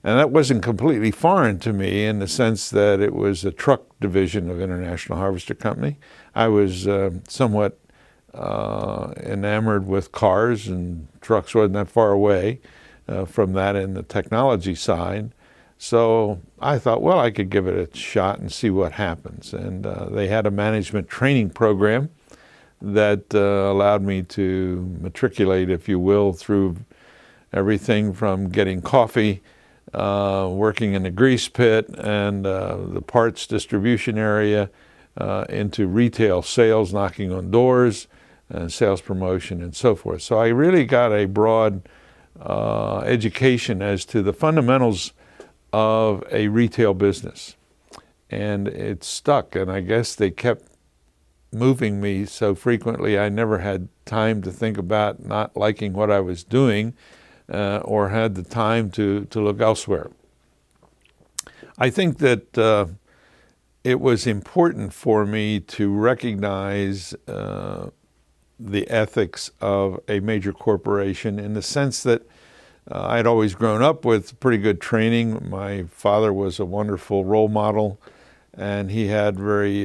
And that wasn't completely foreign to me in the sense that it was a truck division of International Harvester Company. I was somewhat enamored with cars, and trucks wasn't that far away from that in the technology side. So I thought, well, I could give it a shot and see what happens. And they had a management training program that allowed me to matriculate, if you will, through everything from getting coffee, working in the grease pit and the parts distribution area, into retail sales, knocking on doors, and sales promotion, and so forth. So I really got a broad education as to the fundamentals of a retail business. And it stuck, and I guess they kept moving me so frequently I never had time to think about not liking what I was doing or had the time to look elsewhere. I think that it was important for me to recognize the ethics of a major corporation, in the sense that I'd always grown up with pretty good training. My father was a wonderful role model, and he had very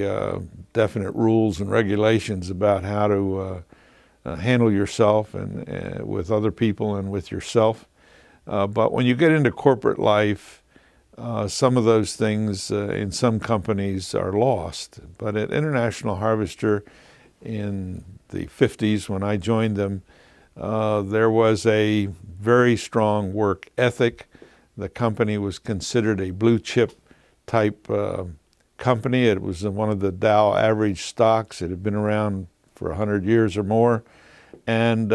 definite rules and regulations about how to handle yourself and with other people and with yourself. But when you get into corporate life, some of those things in some companies are lost. But at International Harvester in the 50s, when I joined them, there was a very strong work ethic. The company was considered a blue chip type company. It was one of the Dow average stocks. It had been around for 100 years or more, and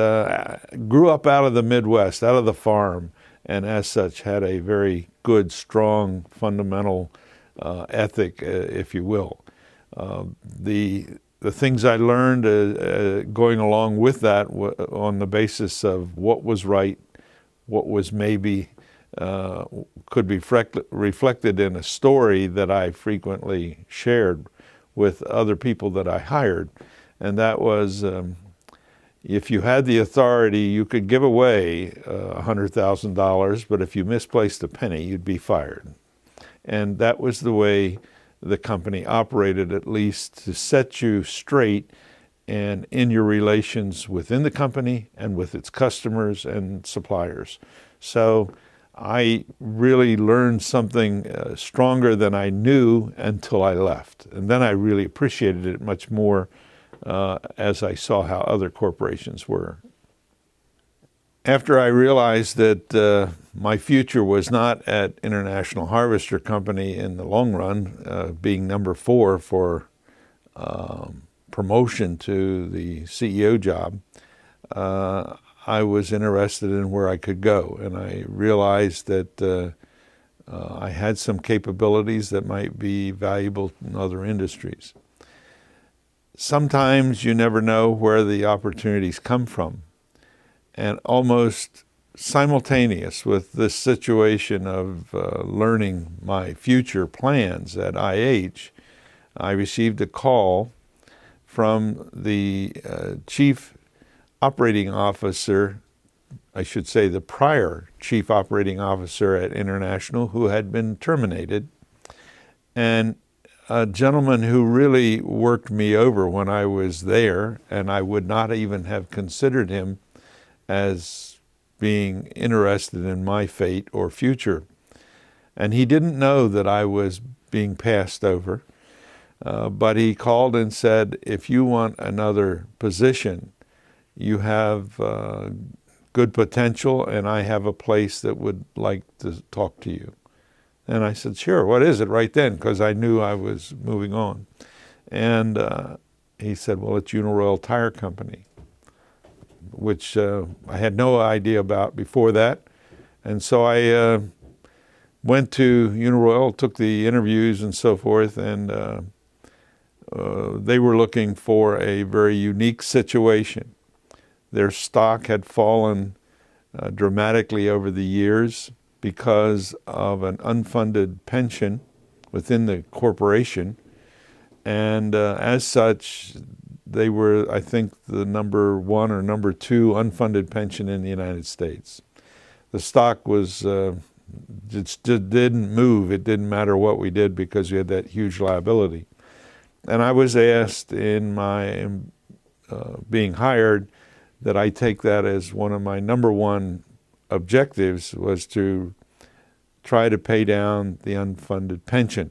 grew up out of the Midwest, out of the farm, and as such had a very good, strong, fundamental ethic, if you will. The things I learned going along with that on the basis of what was right, what was maybe could be reflected in a story that I frequently shared with other people that I hired. And that was, if you had the authority, you could give away $100,000, but if you misplaced a penny, you'd be fired. And that was the way the company operated, at least to set you straight and in your relations within the company and with its customers and suppliers. So I really learned something stronger than I knew until I left. And then I really appreciated it much more as I saw how other corporations were. After I realized that my future was not at International Harvester Company in the long run, being number 4 for promotion to the CEO job, I was interested in where I could go. And I realized that I had some capabilities that might be valuable in other industries. Sometimes you never know where the opportunities come from. And almost simultaneous with this situation of learning my future plans at IH, I received a call from the chief operating officer I should say the prior chief operating officer at International, who had been terminated, and a gentleman who really worked me over when I was there, and I would not even have considered him as being interested in my fate or future. And he didn't know that I was being passed over, but he called and said, if you want another position, you have good potential, and I have a place that would like to talk to you. And I said, sure, what is it right then? Because I knew I was moving on. And he said, well, it's Uniroyal Tire Company, which I had no idea about before that. And so I went to Uniroyal, took the interviews and so forth, and they were looking for a very unique situation. Their stock had fallen dramatically over the years because of an unfunded pension within the corporation. And as such, they were, I think, the number 1 or number 2 unfunded pension in the United States. The stock was, it didn't move. It didn't matter what we did because we had that huge liability. And I was asked in my being hired that I take that as one of my number 1 objectives was to try to pay down the unfunded pension.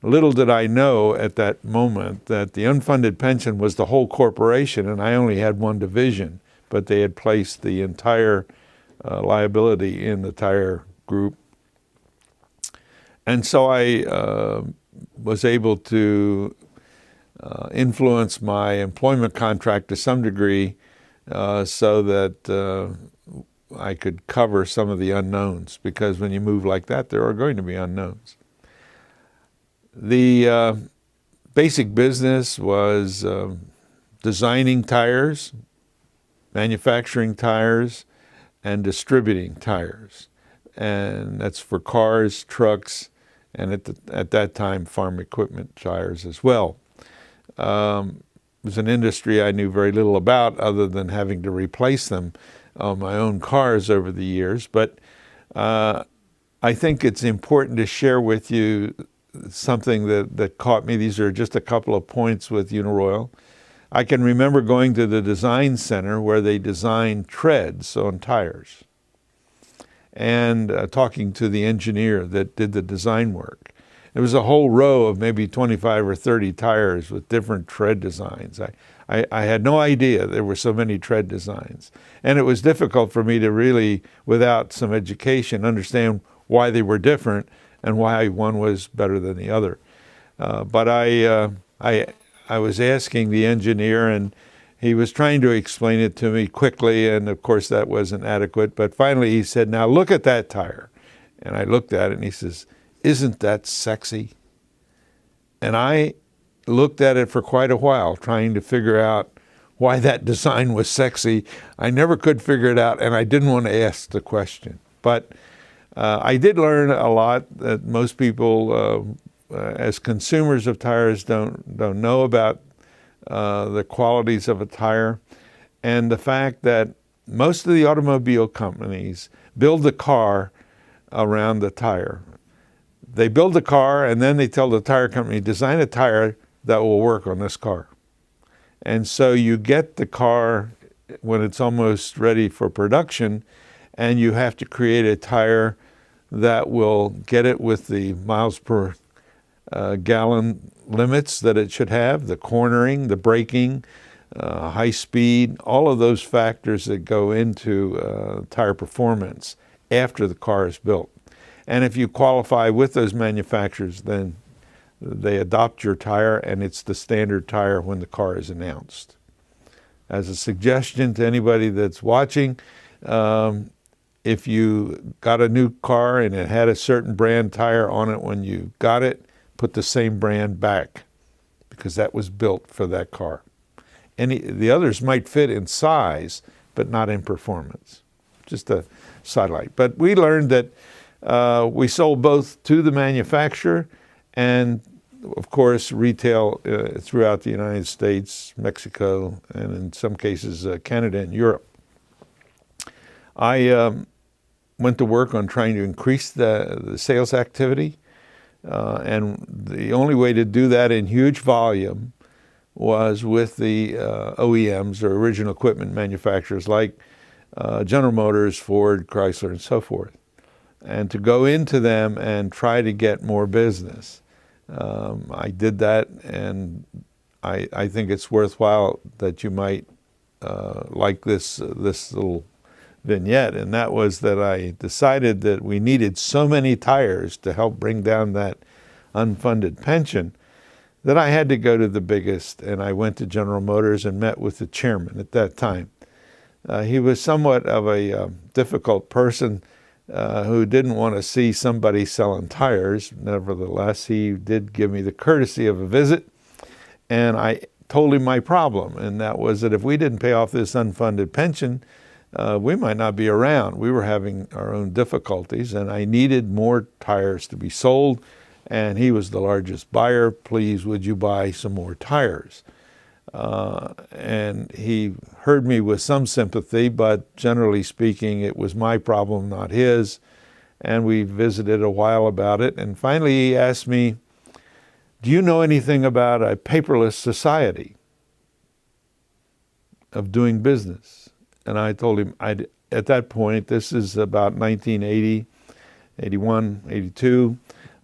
Little did I know at that moment that the unfunded pension was the whole corporation, and I only had one division, but they had placed the entire liability in the tire group. And so I was able to influence my employment contract to some degree so that I could cover some of the unknowns, because when you move like that, there are going to be unknowns. The basic business was designing tires, manufacturing tires, and distributing tires. And that's for cars, trucks, and at that time, farm equipment tires as well. It was an industry I knew very little about other than having to replace them on my own cars over the years. But I think it's important to share with you something that caught me. These are just a couple of points with Uniroyal. I can remember going to the design center where they designed treads on tires and talking to the engineer that did the design work. There was a whole row of maybe 25 or 30 tires with different tread designs. I had no idea there were so many tread designs. And it was difficult for me to really, without some education, understand why they were different and why one was better than the other. But I was asking the engineer, and he was trying to explain it to me quickly, and of course that wasn't adequate. But finally he said, now look at that tire. And I looked at it, and he says, isn't that sexy? And I looked at it for quite a while, trying to figure out why that design was sexy. I never could figure it out, and I didn't want to ask the question. But I did learn a lot that most people, as consumers of tires, don't know about the qualities of a tire, and the fact that most of the automobile companies build the car around the tire. They build the car, and then they tell the tire company, design a tire that will work on this car. And so you get the car when it's almost ready for production, and you have to create a tire that will get it with the miles per gallon limits that it should have, the cornering, the braking, high speed, all of those factors that go into tire performance after the car is built. And if you qualify with those manufacturers, then they adopt your tire, and it's the standard tire when the car is announced. As a suggestion to anybody that's watching, if you got a new car and it had a certain brand tire on it when you got it, put the same brand back, because that was built for that car. The others might fit in size, but not in performance. Just a sidelight. But we learned that we sold both to the manufacturer and, of course, retail throughout the United States, Mexico, and in some cases Canada and Europe. I went to work on trying to increase the sales activity, and the only way to do that in huge volume was with the OEMs, or original equipment manufacturers, like General Motors, Ford, Chrysler, and so forth, and to go into them and try to get more business. I did that, and I think it's worthwhile that you might like this little vignette, and that was that I decided that we needed so many tires to help bring down that unfunded pension that I had to go to the biggest, and I went to General Motors and met with the chairman at that time. He was somewhat of a difficult person who didn't want to see somebody selling tires. Nevertheless, he did give me the courtesy of a visit, and I told him my problem, and that was that if we didn't pay off this unfunded pension, we might not be around. We were having our own difficulties, and I needed more tires to be sold, and he was the largest buyer. Please, would you buy some more tires? And he heard me with some sympathy, but generally speaking, it was my problem, not his. And we visited a while about it. And finally, he asked me, do you know anything about a paperless society of doing business? And I told him, at that point, this is about 1980, 81, 82,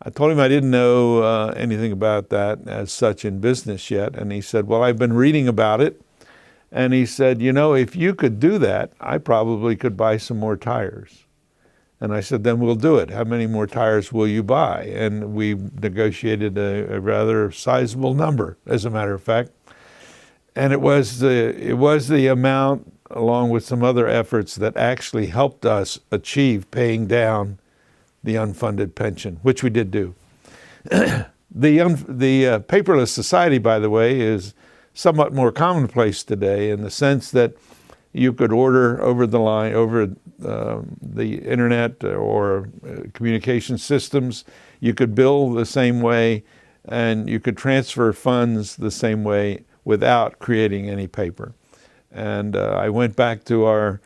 I told him I didn't know anything about that as such in business yet. And he said, well, I've been reading about it. And he said, you know, if you could do that, I probably could buy some more tires. And I said, then we'll do it. How many more tires will you buy? And we negotiated a rather sizable number, as a matter of fact. And it was the amount, along with some other efforts, that actually helped us achieve paying down the unfunded pension, which we did do. The paperless society, by the way, is somewhat more commonplace today in the sense that you could order over the line, over the internet or communication systems. You could bill the same way, and you could transfer funds the same way without creating any paper. And I went back to our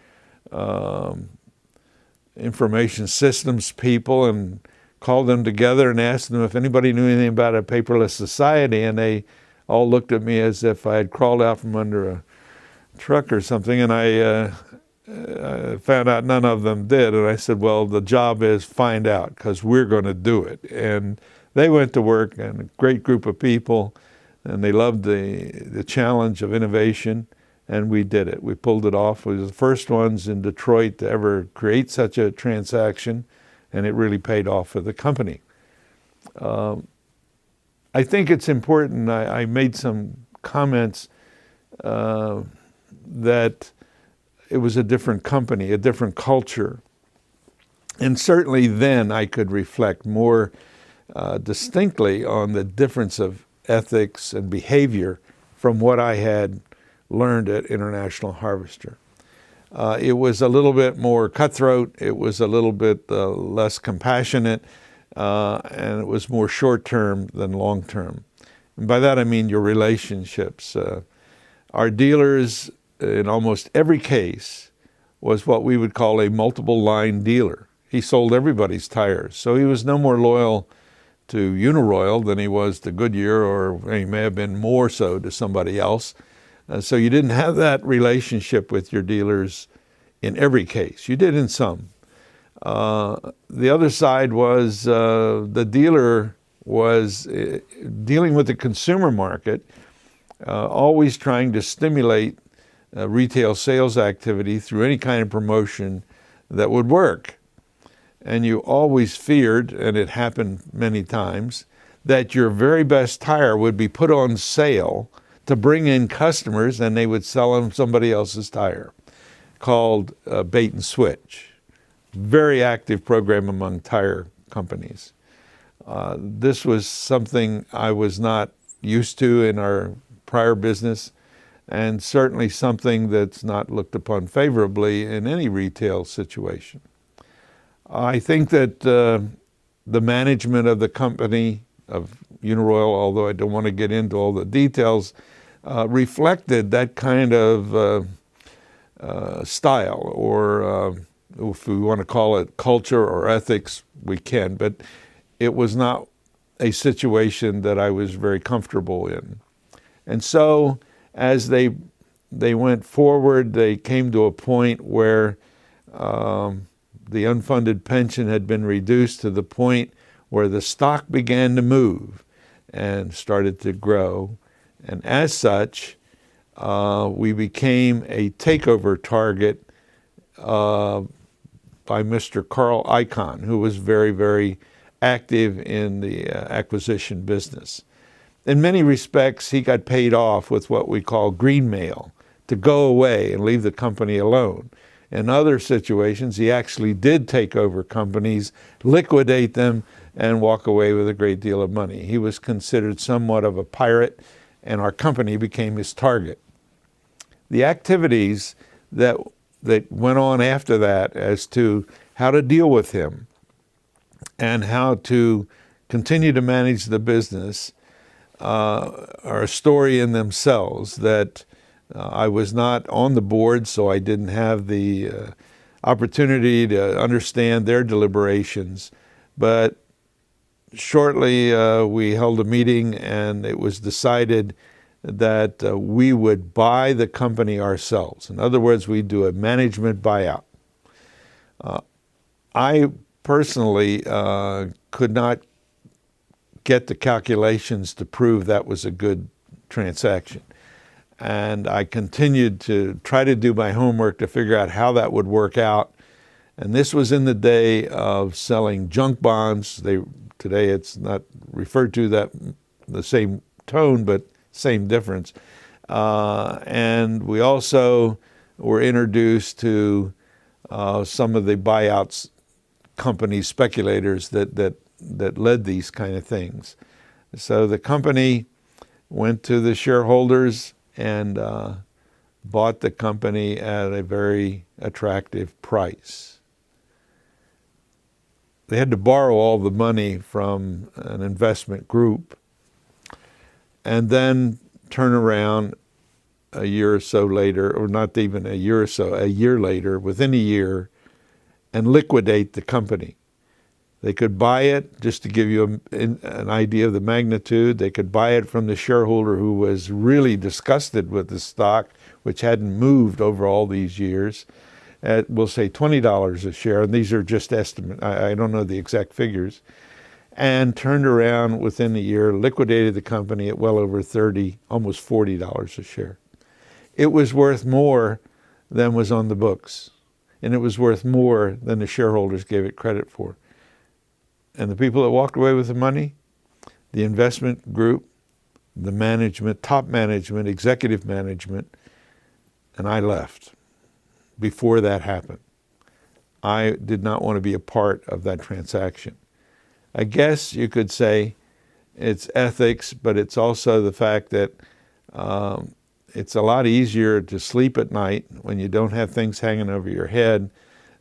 information systems people and called them together and asked them if anybody knew anything about a paperless society, and they all looked at me as if I had crawled out from under a truck or something, and I found out none of them did. And I said, well, the job is find out, because we're going to do it. And they went to work, and a great group of people, and they loved the challenge of innovation. And we did it. We pulled it off. We were the first ones in Detroit to ever create such a transaction, and it really paid off for the company. I think it's important, I made some comments that it was a different company, a different culture. And certainly then I could reflect more distinctly on the difference of ethics and behavior from what I had learned at International Harvester. It was a little bit more cutthroat, it was a little bit less compassionate, and it was more short-term than long-term. And by that I mean your relationships. Our dealers, in almost every case, was what we would call a multiple line dealer. He sold everybody's tires, so he was no more loyal to Uniroyal than he was to Goodyear, or he may have been more so to somebody else. So you didn't have that relationship with your dealers in every case. You did in some. The other side was the dealer was dealing with the consumer market, always trying to stimulate retail sales activity through any kind of promotion that would work. And you always feared, and it happened many times, that your very best tire would be put on sale to bring in customers, and they would sell them somebody else's tire, called bait and switch. Very active program among tire companies. This was something I was not used to in our prior business, and certainly something that's not looked upon favorably in any retail situation. I think that the management of the company, of Uniroyal, although I don't want to get into all the details, reflected that kind of style or if we want to call it culture or ethics, we can, but it was not a situation that I was very comfortable in. And so as they went forward, they came to a point where the unfunded pension had been reduced to the point where the stock began to move and started to grow. And as such, we became a takeover target by Mr. Carl Icahn, who was very, very active in the acquisition business. In many respects, he got paid off with what we call green mail, to go away and leave the company alone. In other situations, he actually did take over companies, liquidate them, and walk away with a great deal of money. He was considered somewhat of a pirate, and our company became his target. The activities that went on after that as to how to deal with him and how to continue to manage the business are a story in themselves. That I was not on the board, so I didn't have the opportunity to understand their deliberations. But shortly we held a meeting, and it was decided that we would buy the company ourselves. In other words, we'd do a management buyout. I personally could not get the calculations to prove that was a good transaction. And I continued to try to do my homework to figure out how that would work out. And this was in the day of selling junk bonds. Today it's not referred to that the same tone, but same difference. And we also were introduced to some of the buyouts companies, speculators that led these kind of things. So the company went to the shareholders and bought the company at a very attractive price. They had to borrow all the money from an investment group and then turn around a year or so later, or not even a year or so, a year later, within a year, and liquidate the company. They could buy it, just to give you an idea of the magnitude, they could buy it from the shareholder who was really disgusted with the stock, which hadn't moved over all these years, at, we'll say, $20 a share, and these are just estimates, I don't know the exact figures, and turned around within a year, liquidated the company at well over $30, almost $40 a share. It was worth more than was on the books, and it was worth more than the shareholders gave it credit for. And the people that walked away with the money, the investment group, the management, top management, executive management, and I left before that happened. I did not want to be a part of that transaction. I guess you could say it's ethics, but it's also the fact that it's a lot easier to sleep at night when you don't have things hanging over your head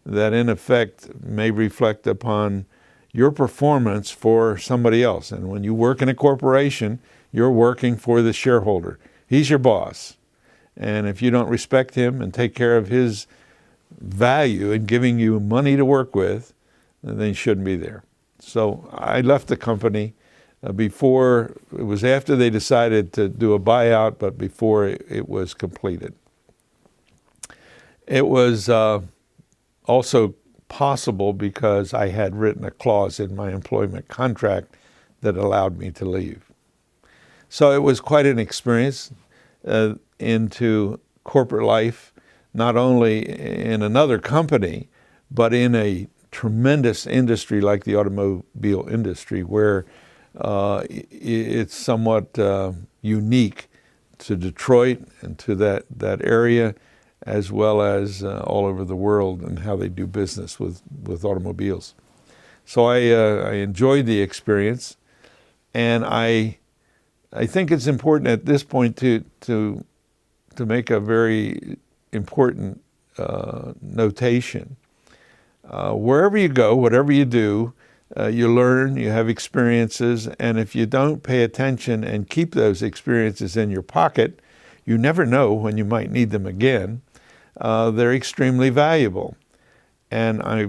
that in effect may reflect upon your performance for somebody else. And when you work in a corporation, you're working for the shareholder. He's your boss. And if you don't respect him and take care of his value in giving you money to work with, then you shouldn't be there. So I left the company before, it was after they decided to do a buyout, but before it was completed. It was also possible because I had written a clause in my employment contract that allowed me to leave. So it was quite an experience into corporate life, not only in another company, but in a tremendous industry like the automobile industry, where it's somewhat unique to Detroit and to that area, as well as all over the world, and how they do business with automobiles. So I enjoyed the experience, and I think it's important at this point to make a very important notation. Wherever you go, whatever you do, you learn, you have experiences, and if you don't pay attention and keep those experiences in your pocket, you never know when you might need them again. They're extremely valuable. And I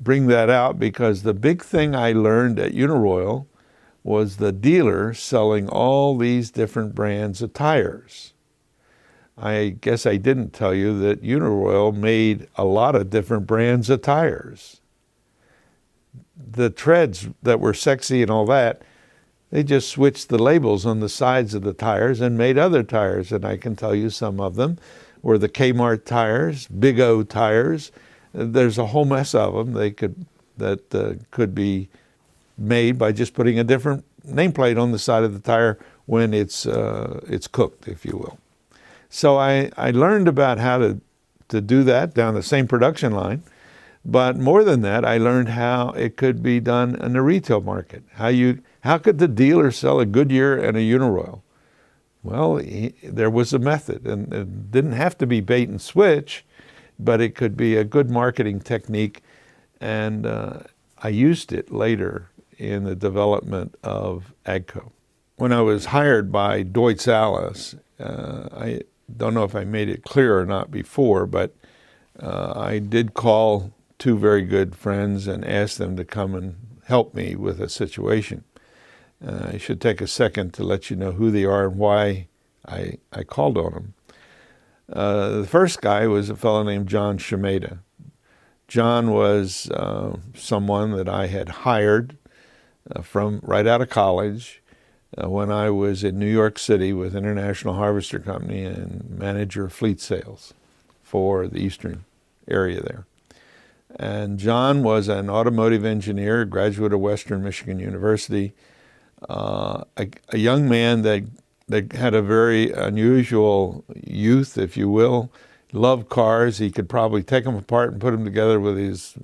bring that out because the big thing I learned at Uniroyal was the dealer selling all these different brands of tires. I guess I didn't tell you that Uniroyal made a lot of different brands of tires. The treads that were sexy and all that, they just switched the labels on the sides of the tires and made other tires. And I can tell you some of them were the Kmart tires, Big O tires. There's a whole mess of them that could be made by just putting a different nameplate on the side of the tire when it's cooked, if you will. So I learned about how to do that down the same production line. But more than that, I learned how it could be done in the retail market. How could the dealer sell a Goodyear and a Uniroyal? Well, there was a method, and it didn't have to be bait and switch, but it could be a good marketing technique. And I used it later in the development of AGCO. When I was hired by Deutz Alice, I don't know if I made it clear or not before, but I did call two very good friends and asked them to come and help me with a situation. I should take a second to let you know who they are and why I called on them. The first guy was a fellow named John Shimeda. John was someone that I had hired from right out of college when I was in New York City with International Harvester Company and manager of fleet sales for the eastern area there. And John was an automotive engineer, graduate of Western Michigan University, a young man that had a very unusual youth, if you will, loved cars. He could probably take them apart and put them together with his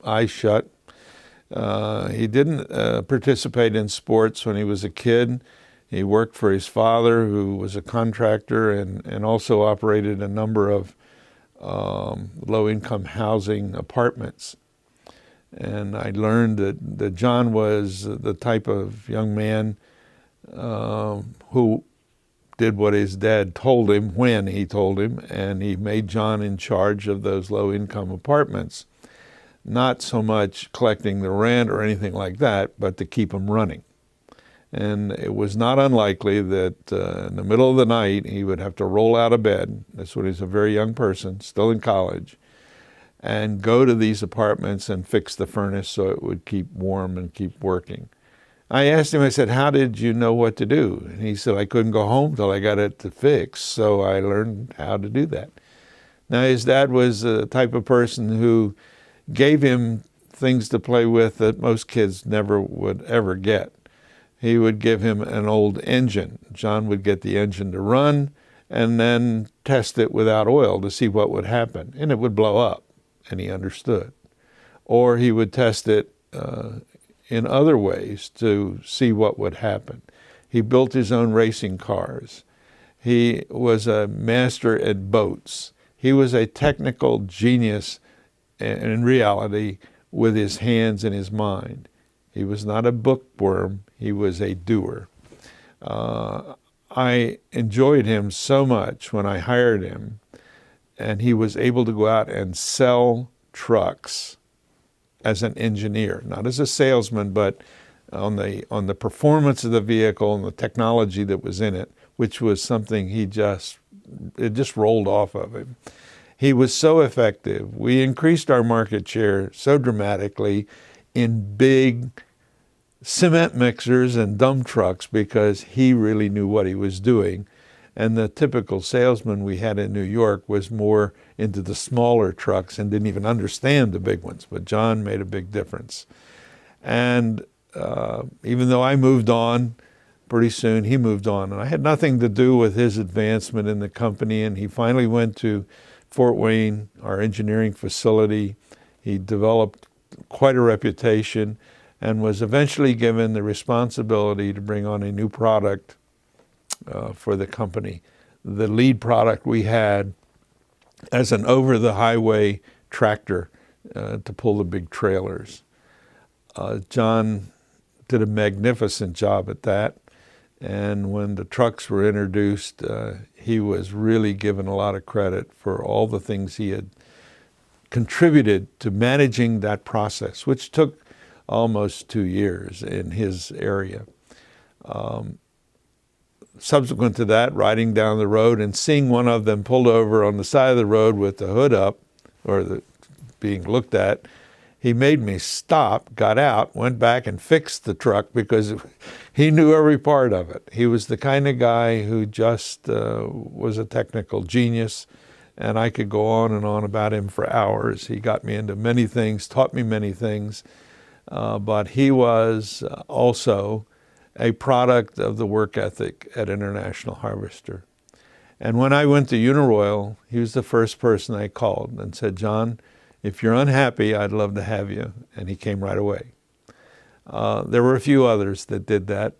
eyes shut. He didn't participate in sports when he was a kid. He worked for his father, who was a contractor and also operated a number of low-income housing apartments. And I learned that John was the type of young man who did what his dad told him when he told him, and he made John in charge of those low-income apartments. Not so much collecting the rent or anything like that, but to keep them running. And it was not unlikely that in the middle of the night, he would have to roll out of bed. That's when he was a very young person, still in college, and go to these apartments and fix the furnace so it would keep warm and keep working. I asked him, I said, how did you know what to do? And he said, I couldn't go home till I got it to fix, so I learned how to do that. Now, his dad was the type of person who gave him things to play with that most kids never would ever get. He would give him an old engine. John would get the engine to run and then test it without oil to see what would happen, and it would blow up, and he understood. Or he would test it in other ways to see what would happen. He built his own racing cars. He was a master at boats. He was a technical genius in reality with his hands and his mind. He was not a bookworm, he was a doer. I enjoyed him so much when I hired him, and he was able to go out and sell trucks as an engineer, not as a salesman, but on the performance of the vehicle and the technology that was in it, which was something it just rolled off of him. He was so effective. We increased our market share so dramatically in big cement mixers and dump trucks because he really knew what he was doing. And the typical salesman we had in New York was more into the smaller trucks and didn't even understand the big ones. But John made a big difference. And even though I moved on, pretty soon he moved on. And I had nothing to do with his advancement in the company. And he finally went to Fort Wayne, our engineering facility. He developed quite a reputation and was eventually given the responsibility to bring on a new product for the company. The lead product we had as an over-the-highway tractor to pull the big trailers. John did a magnificent job at that. And when the trucks were introduced, he was really given a lot of credit for all the things he had contributed to managing that process, which took almost 2 years in his area. Subsequent to that, riding down the road and seeing one of them pulled over on the side of the road with the hood up, or being looked at, he made me stop, got out, went back and fixed the truck because he knew every part of it. He was the kind of guy who just was a technical genius, and I could go on and on about him for hours. He got me into many things, taught me many things, but he was also a product of the work ethic at International Harvester. And when I went to Uniroyal, he was the first person I called and said, "John, if you're unhappy, I'd love to have you." And he came right away. There were a few others that did that,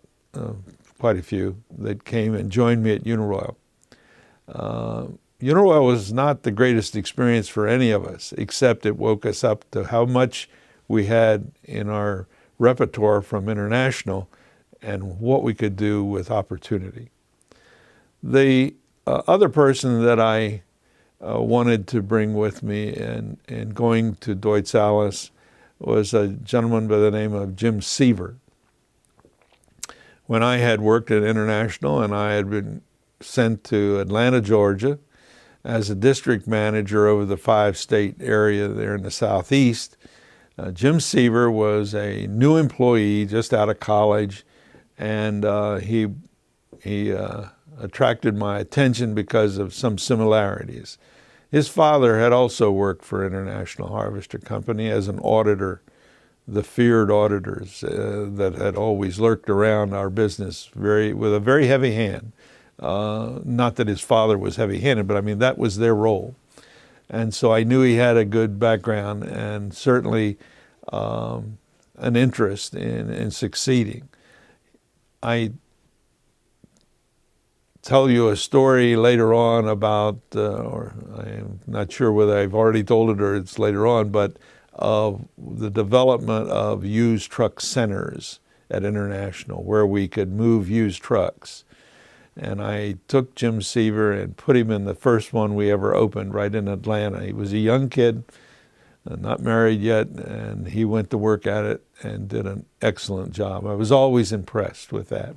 quite a few, that came and joined me at Uniroyal. Uniroyal was not the greatest experience for any of us, except it woke us up to how much we had in our repertoire from International and what we could do with opportunity. The other person that I wanted to bring with me in going to Deutz Alles was a gentleman by the name of Jim Seaver. When I had worked at International and I had been sent to Atlanta, Georgia, as a district manager over the 5-state area there in the Southeast, Jim Seaver was a new employee just out of college, and he attracted my attention because of some similarities. His father had also worked for International Harvester Company as an auditor, the feared auditors that had always lurked around our business with a very heavy hand. Not that his father was heavy-handed, but I mean, that was their role. And so I knew he had a good background and certainly an interest in succeeding. I tell you a story later on about, or I'm not sure whether I've already told it or it's later on, but of the development of used truck centers at International where we could move used trucks. And I took Jim Seaver and put him in the first one we ever opened right in Atlanta. He was a young kid, not married yet, and he went to work at it and did an excellent job. I was always impressed with that.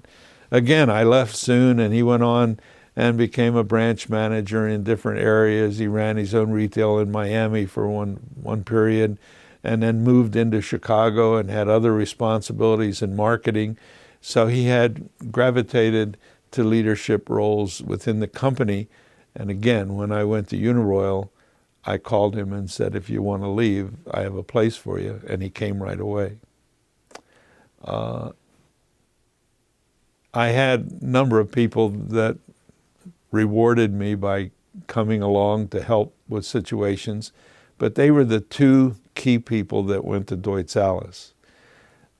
Again, I left soon, and he went on and became a branch manager in different areas. He ran his own retail in Miami for one period, and then moved into Chicago and had other responsibilities in marketing. So he had gravitated to leadership roles within the company. And again, when I went to Uniroyal, I called him and said, "If you want to leave, I have a place for you." And he came right away. I had a number of people that rewarded me by coming along to help with situations, but they were the two key people that went to Deutz Alles.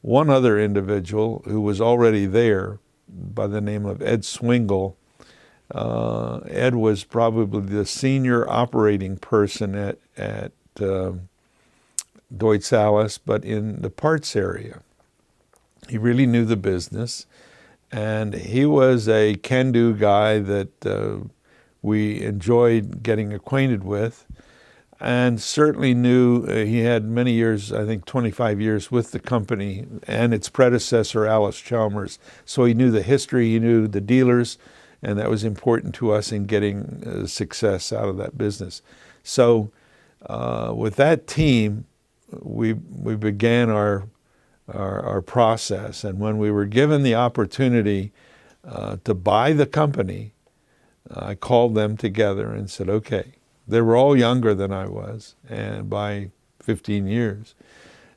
One other individual who was already there by the name of Ed Swingle. Ed was probably the senior operating person at Deutz Alles, but in the parts area. He really knew the business, and he was a can-do guy that we enjoyed getting acquainted with, and certainly knew he had many years, I think 25 years with the company and its predecessor, Alice Chalmers. So he knew the history, he knew the dealers, and that was important to us in getting success out of that business. So with that team, we began our process. And when we were given the opportunity to buy the company, I called them together and said, okay. They were all younger than I was, and by 15 years.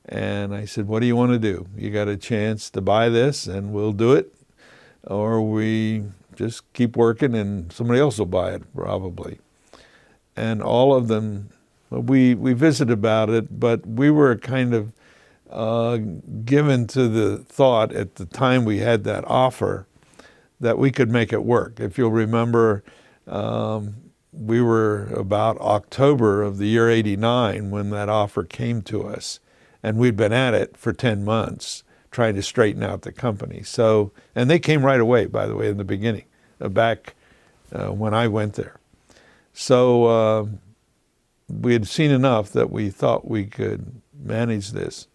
And I said, what do you want to do? You got a chance to buy this and we'll do it, or we just keep working and somebody else will buy it probably. And all of them, we visited about it, but we were kind of given to the thought at the time we had that offer that we could make it work. If you'll remember, we were about October of the year 89 when that offer came to us, and we'd been at it for 10 months trying to straighten out the company. So, and they came right away, by the way, in the beginning, back when I went there. So we had seen enough that we thought we could manage this.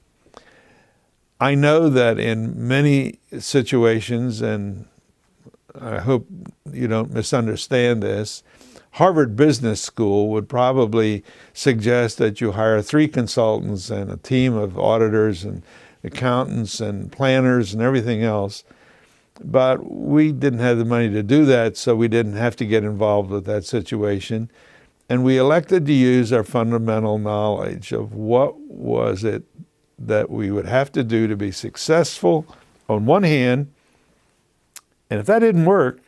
I know that in many situations, and I hope you don't misunderstand this, Harvard Business School would probably suggest that you hire 3 consultants and a team of auditors and accountants and planners and everything else. But we didn't have the money to do that, so we didn't have to get involved with that situation. And we elected to use our fundamental knowledge of what was it that we would have to do to be successful on one hand, and if that didn't work,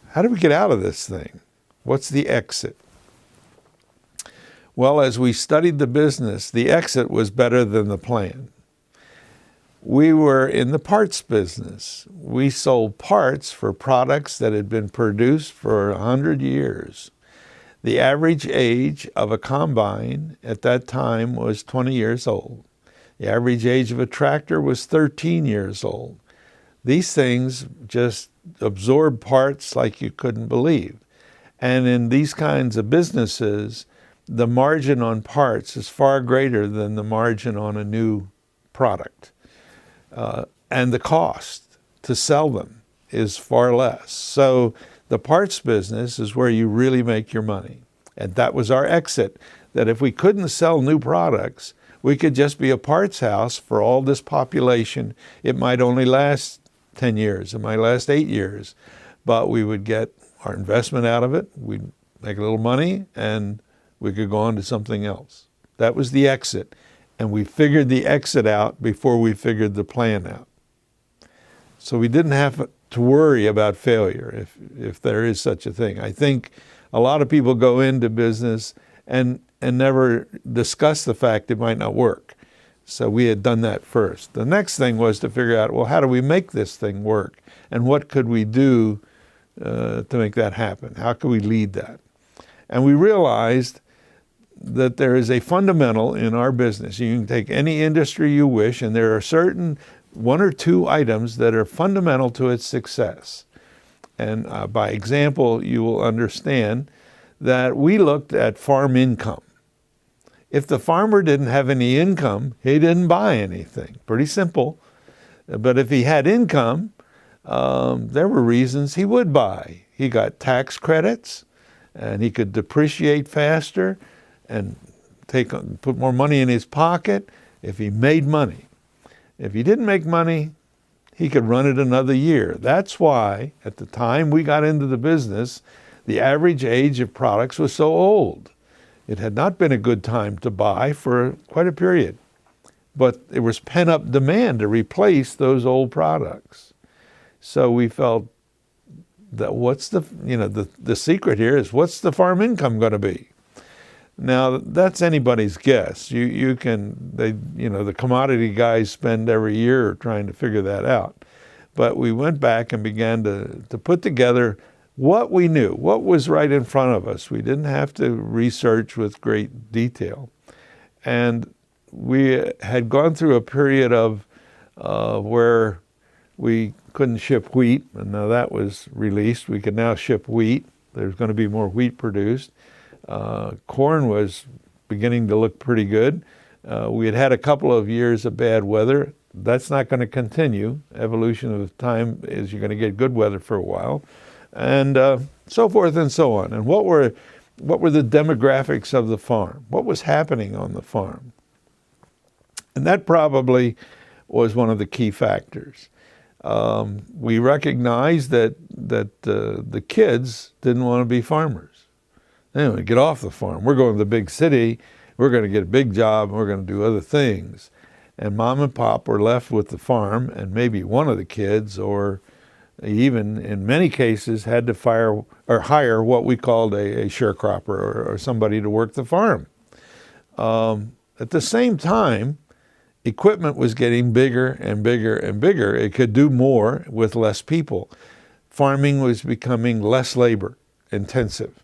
how do we get out of this thing? What's the exit? Well, as we studied the business, the exit was better than the plan. We were in the parts business. We sold parts for products that had been produced for 100 years. The average age of a combine at that time was 20 years old. The average age of a tractor was 13 years old. These things just absorb parts like you couldn't believe. And in these kinds of businesses, the margin on parts is far greater than the margin on a new product. And the cost to sell them is far less. So the parts business is where you really make your money. And that was our exit, that if we couldn't sell new products, we could just be a parts house for all this population. It might only last 10 years, it might last 8 years, but we would get our investment out of it, we'd make a little money, and we could go on to something else. That was the exit. And we figured the exit out before we figured the plan out. So we didn't have to worry about failure, if there is such a thing. I think a lot of people go into business and never discuss the fact it might not work. So we had done that first. The next thing was to figure out, well, how do we make this thing work? And what could we do to make that happen? How could we lead that? And we realized that there is a fundamental in our business. You can take any industry you wish, and there are certain 1 or 2 items that are fundamental to its success. And by example, you will understand that we looked at farm income. If the farmer didn't have any income, he didn't buy anything. Pretty simple. But if he had income, there were reasons he would buy. He got tax credits, and he could depreciate faster and put more money in his pocket if he made money. If he didn't make money, he could run it another year. That's why, at the time we got into the business, the average age of products was so old. It had not been a good time to buy for quite a period. But there was pent-up demand to replace those old products. So we felt that the secret here is, what's the farm income going to be? Now, that's anybody's guess. The commodity guys spend every year trying to figure that out. But we went back and began to put together what we knew, what was right in front of us. We didn't have to research with great detail. And we had gone through a period of where we couldn't ship wheat, and now that was released. We could now ship wheat. There's going to be more wheat produced. Corn was beginning to look pretty good. We had had a couple of years of bad weather. That's not going to continue. Evolution of time is you're going to get good weather for a while, and so forth and so on. And what were the demographics of the farm? What was happening on the farm? And that probably was one of the key factors. We recognized that the kids didn't want to be farmers. They didn't want to get off the farm. We're going to the big city. We're going to get a big job. And we're going to do other things. And mom and pop were left with the farm, and maybe one of the kids, or even in many cases, had to hire what we called a sharecropper or somebody to work the farm. At the same time, equipment was getting bigger and bigger and bigger. It could do more with less people. Farming was becoming less labor intensive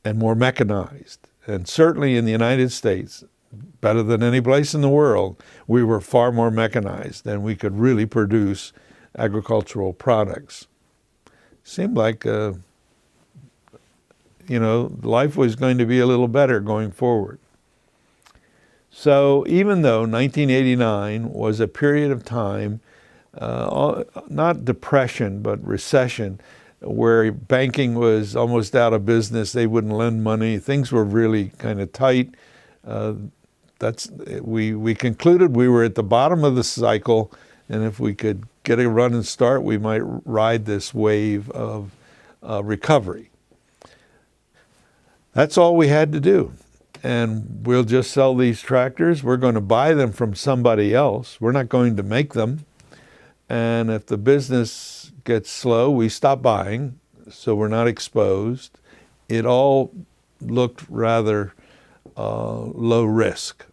and more mechanized. And certainly in the United States, better than any place in the world, we were far more mechanized and we could really produce agricultural products. Seemed like life was going to be a little better going forward. So even though 1989 was a period of time, not depression, but recession, where banking was almost out of business, they wouldn't lend money, things were really kind of tight. We concluded we were at the bottom of the cycle, and if we could get a run and start, we might ride this wave of recovery. That's all we had to do. And we'll just sell these tractors. We're going to buy them from somebody else. We're not going to make them. And if the business gets slow, we stop buying, so we're not exposed. It all looked rather low risk.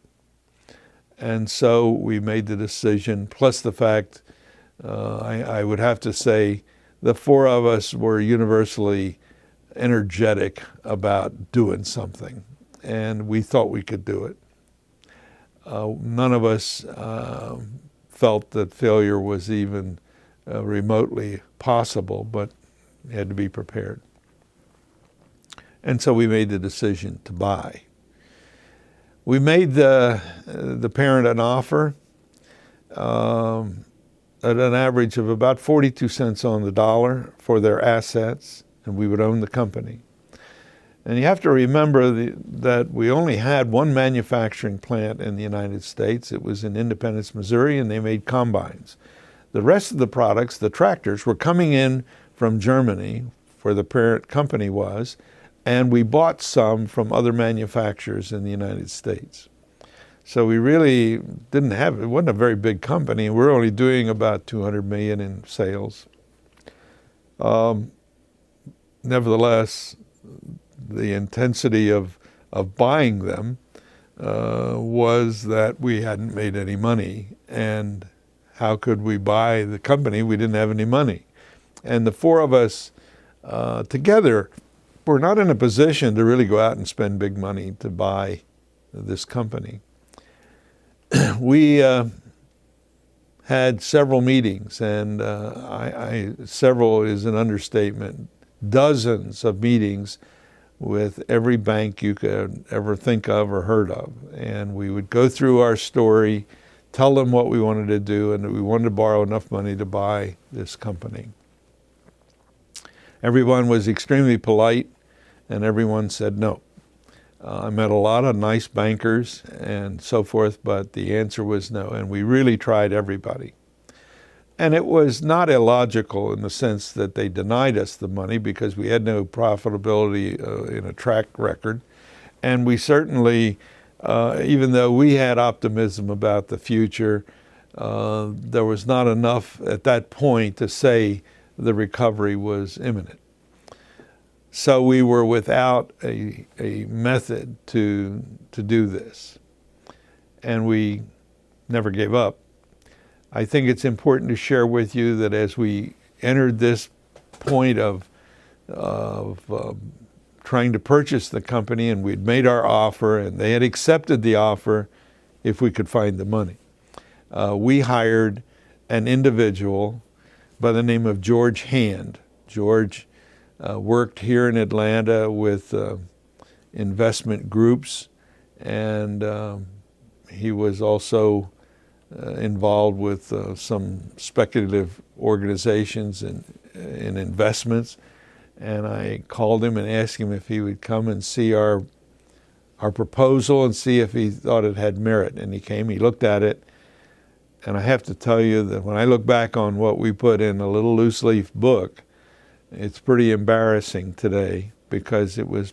And so we made the decision, plus the fact, I would have to say, the four of us were universally energetic about doing something, and we thought we could do it. None of us felt that failure was even remotely possible, but had to be prepared. And so we made the decision to buy. We made the parent an offer at an average of about 42 cents on the dollar for their assets, and we would own the company. And you have to remember that we only had one manufacturing plant in the United States. It was in Independence, Missouri, and they made combines. The rest of the products, the tractors, were coming in from Germany, where the parent company was, and we bought some from other manufacturers in the United States. So we really didn't have, it wasn't a very big company, and we're only doing about $200 million in sales. Nevertheless, the intensity of buying them was that we hadn't made any money, and how could we buy the company? We didn't have any money. And the four of us together were not in a position to really go out and spend big money to buy this company. We had several meetings, and several is an understatement, dozens of meetings with every bank you could ever think of or heard of. And we would go through our story, tell them what we wanted to do, and that we wanted to borrow enough money to buy this company. Everyone was extremely polite, and everyone said no. I met a lot of nice bankers and so forth, but the answer was no, and we really tried everybody. And it was not illogical in the sense that they denied us the money because we had no profitability in a track record. And we certainly, even though we had optimism about the future, there was not enough at that point to say the recovery was imminent. So we were without a method to do this. And we never gave up. I think it's important to share with you that as we entered this point of trying to purchase the company, and we'd made our offer, and they had accepted the offer if we could find the money, we hired an individual by the name of George Hand. George worked here in Atlanta with investment groups, and he was also involved with some speculative organizations in investments. And I called him and asked him if he would come and see our proposal and see if he thought it had merit. And he came, he looked at it, and I have to tell you that when I look back on what we put in a little loose leaf book, it's pretty embarrassing today because it was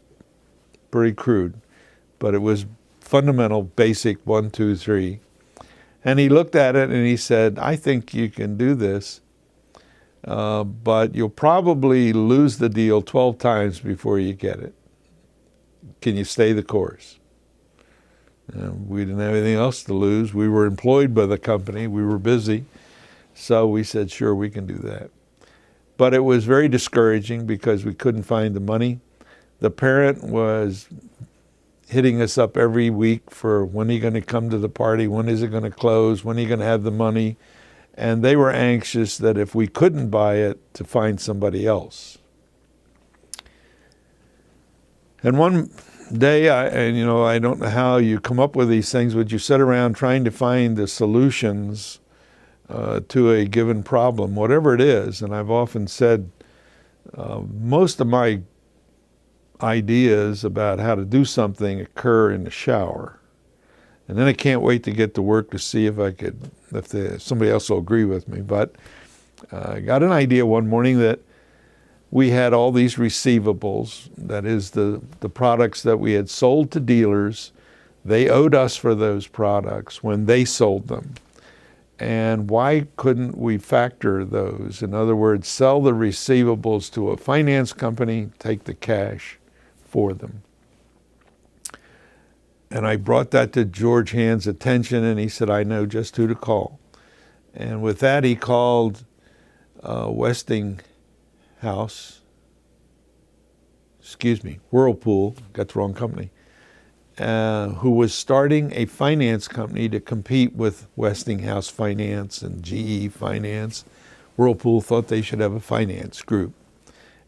pretty crude, but it was fundamental, basic 1, 2, 3. And he looked at it and he said, I think you can do this, but you'll probably lose the deal 12 times before you get it. Can you stay the course? We didn't have anything else to lose. We were employed by the company. We were busy. So we said, sure, we can do that. But it was very discouraging because we couldn't find the money. The parent was hitting us up every week for when are you going to come to the party, when is it going to close, when are you going to have the money? And they were anxious that if we couldn't buy it, to find somebody else. And one day, I don't know how you come up with these things, but you sit around trying to find the solutions to a given problem, whatever it is. And I've often said most of my ideas about how to do something occur in the shower. And then I can't wait to get to work to see if somebody else will agree with me. But I got an idea one morning that we had all these receivables, that is the products that we had sold to dealers. They owed us for those products when they sold them. And why couldn't we factor those? In other words, sell the receivables to a finance company, take the cash for them. And I brought that to George Hand's attention, and he said, I know just who to call. And with that, he called Whirlpool, got the wrong company, who was starting a finance company to compete with Westinghouse Finance and GE Finance. Whirlpool thought they should have a finance group.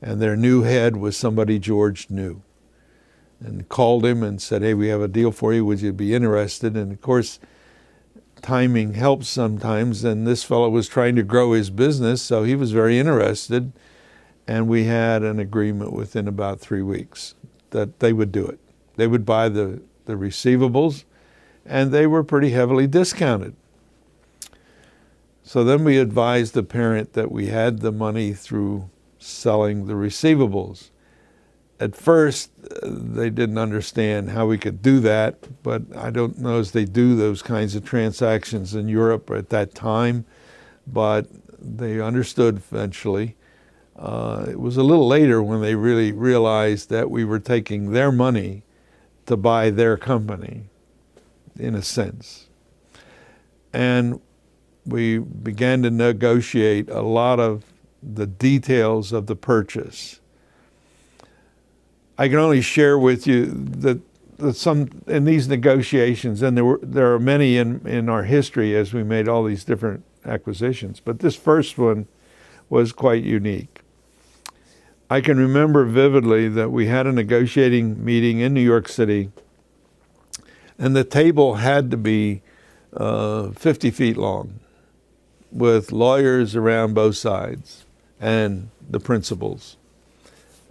And their new head was somebody George knew. And called him and said, hey, we have a deal for you. Would you be interested? And of course, timing helps sometimes. And this fellow was trying to grow his business, so he was very interested. And we had an agreement within about 3 weeks that they would do it. They would buy the receivables, and they were pretty heavily discounted. So then we advised the parent that we had the money through selling the receivables. At first, they didn't understand how we could do that, but I don't know if they do those kinds of transactions in Europe at that time, but they understood eventually. It was a little later when they really realized that we were taking their money to buy their company, in a sense. And we began to negotiate a lot of the details of the purchase. I can only share with you that some in these negotiations, and there are many in our history as we made all these different acquisitions, but this first one was quite unique. I can remember vividly that we had a negotiating meeting in New York City, and the table had to be 50 feet long, with lawyers around both sides and the principals.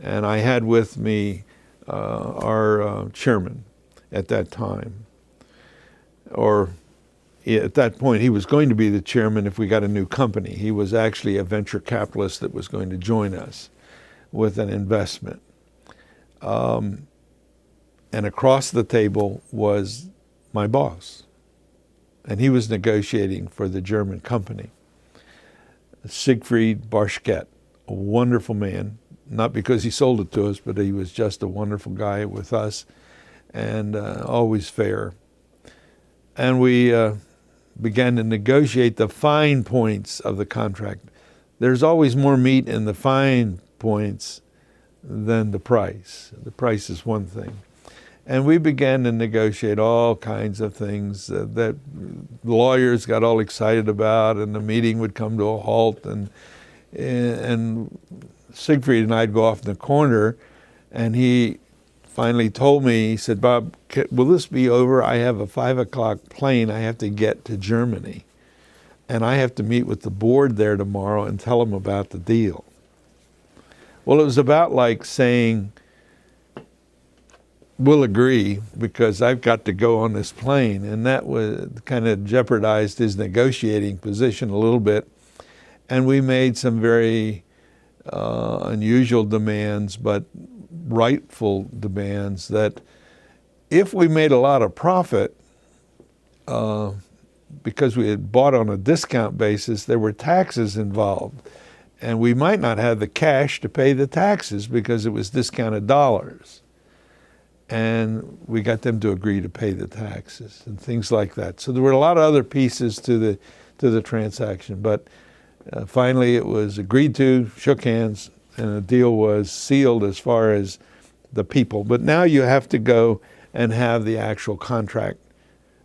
And I had with me our chairman at that time. Or at that point, he was going to be the chairman if we got a new company. He was actually a venture capitalist that was going to join us with an investment. And across the table was my boss. And he was negotiating for the German company. Siegfried Barschket, a wonderful man. Not because he sold it to us, but he was just a wonderful guy with us and always fair. And we began to negotiate the fine points of the contract. There's always more meat in the fine points than the price. The price is one thing. And we began to negotiate all kinds of things that lawyers got all excited about, and the meeting would come to a halt, and Siegfried and I'd go off in the corner, and he finally told me, he said, Bob, will this be over? I have a 5 o'clock plane. I have to get to Germany, and I have to meet with the board there tomorrow and tell them about the deal. Well, it was about like saying, we'll agree because I've got to go on this plane, and that was kind of jeopardized his negotiating position a little bit, and we made some very unusual demands, but rightful demands, that if we made a lot of profit, because we had bought on a discount basis, there were taxes involved. And we might not have the cash to pay the taxes because it was discounted dollars. And we got them to agree to pay the taxes and things like that. So there were a lot of other pieces to the transaction, but finally it was agreed to, shook hands, and the deal was sealed as far as the people. But now you have to go and have the actual contract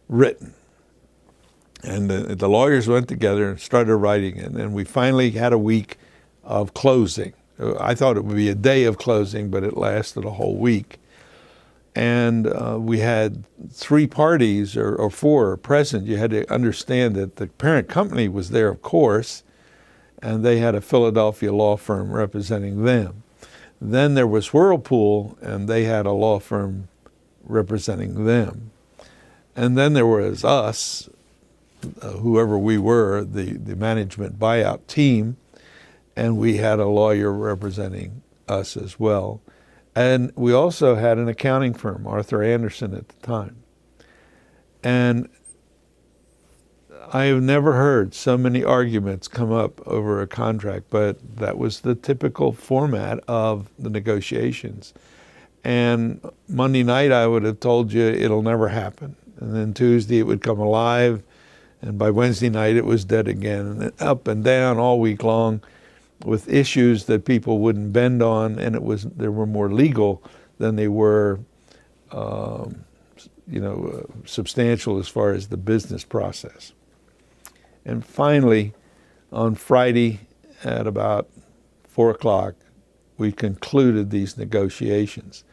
written. And the lawyers went together and started writing it, and we finally had a week of closing. I thought it would be a day of closing, but it lasted a whole week. And we had 3 parties or 4 present. You had to understand that the parent company was there, of course, and they had a Philadelphia law firm representing them. Then there was Whirlpool, and they had a law firm representing them. And then there was us, whoever we were, the management buyout team, and we had a lawyer representing us as well. And we also had an accounting firm, Arthur Anderson at the time. And I have never heard so many arguments come up over a contract, but that was the typical format of the negotiations. And Monday night I would have told you it'll never happen. And then Tuesday it would come alive, and by Wednesday night it was dead again. And up and down all week long with issues that people wouldn't bend on, and they were more legal than they were substantial as far as the business process. And finally, on Friday at about 4 o'clock, we concluded these negotiations.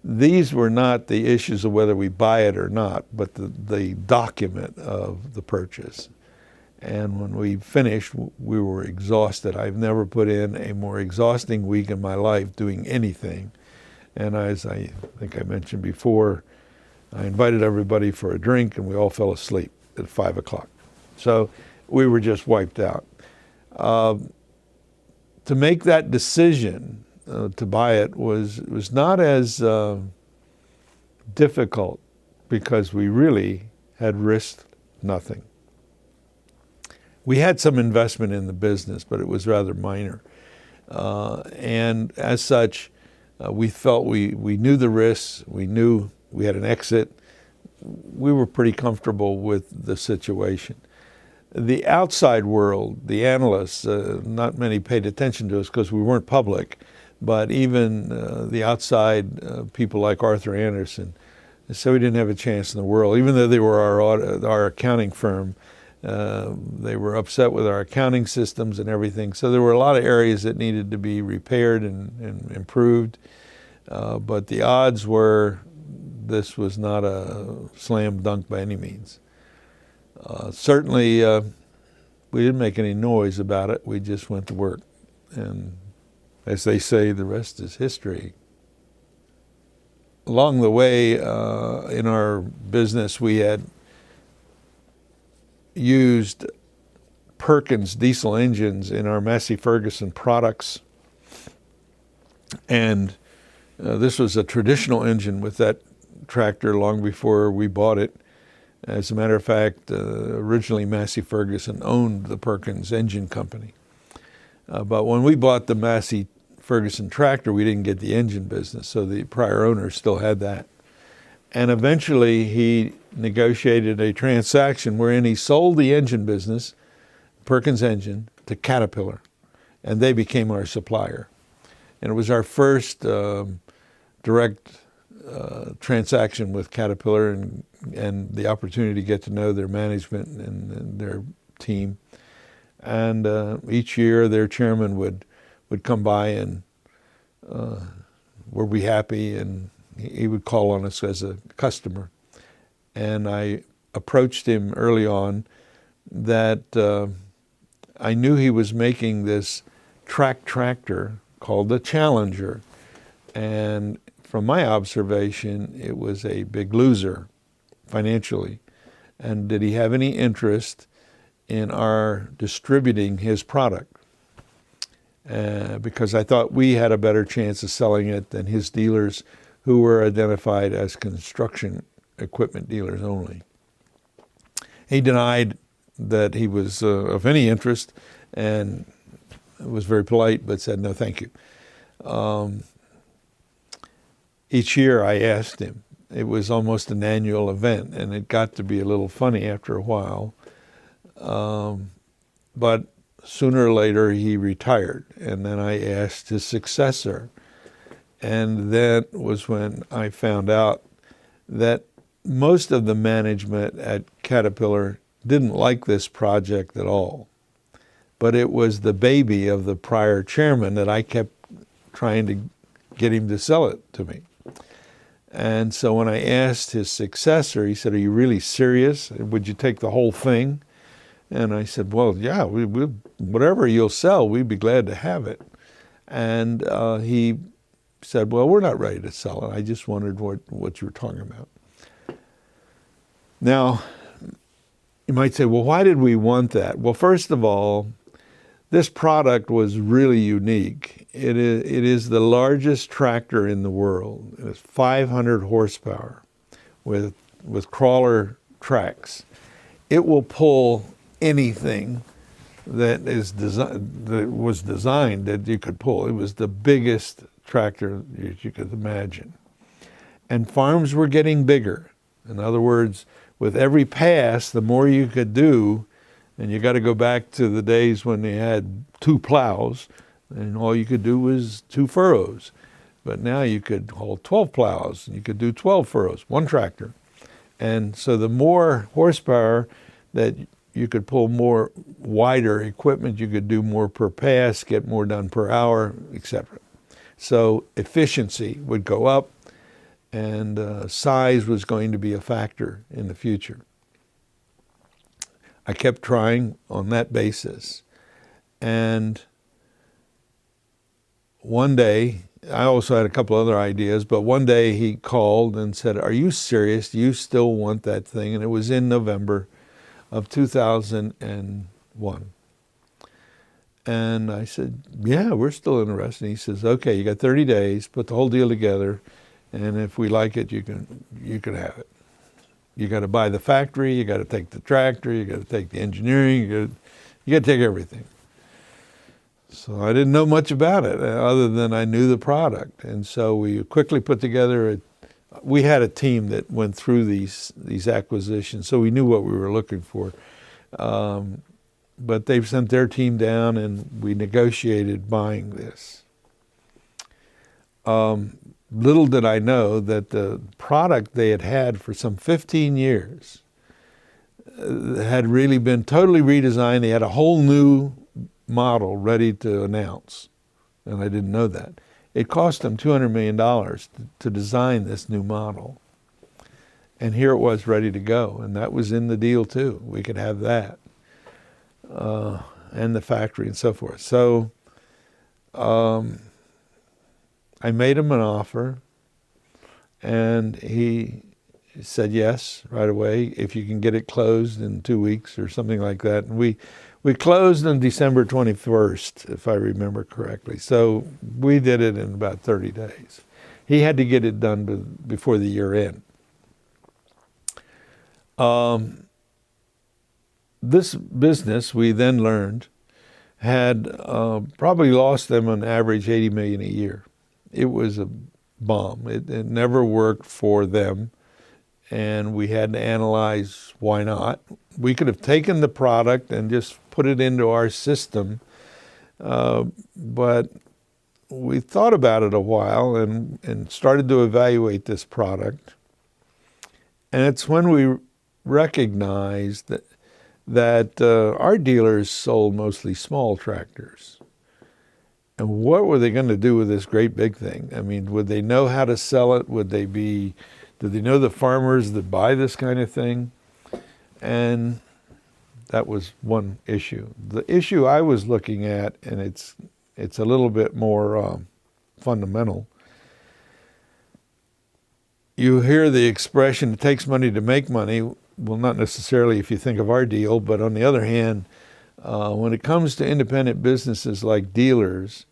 These were not the issues of whether we buy it or not, but the document of the purchase. And when we finished, we were exhausted. I've never put in a more exhausting week in my life doing anything. And as I think I mentioned before, I invited everybody for a drink, and we all fell asleep at 5 o'clock. So we were just wiped out. To make that decision to buy it was not as difficult, because we really had risked nothing. We had some investment in the business, but it was rather minor. And as such, we felt we knew the risks, we knew we had an exit. We were pretty comfortable with the situation. The outside world, the analysts, not many paid attention to us because we weren't public, but even the outside people like Arthur Anderson said we didn't have a chance in the world. Even though they were our accounting firm, they were upset with our accounting systems and everything. So there were a lot of areas that needed to be repaired and improved. But the odds were this was not a slam dunk by any means. Certainly, we didn't make any noise about it. We just went to work. And as they say, the rest is history. Along the way in our business, we had used Perkins diesel engines in our Massey Ferguson products. And this was a traditional engine with that tractor long before we bought it. As a matter of fact, originally Massey Ferguson owned the Perkins engine company. But when we bought the Massey Ferguson tractor, we didn't get the engine business, so the prior owner still had that. And eventually he negotiated a transaction wherein he sold the engine business, Perkins engine, to Caterpillar, and they became our supplier. And it was our first direct transaction with Caterpillar, and the opportunity to get to know their management and their team. And each year their chairman would come by and were we happy, and he would call on us as a customer. And I approached him early on that I knew he was making this track tractor called the Challenger. And from my observation, it was a big loser financially. And did he have any interest in our distributing his product? Because I thought we had a better chance of selling it than his dealers, who were identified as construction equipment dealers only. He denied that he was of any interest, and was very polite, but said no thank you. Each year I asked him. It was almost an annual event, and it got to be a little funny after a while. But sooner or later he retired, and then I asked his successor. And that was when I found out that most of the management at Caterpillar didn't like this project at all. But it was the baby of the prior chairman that I kept trying to get him to sell it to me. And so when I asked his successor, he said, "Are you really serious? Would you take the whole thing?" And I said, "Well, yeah, whatever you'll sell, we'd be glad to have it." And he said, "Well, we're not ready to sell it. I just wondered what you were talking about." Now, you might say, well, why did we want that? Well, first of all, this product was really unique. It is the largest tractor in the world. It's 500 horsepower with crawler tracks. It will pull anything that was designed that you could pull. It was the biggest tractor that you could imagine. And farms were getting bigger. In other words, with every pass, the more you could do, and you got to go back to the days when they had 2 plows, and all you could do was 2 furrows. But now you could haul 12 plows, and you could do 12 furrows, 1 tractor. And so the more horsepower that you could pull, more wider equipment, you could do more per pass, get more done per hour, etc. So efficiency would go up, and size was going to be a factor in the future. I kept trying on that basis. And one day, I also had a couple other ideas, but one day he called and said, "Are you serious? Do you still want that thing?" And it was in November of 2001. And I said, "Yeah, we're still interested." And he says, "Okay, you got 30 days, put the whole deal together, and if we like it, you can have it. You got to buy the factory, you got to take the tractor, you got to take the engineering, you got to take everything." So I didn't know much about it other than I knew the product. And so we quickly put together we had a team that went through these acquisitions, so we knew what we were looking for. But they've sent their team down, and we negotiated buying this. Little did I know that the product they had for some 15 years had really been totally redesigned. They had a whole new model ready to announce, and I didn't know that. It cost them $200 million to design this new model. And here it was ready to go, and that was in the deal too. We could have that, and the factory and so forth. So I made him an offer, and he said yes right away, if you can get it closed in 2 weeks or something like that. And we closed on December 21st, if I remember correctly. So we did it in about 30 days. He had to get it done before the year end. This business, we then learned, had probably lost them on average $80 million a year. It was a bomb. It never worked for them, and we had to analyze why not. We could have taken the product and just put it into our system, but we thought about it a while and started to evaluate this product. And it's when we recognized that our dealers sold mostly small tractors. And what were they going to do with this great big thing? I mean, would they know how to sell it? Did they know the farmers that buy this kind of thing? And that was one issue. The issue I was looking at, and it's a little bit more fundamental. You hear the expression, "it takes money to make money." Well, not necessarily if you think of our deal, but on the other hand, when it comes to independent businesses like dealers,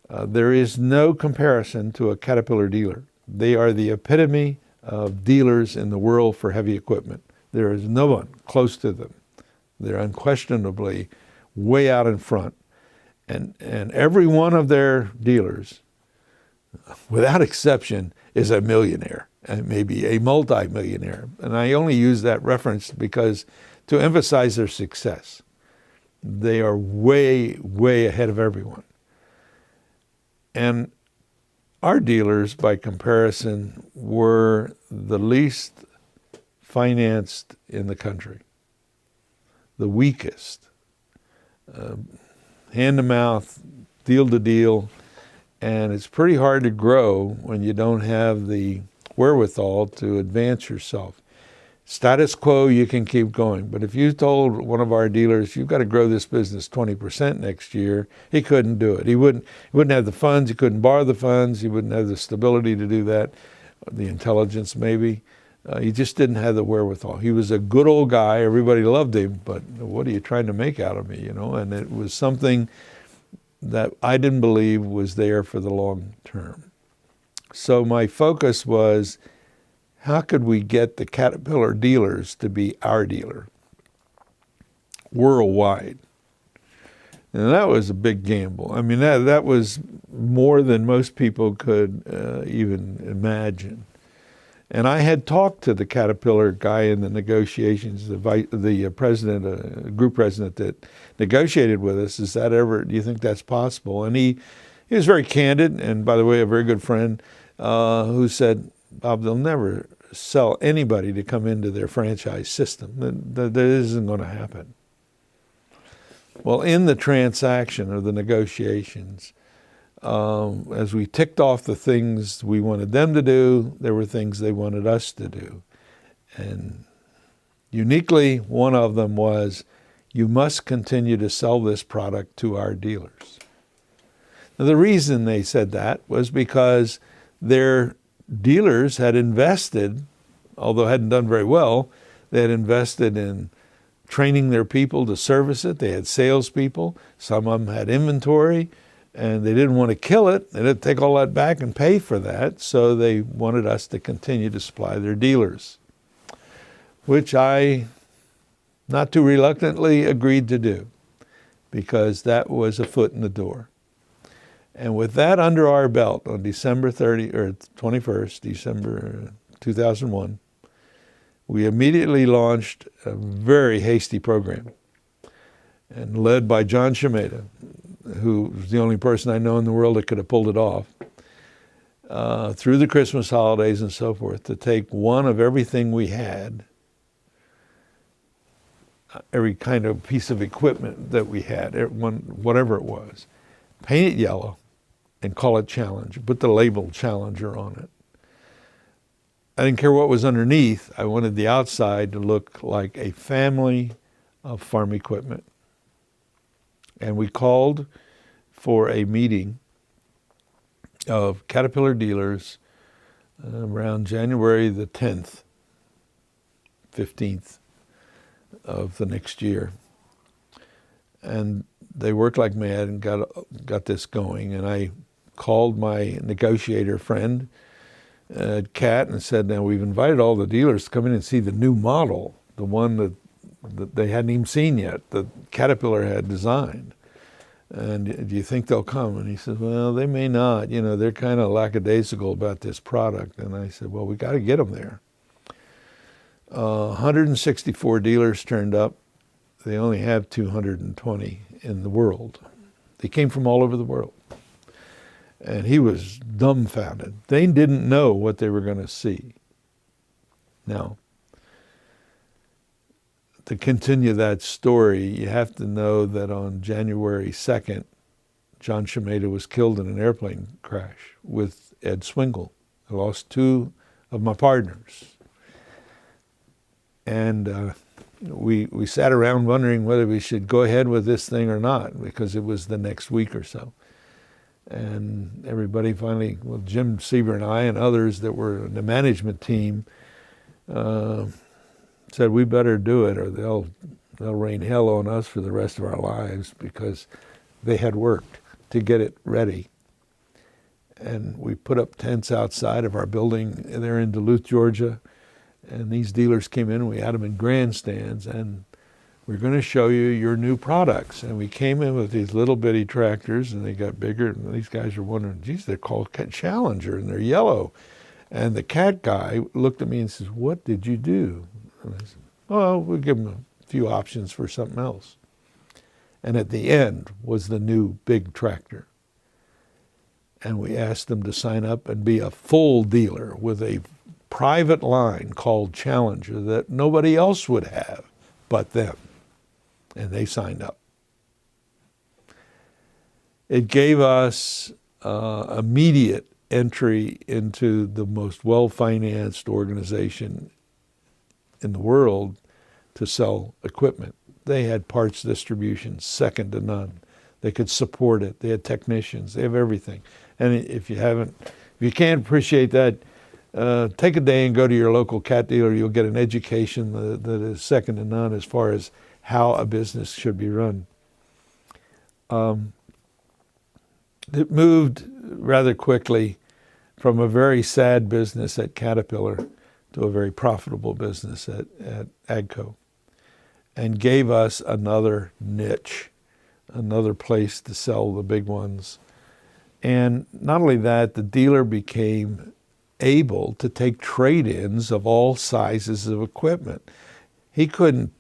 there is no comparison to a Caterpillar dealer. They are the epitome of dealers in the world for heavy equipment. There is no one close to them. They're unquestionably way out in front. And every one of their dealers, without exception, is a millionaire, and maybe a multi-millionaire. And I only use that reference because to emphasize their success. They are way, way ahead of everyone. And our dealers, by comparison, were the least financed in the country, the weakest, hand-to-mouth, deal-to-deal, and it's pretty hard to grow when you don't have the wherewithal to advance yourself. Status quo, you can keep going. But if you told one of our dealers, you've got to grow this business 20% next year, he couldn't do it. He wouldn't have the funds. He couldn't borrow the funds. He wouldn't have the stability to do that, the intelligence maybe. He just didn't have the wherewithal. He was a good old guy. Everybody loved him, but what are you trying to make out of me, you know? And it was something that I didn't believe was there for the long term. So my focus was, how could we get the Caterpillar dealers to be our dealer worldwide? And that was a big gamble. I mean, that was more than most people could even imagine. And I had talked to the Caterpillar guy in the negotiations, the president, group president that negotiated with us. Do you think that's possible? And he was very candid, and by the way, a very good friend, who said, Bob, they'll never sell anybody to come into their franchise system. That isn't going to happen. Well, in the transaction or the negotiations, as we ticked off the things we wanted them to do, there were things they wanted us to do. And uniquely, one of them was, you must continue to sell this product to our dealers. Now, the reason they said that was because their dealers had invested, although hadn't done very well, they had invested in training their people to service it. They had salespeople. Some of them had inventory, and they didn't want to kill it. They didn't take all that back and pay for that, so they wanted us to continue to supply their dealers, which I, not too reluctantly, agreed to do, because that was a foot in the door. And with that under our belt on December 21st, December 2001, we immediately launched a very hasty program, and led by John Shimeda, who was the only person I know in the world that could have pulled it off, through the Christmas holidays and so forth, to take one of everything we had, every kind of piece of equipment that we had, whatever it was, paint it yellow, and call it Challenger, put the label Challenger on it. I didn't care what was underneath. I wanted the outside to look like a family of farm equipment. And we called for a meeting of Caterpillar dealers around January the 10th, 15th of the next year. And they worked like mad and got this going. And I called my negotiator friend at CAT and said, now we've invited all the dealers to come in and see the new model, the one that they hadn't even seen yet, that Caterpillar had designed. And do you think they'll come? And he said, well, they may not. You know, they're kind of lackadaisical about this product. And I said, well, we got to get them there. 164 dealers turned up. They only have 220 in the world. They came from all over the world. And he was dumbfounded. They didn't know what they were going to see. Now, to continue that story, you have to know that on January 2nd, John Shimeda was killed in an airplane crash with Ed Swingle. I lost two of my partners. And we sat around wondering whether we should go ahead with this thing or not, because it was the next week or so. And everybody finally, well, Jim Seaver and I and others that were in the management team said, we better do it or they'll rain hell on us for the rest of our lives, because they had worked to get it ready. And we put up tents outside of our building there in Duluth, Georgia, and these dealers came in and we had them in grandstands, and we're going to show you your new products. And we came in with these little bitty tractors, and they got bigger, and these guys are wondering, geez, they're called Challenger, and they're yellow. And the CAT guy looked at me and says, what did you do? And I said, oh, we'll give them a few options for something else. And at the end was the new big tractor. And we asked them to sign up and be a full dealer with a private line called Challenger that nobody else would have but them. And they signed up. It gave us immediate entry into the most well-financed organization in the world to sell equipment. They had parts distribution second to none. They could support it. They had technicians. They have everything. And if you can't appreciate that, take a day and go to your local cat dealer. You'll get an education that is second to none as far as how a business should be run. It moved rather quickly from a very sad business at Caterpillar to a very profitable business at AGCO, and gave us another niche, another place to sell the big ones. And not only that, the dealer became able to take trade-ins of all sizes of equipment. He couldn't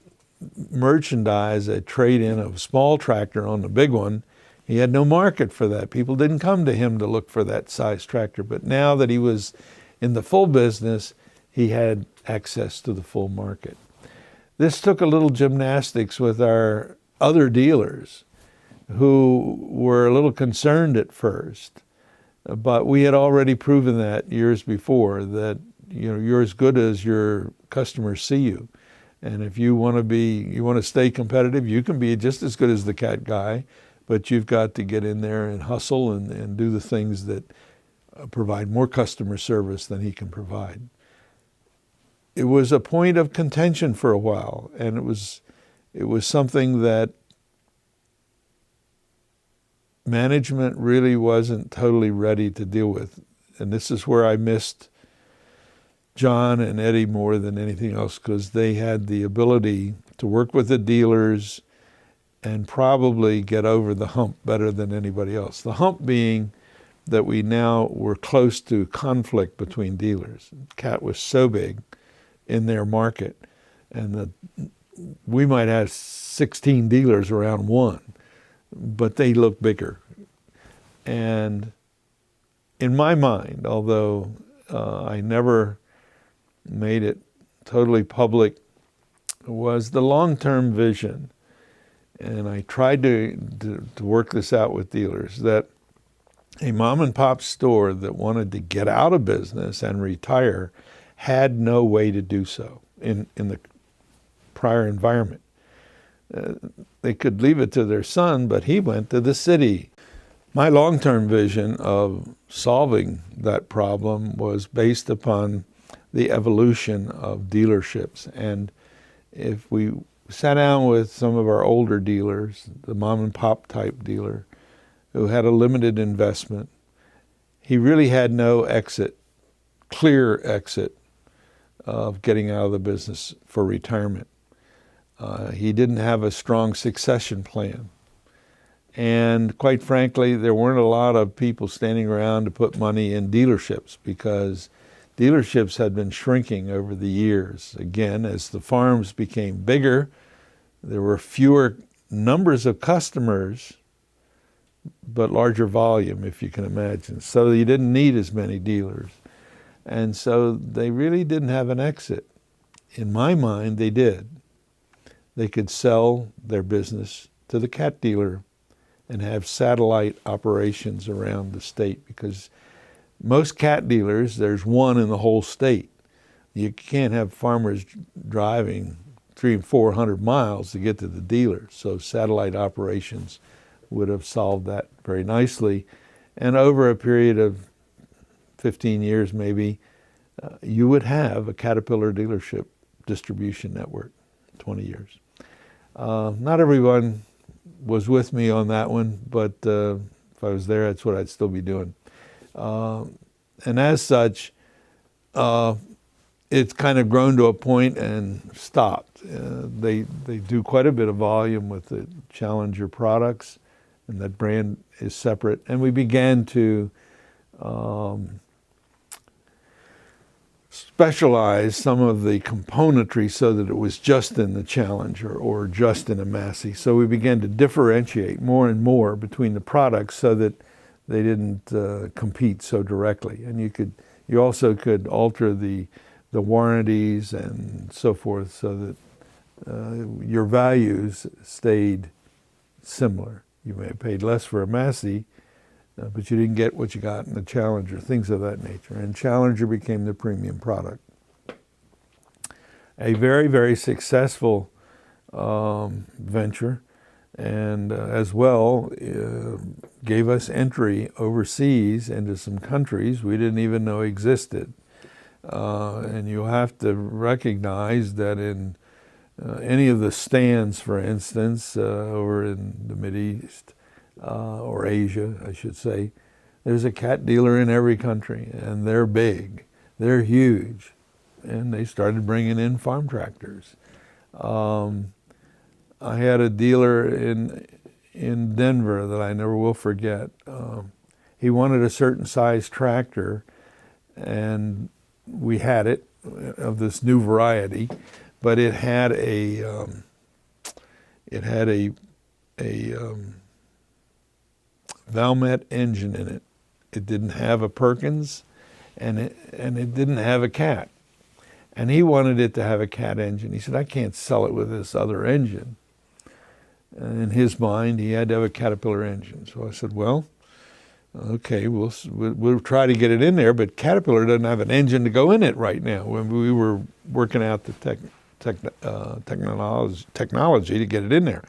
merchandise a trade-in of a small tractor on the big one. He had no market for that. People didn't come to him to look for that size tractor. But now that he was in the full business, he had access to the full market. This took a little gymnastics with our other dealers who were a little concerned at first. But we had already proven that years before, that you're as good as your customers see you. And if you want to stay competitive, you can be just as good as the cat guy, but you've got to get in there and hustle and do the things that provide more customer service than he can provide. It was a point of contention for a while, and it was something that management really wasn't totally ready to deal with. And this is where I missed John and Eddie more than anything else, because they had the ability to work with the dealers and probably get over the hump better than anybody else. The hump being that we now were close to conflict between dealers. Cat was so big in their market, and we might have 16 dealers around one, but they look bigger. And in my mind, although I never made it totally public, was the long-term vision, and I tried to work this out with dealers, that a mom and pop store that wanted to get out of business and retire had no way to do so in the prior environment. They could leave it to their son, but he went to the city. My long-term vision of solving that problem was based upon the evolution of dealerships. And if we sat down with some of our older dealers, the mom and pop type dealer, who had a limited investment, he really had no clear exit of getting out of the business for retirement. He didn't have a strong succession plan. And quite frankly, there weren't a lot of people standing around to put money in dealerships, because dealerships had been shrinking over the years. Again, as the farms became bigger, there were fewer numbers of customers, but larger volume, if you can imagine. So you didn't need as many dealers. And so they really didn't have an exit. In my mind, they did. They could sell their business to the cat dealer and have satellite operations around the state, because most cat dealers, there's one in the whole state. You can't have farmers driving 300 and 400 miles to get to the dealer. So satellite operations would have solved that very nicely. And over a period of 15 years maybe, you would have a Caterpillar dealership distribution network, 20 years. Not everyone was with me on that one, but if I was there, that's what I'd still be doing. And as such, it's kind of grown to a point and stopped. They do quite a bit of volume with the Challenger products, and that brand is separate. And we began to specialize some of the componentry so that it was just in the Challenger or just in a Massey. So we began to differentiate more and more between the products so that they didn't compete so directly. And you also could alter the warranties and so forth so that your values stayed similar. You may have paid less for a Massey, but you didn't get what you got in the Challenger, things of that nature. And Challenger became the premium product. A very, very successful venture, and as well gave us entry overseas into some countries we didn't even know existed. And you have to recognize that in any of the stands, for instance, over in the Mideast, or Asia, I should say, there's a cat dealer in every country, and they're big, they're huge, and they started bringing in farm tractors. I had a dealer in Denver that I never will forget. He wanted a certain size tractor, and we had it of this new variety, but it had a Valmet engine in it. It didn't have a Perkins, and it didn't have a Cat. And he wanted it to have a Cat engine. He said, I can't sell it with this other engine. And in his mind, he had to have a Caterpillar engine. So I said, well, okay, we'll try to get it in there, but Caterpillar doesn't have an engine to go in it right now. When we were working out the technology to get it in there.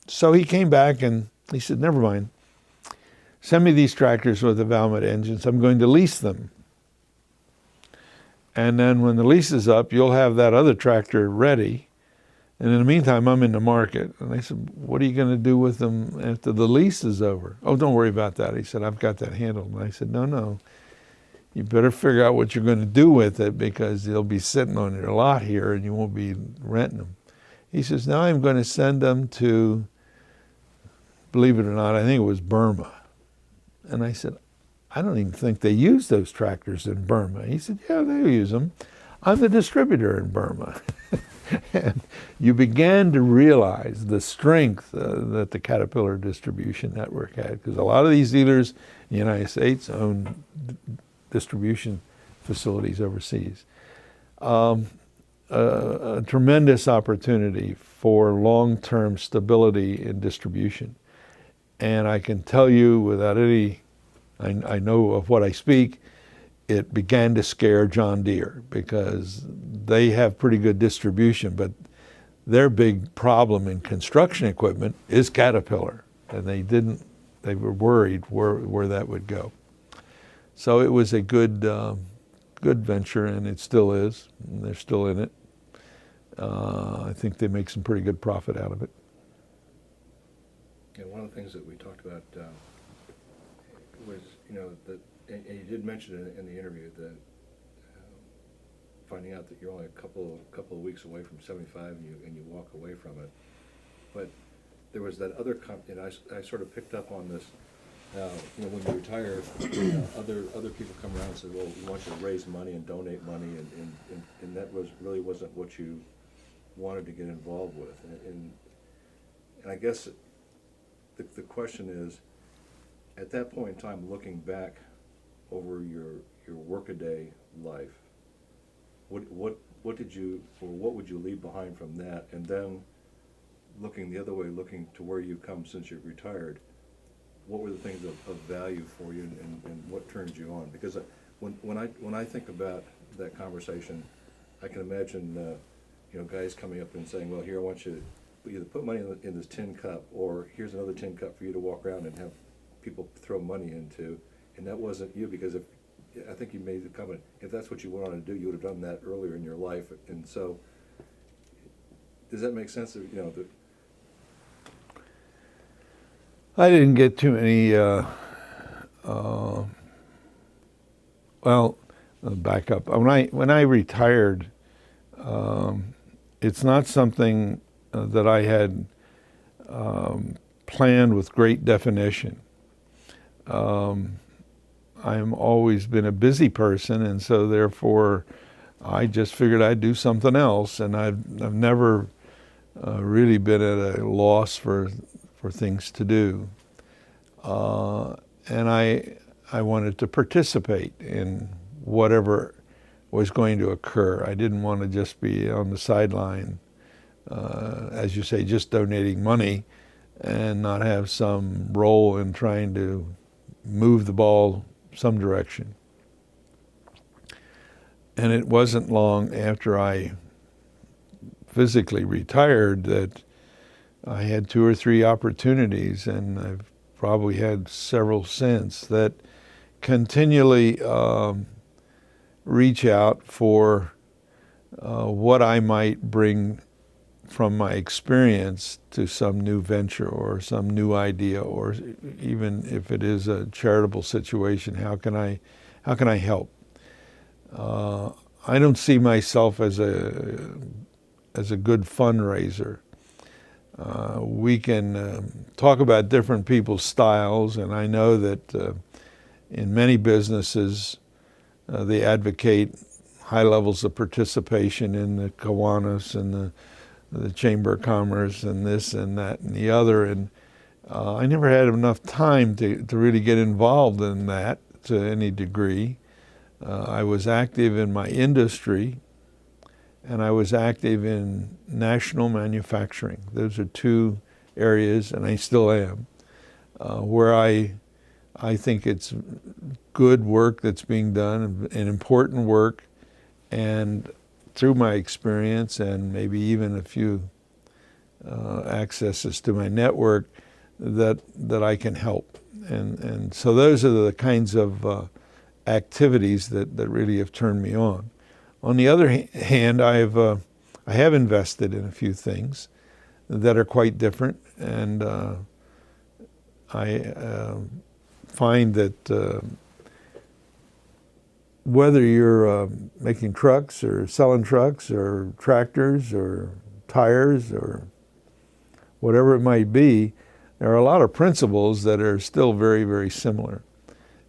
So he came back and he said, never mind. Send me these tractors with the Valmet engines. I'm going to lease them. And then when the lease is up, you'll have that other tractor ready. And in the meantime, I'm in the market. And they said, what are you going to do with them after the lease is over? Oh, don't worry about that. He said, I've got that handled. And I said, no. You better figure out what you're going to do with it, because they'll be sitting on your lot here and you won't be renting them. He says, now I'm going to send them to, believe it or not, I think it was Burma. And I said, I don't even think they use those tractors in Burma. He said, yeah, they use them. I'm the distributor in Burma. And you began to realize the strength that the Caterpillar distribution network had, because a lot of these dealers in the United States own distribution facilities overseas. A tremendous opportunity for long-term stability in distribution. And I can tell you without any, I know of what I speak, it began to scare John Deere, because they have pretty good distribution, but their big problem in construction equipment is Caterpillar. And they were worried where that would go. So it was a good venture, and it still is. And they're still in it. I think they make some pretty good profit out of it. And one of the things that we talked about was, that, and you did mention it in the interview, that finding out that you're only a couple of weeks away from 75 and you walk away from it. But there was that other and I sort of picked up on this. When you retire, other people come around and say, well, we want you to raise money and donate money, and that really wasn't what you wanted to get involved with. And I guess the question is, at that point in time, looking back over your workaday life, what did you, or what would you leave behind from that? And then looking the other way, looking to where you come since you've retired, what were the things of value for you, and what turned you on? Because when I think about that conversation, I can imagine guys coming up and saying, well, here, I want you to either put money in this tin cup, or here's another tin cup for you to walk around and have people throw money into. And that wasn't you, because I think you made the comment, if that's what you wanted to do, you would have done that earlier in your life. And so, does that make sense? I didn't get too many, back up. When I retired, it's not something that I had planned with great definition. I've always been a busy person, and so therefore I just figured I'd do something else, and I've never really been at a loss for things to do. And I wanted to participate in whatever was going to occur. I didn't want to just be on the sideline, as you say, just donating money and not have some role in trying to move the ball some direction. And it wasn't long after I physically retired that I had 2 or 3 opportunities, and I've probably had several since, that continually reach out for what I might bring from my experience to some new venture or some new idea, or even if it is a charitable situation, how can I help? I don't see myself as a good fundraiser. We can talk about different people's styles, and I know that in many businesses they advocate high levels of participation in the Kiwanis and the Chamber of Commerce and this and that and the other, and I never had enough time to really get involved in that to any degree. I was active in my industry, and I was active in national manufacturing. Those are 2 areas, and I still am, where I think it's good work that's being done, and important work, and through my experience and maybe even a few accesses to my network, that I can help. And so those are the kinds of activities that really have turned me on. On the other hand, I have invested in a few things that are quite different, and I find that whether you're making trucks or selling trucks or tractors or tires or whatever it might be, there are a lot of principles that are still very, very similar.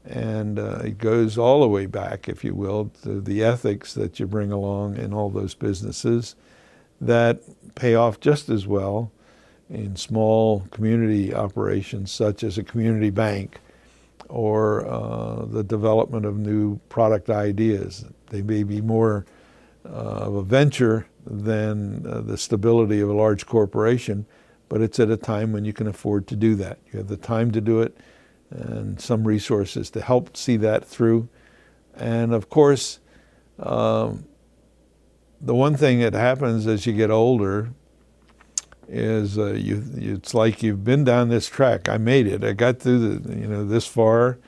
And it goes all the way back, if you will, to the ethics that you bring along in all those businesses that pay off just as well in small community operations such as a community bank or the development of new product ideas. They may be more of a venture than the stability of a large corporation, but it's at a time when you can afford to do that. You have the time to do it and some resources to help see that through. And of course, the one thing that happens as you get older is it's like you've been down this track. I made it. I got through this far,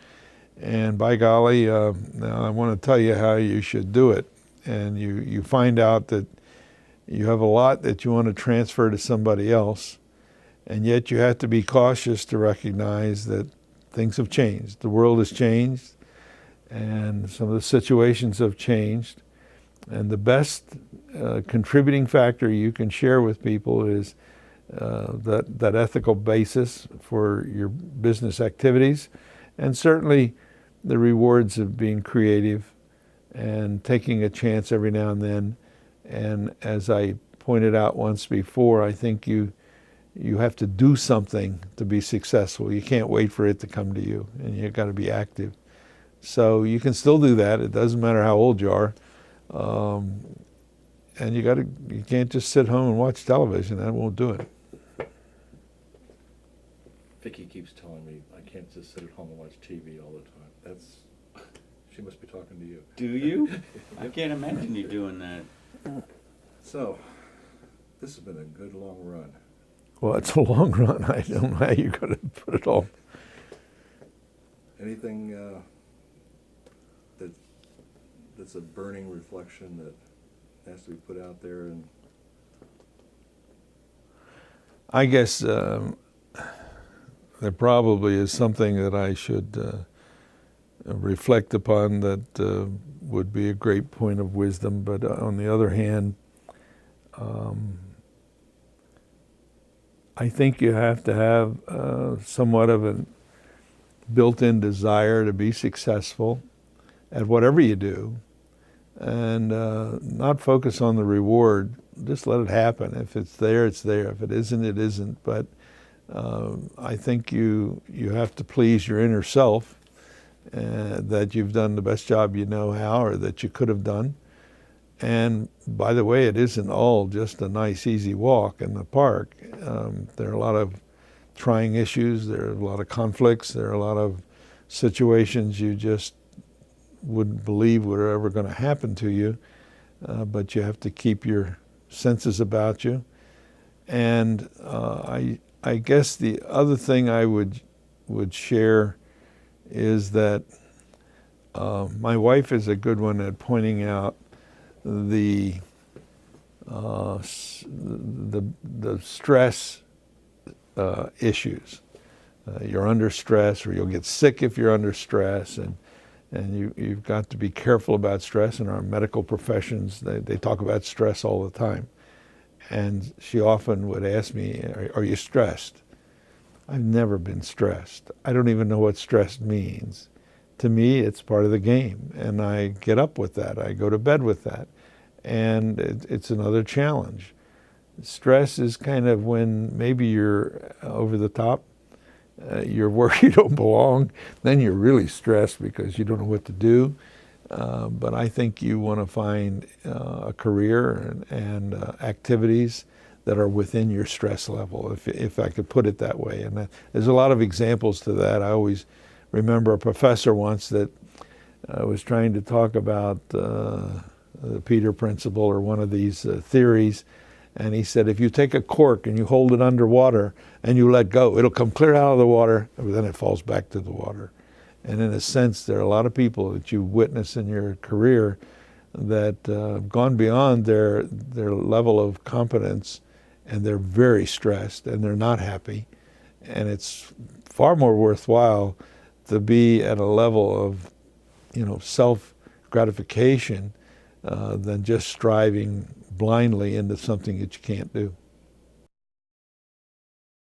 and by golly, now I want to tell you how you should do it. And you find out that you have a lot that you want to transfer to somebody else, and yet you have to be cautious to recognize that things have changed. The world has changed, and some of the situations have changed. And the best contributing factor you can share with people is that ethical basis for your business activities, and certainly the rewards of being creative and taking a chance every now and then. And as I pointed out once before, I think you have to do something to be successful. You can't wait for it to come to you, and you've got to be active. So you can still do that. It doesn't matter how old you are. And you can't just sit home and watch television. That won't do it. Vicki keeps telling me I can't just sit at home and watch TV all the time. She must be talking to you. Do you? I can't imagine you doing that. So, this has been a good long run. Well, it's a long run. I don't know how you're going to put it all. Anything that's a burning reflection that has to be put out there? And I guess there probably is something that I should reflect upon that would be a great point of wisdom. But on the other hand, I think you have to have somewhat of a built-in desire to be successful at whatever you do, and not focus on the reward. Just let it happen. If it's there, it's there. If it isn't, it isn't. But I think you have to please your inner self, that you've done the best job you know how, or that you could have done. And by the way, it isn't all just a nice, easy walk in the park. There are a lot of trying issues. There are a lot of conflicts. There are a lot of situations you just wouldn't believe were ever going to happen to you, but you have to keep your senses about you. And I guess the other thing I would share is that my wife is a good one at pointing out the stress issues. You're under stress, or you'll get sick if you're under stress, and you've got to be careful about stress. In our medical professions, they talk about stress all the time. And she often would ask me, are you stressed? I've never been stressed. I don't even know what stress means. To me, it's part of the game, and I get up with that. I go to bed with that, and it's another challenge. Stress is kind of when maybe you're over the top, you're where you don't belong, then you're really stressed because you don't know what to do. But I think you want to find a career and activities that are within your stress level, if I could put it that way. And there's a lot of examples to that. I always remember a professor once that was trying to talk about the Peter Principle or one of these theories, and he said, if you take a cork and you hold it underwater and you let go, it'll come clear out of the water, and then it falls back to the water. And in a sense, there are a lot of people that you witness in your career that have gone beyond their level of competence, and they're very stressed and they're not happy. And it's far more worthwhile to be at a level of, self-gratification than just striving blindly into something that you can't do.